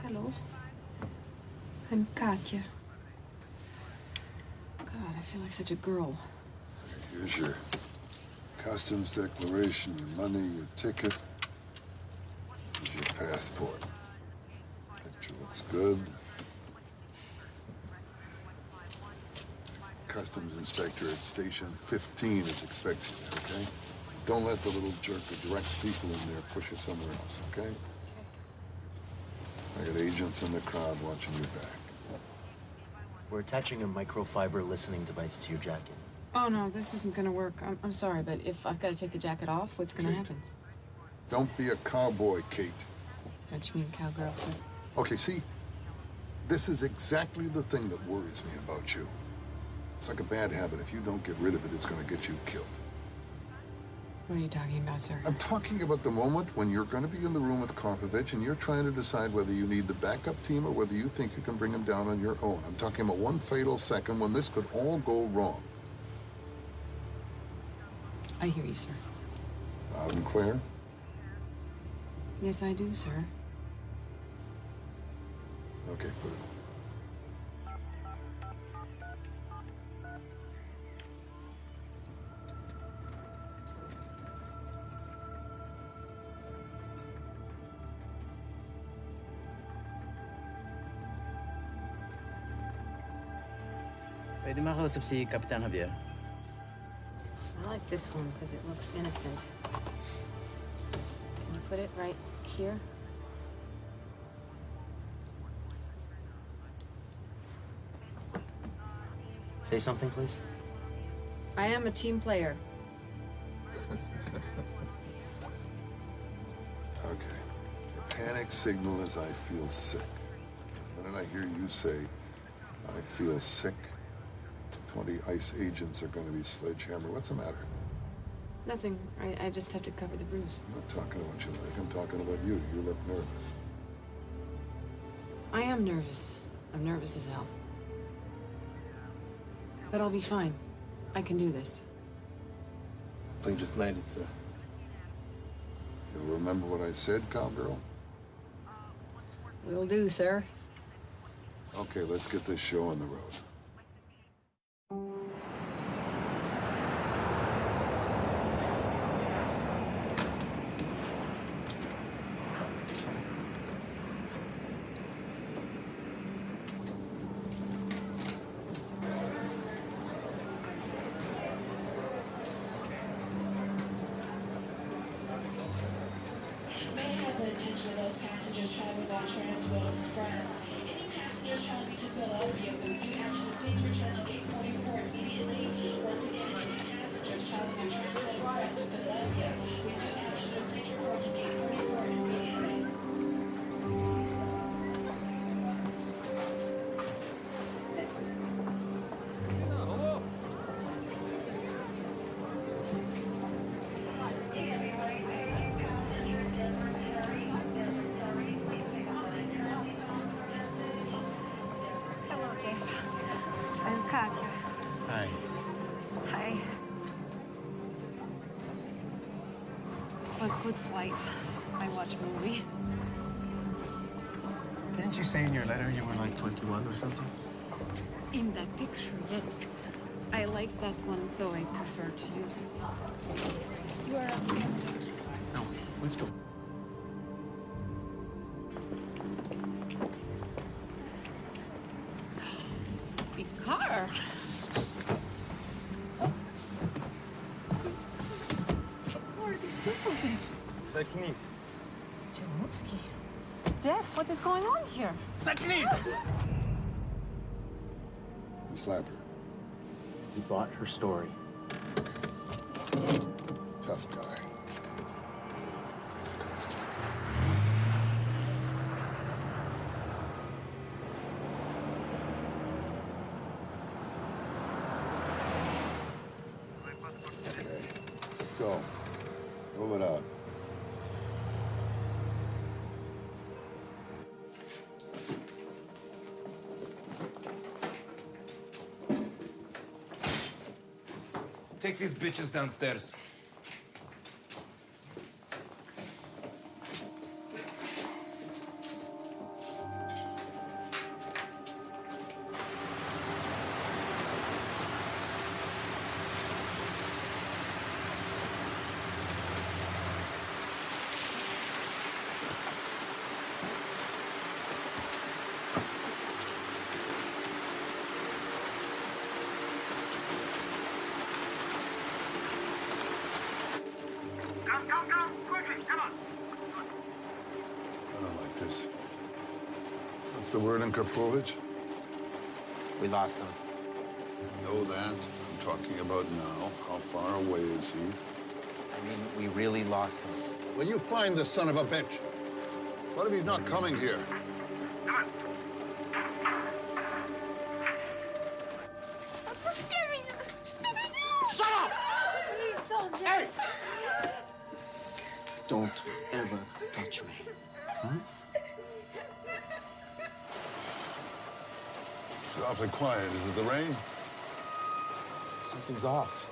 Speaker 20: Hello. I'm Katya. God, I feel like such a girl.
Speaker 9: Here's your customs declaration, your money, your ticket. This is your passport. Picture looks good. Customs inspector at station 15 is expecting you, okay? Don't let the little jerk that directs people in there push you somewhere else, okay? I got agents in the crowd watching your back.
Speaker 3: We're attaching a microfiber listening device to your jacket.
Speaker 20: Oh, no, this isn't gonna work. I'm sorry, but if I've got to take the jacket off, what's gonna happen?
Speaker 9: Don't be a cowboy, Kate.
Speaker 20: Don't you mean cowgirl, sir?
Speaker 9: Okay, see? This is exactly the thing that worries me about you. It's like a bad habit. If you don't get rid of it, it's gonna get you killed.
Speaker 20: What are you talking about, sir?
Speaker 9: I'm talking about the moment when you're going to be in the room with Karpovich and you're trying to decide whether you need the backup team or whether you think you can bring him down on your own. I'm talking about one fatal second when this could all go wrong.
Speaker 20: I hear you, sir.
Speaker 9: Loud and clear?
Speaker 20: Yes, I do, sir.
Speaker 9: Okay, put it on.
Speaker 22: Pwede makausap si Kapitan Javier.
Speaker 20: I like this one because it looks innocent. Can you put it right here?
Speaker 3: Say something, please.
Speaker 20: I am a team player.
Speaker 9: Okay. Your panic signal is I feel sick. The minute I hear you say, I feel sick, 20 ICE agents are going to be sledgehammer. What's the matter?
Speaker 20: Nothing. I just have to cover the bruise.
Speaker 9: I'm not talking about you, like. I'm talking about you. You look nervous.
Speaker 20: I am nervous. I'm nervous as hell. But I'll be fine. I can do this.
Speaker 7: Plane just landed, sir.
Speaker 9: You'll remember what I said, cowgirl?
Speaker 20: Will do, sir.
Speaker 9: Okay, let's get this show on the road.
Speaker 1: Hello, Jeff. I'm Katya.
Speaker 3: Hi.
Speaker 1: Hi. It was good flight. I watched movie.
Speaker 3: Didn't you say in your letter you were like 21 or something?
Speaker 1: In that picture, yes. I like that one, so I prefer to use it. You are upset?
Speaker 3: No, let's go.
Speaker 1: It's a big car. Who are these people, Jeff?
Speaker 12: Saknis.
Speaker 1: Jamuski. Jeff, what is going on here?
Speaker 12: Saknis!
Speaker 9: You slap her.
Speaker 3: He bought her story.
Speaker 9: Tough guy. Okay, let's go. Roll it out.
Speaker 5: Take these bitches downstairs.
Speaker 19: Come, quickly, come on.
Speaker 9: I don't like this. What's the word in Karpovich?
Speaker 3: We lost him.
Speaker 9: I know that. I'm talking about now. How far away is he?
Speaker 3: I mean, we really lost him.
Speaker 9: Will you find the son of a bitch? What if he's not coming here?
Speaker 11: Shut up!
Speaker 17: Please don't, Jeff.
Speaker 11: Hey!
Speaker 3: Don't ever touch me. Hmm?
Speaker 9: It's awfully quiet. Is it the rain?
Speaker 3: Something's off.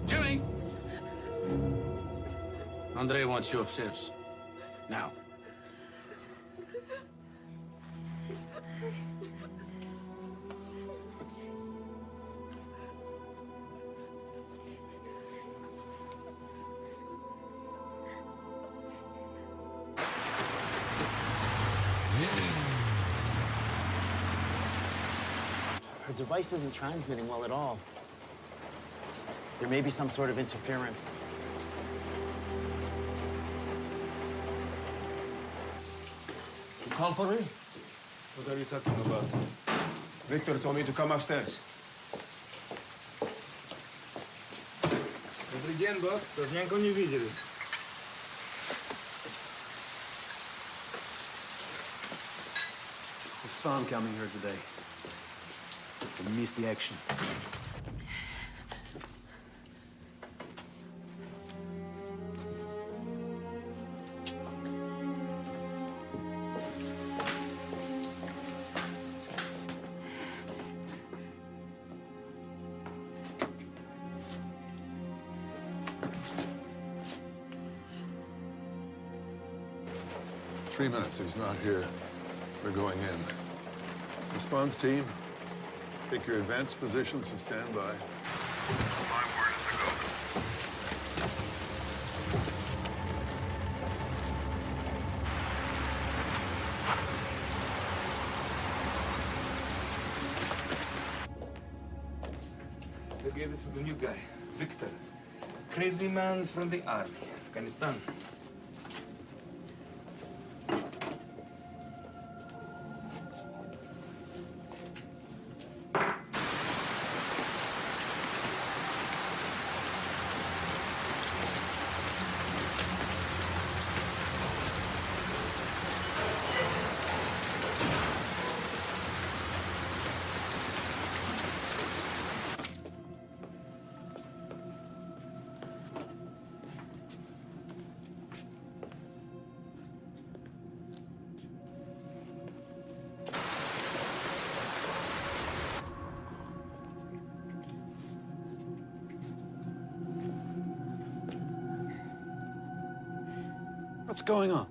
Speaker 11: Jimmy! Andre wants you upstairs. Now.
Speaker 3: Her device isn't transmitting well at all. There may be some sort of interference.
Speaker 4: call for me?
Speaker 5: What are you talking about?
Speaker 4: Victor told me to come upstairs.
Speaker 5: Добрый день, босс. Давненько не виделись.
Speaker 7: It's fun coming here today. I missed the action.
Speaker 9: Three minutes. He's not here. We're going in. Response team, take your advanced positions and stand by.
Speaker 19: My word is a go.
Speaker 5: Sergey, this is the new guy, Victor. Crazy man from the army, Afghanistan.
Speaker 7: What's going on?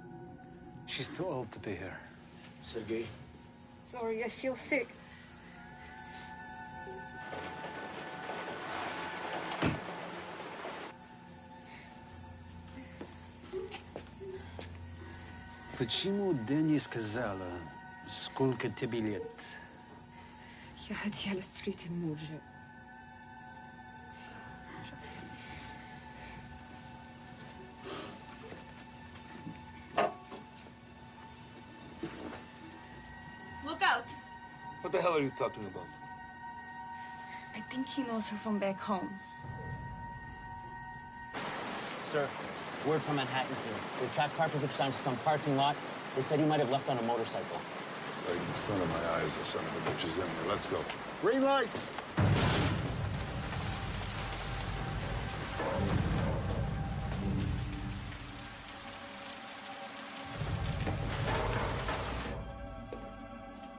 Speaker 7: She's too old to be here.
Speaker 4: Sergey?
Speaker 1: Sorry, I feel sick.
Speaker 7: Почему ты не сказала, сколько тебе лет?
Speaker 1: Я хотела встретить мужа.
Speaker 14: Look out!
Speaker 5: What the hell are you talking about?
Speaker 1: I think he knows her from back home.
Speaker 3: Sir, word from Manhattan team. They tracked Karpovich down to some parking lot. They said he might have left on a motorcycle.
Speaker 9: Right in front of my eyes, the son of a bitch is in there. Let's go. Green light!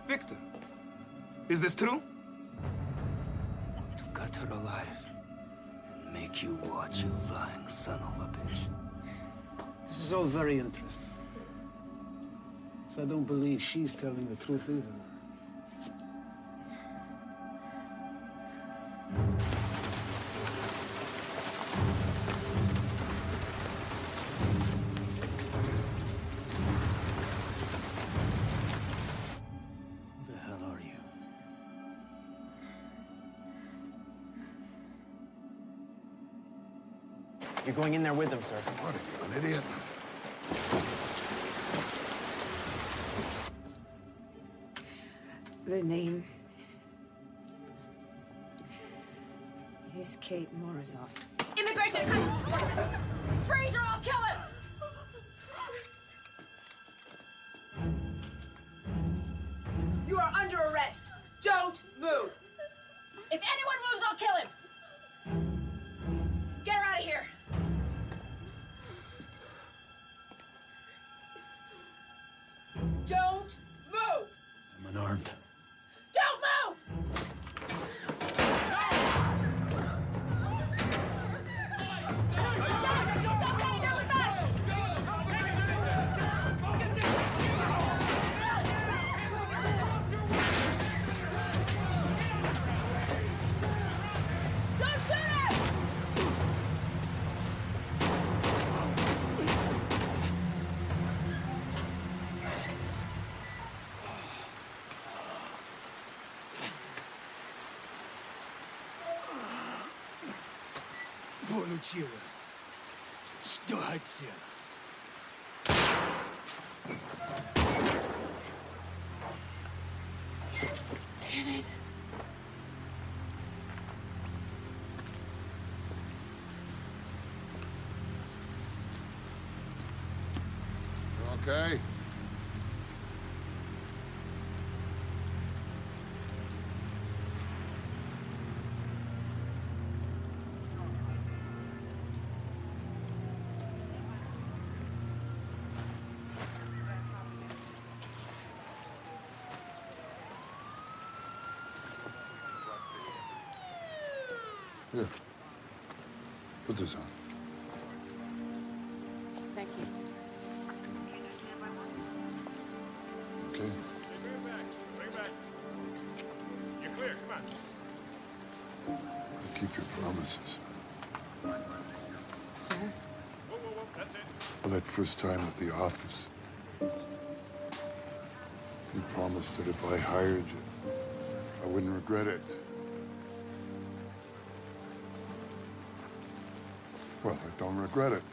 Speaker 5: Victor, is this true? I want to gut her alive and make you watch, you lying son of a bitch.
Speaker 7: This is all very interesting. So I don't believe she's telling the truth either. Who the hell are you?
Speaker 3: You're going in there with them, sir.
Speaker 9: What are you, an idiot?
Speaker 1: The name is Kate Morozov.
Speaker 14: Immigration and Customs Department! Freeze or I'll kill him! You are under arrest. Don't move. If anyone moves, I'll kill him. Get her out of here. Don't move.
Speaker 7: I'm unarmed.
Speaker 14: Don't move! Stop! It's okay, you're with us! Don't shoot him!
Speaker 11: Получила. Что хотела?
Speaker 21: Damn it.
Speaker 9: Okay. Here. Put this on.
Speaker 20: Thank you.
Speaker 9: Okay.
Speaker 19: Bring it back. You're clear, come on.
Speaker 9: Keep your promises.
Speaker 20: Sir?
Speaker 19: Whoa, whoa, whoa, that's it.
Speaker 9: Well, that first time at the office, you promised that if I hired you, I wouldn't regret it. Well, I don't regret it.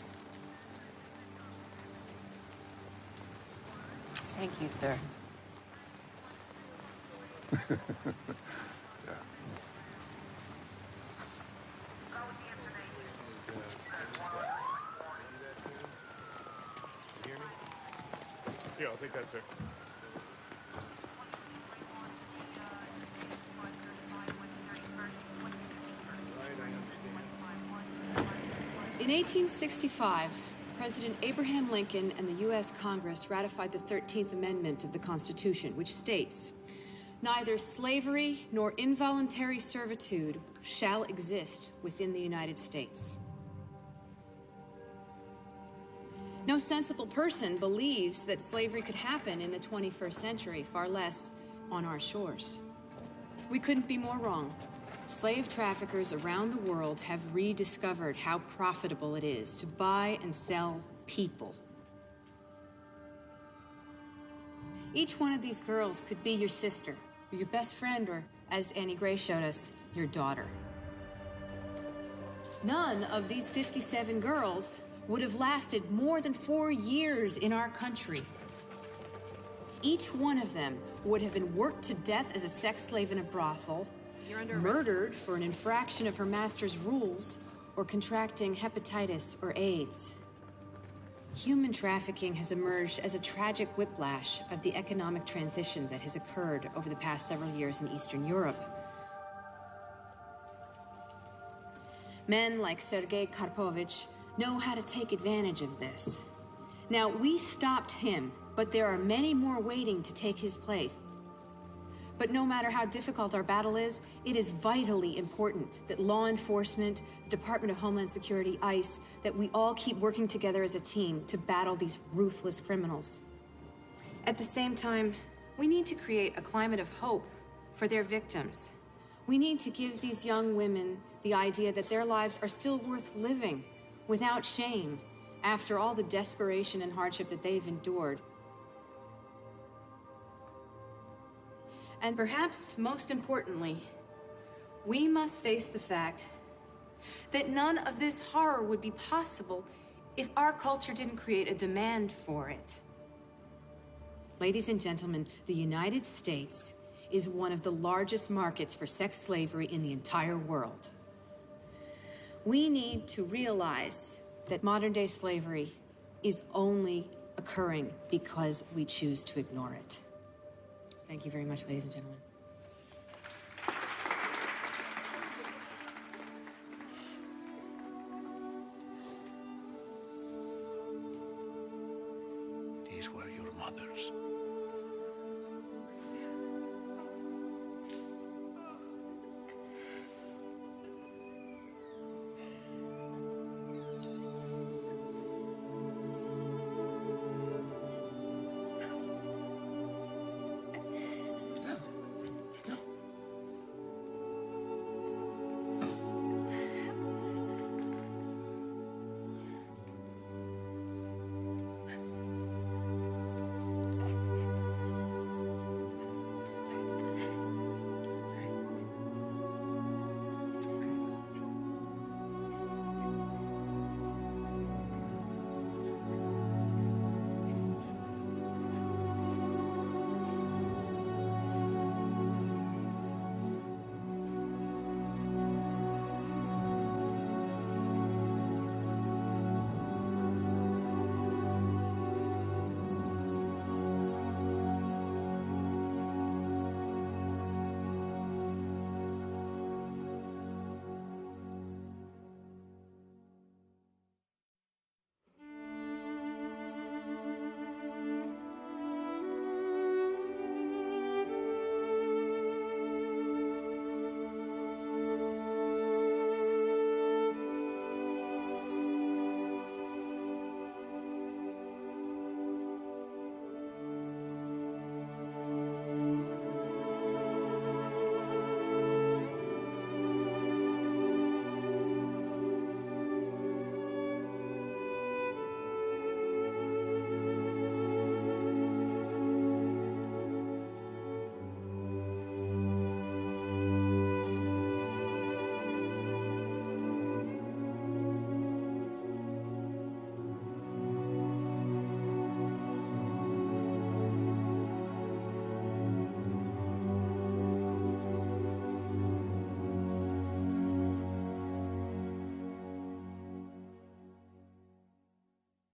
Speaker 20: Thank you, sir.
Speaker 19: Yeah, I'll take that, sir.
Speaker 1: In 1865, President Abraham Lincoln and the U.S. Congress ratified the 13th Amendment of the Constitution, which states, "Neither slavery nor involuntary servitude shall exist within the United States." No sensible person believes that slavery could happen in the 21st century, far less on our shores. We couldn't be more wrong. Slave traffickers around the world have rediscovered how profitable it is to buy and sell people. Each one of these girls could be your sister, or your best friend, or, as Annie Gray showed us, your daughter. None of these 57 girls would have lasted more than 4 years in our country. Each one of them would have been worked to death as a sex slave in a brothel, murdered for an infraction of her master's rules, or contracting hepatitis or AIDS. Human trafficking has emerged as a tragic whiplash of the economic transition that has occurred over the past several years in Eastern Europe. Men like Sergei Karpovich know how to take advantage of this. Now, we stopped him, but there are many more waiting to take his place. But no matter how difficult our battle is, it is vitally important that law enforcement, the Department of Homeland Security, ICE, that we all keep working together as a team to battle these ruthless criminals. At the same time, we need to create a climate of hope for their victims. We need to give these young women the idea that their lives are still worth living, without shame, after all the desperation and hardship that they've endured. And perhaps most importantly, we must face the fact that none of this horror would be possible if our culture didn't create a demand for it. Ladies and gentlemen, the United States is one of the largest markets for sex slavery in the entire world. We need to realize that modern-day slavery is only occurring because we choose to ignore it. Thank you very much, ladies and gentlemen.
Speaker 11: These were your mothers.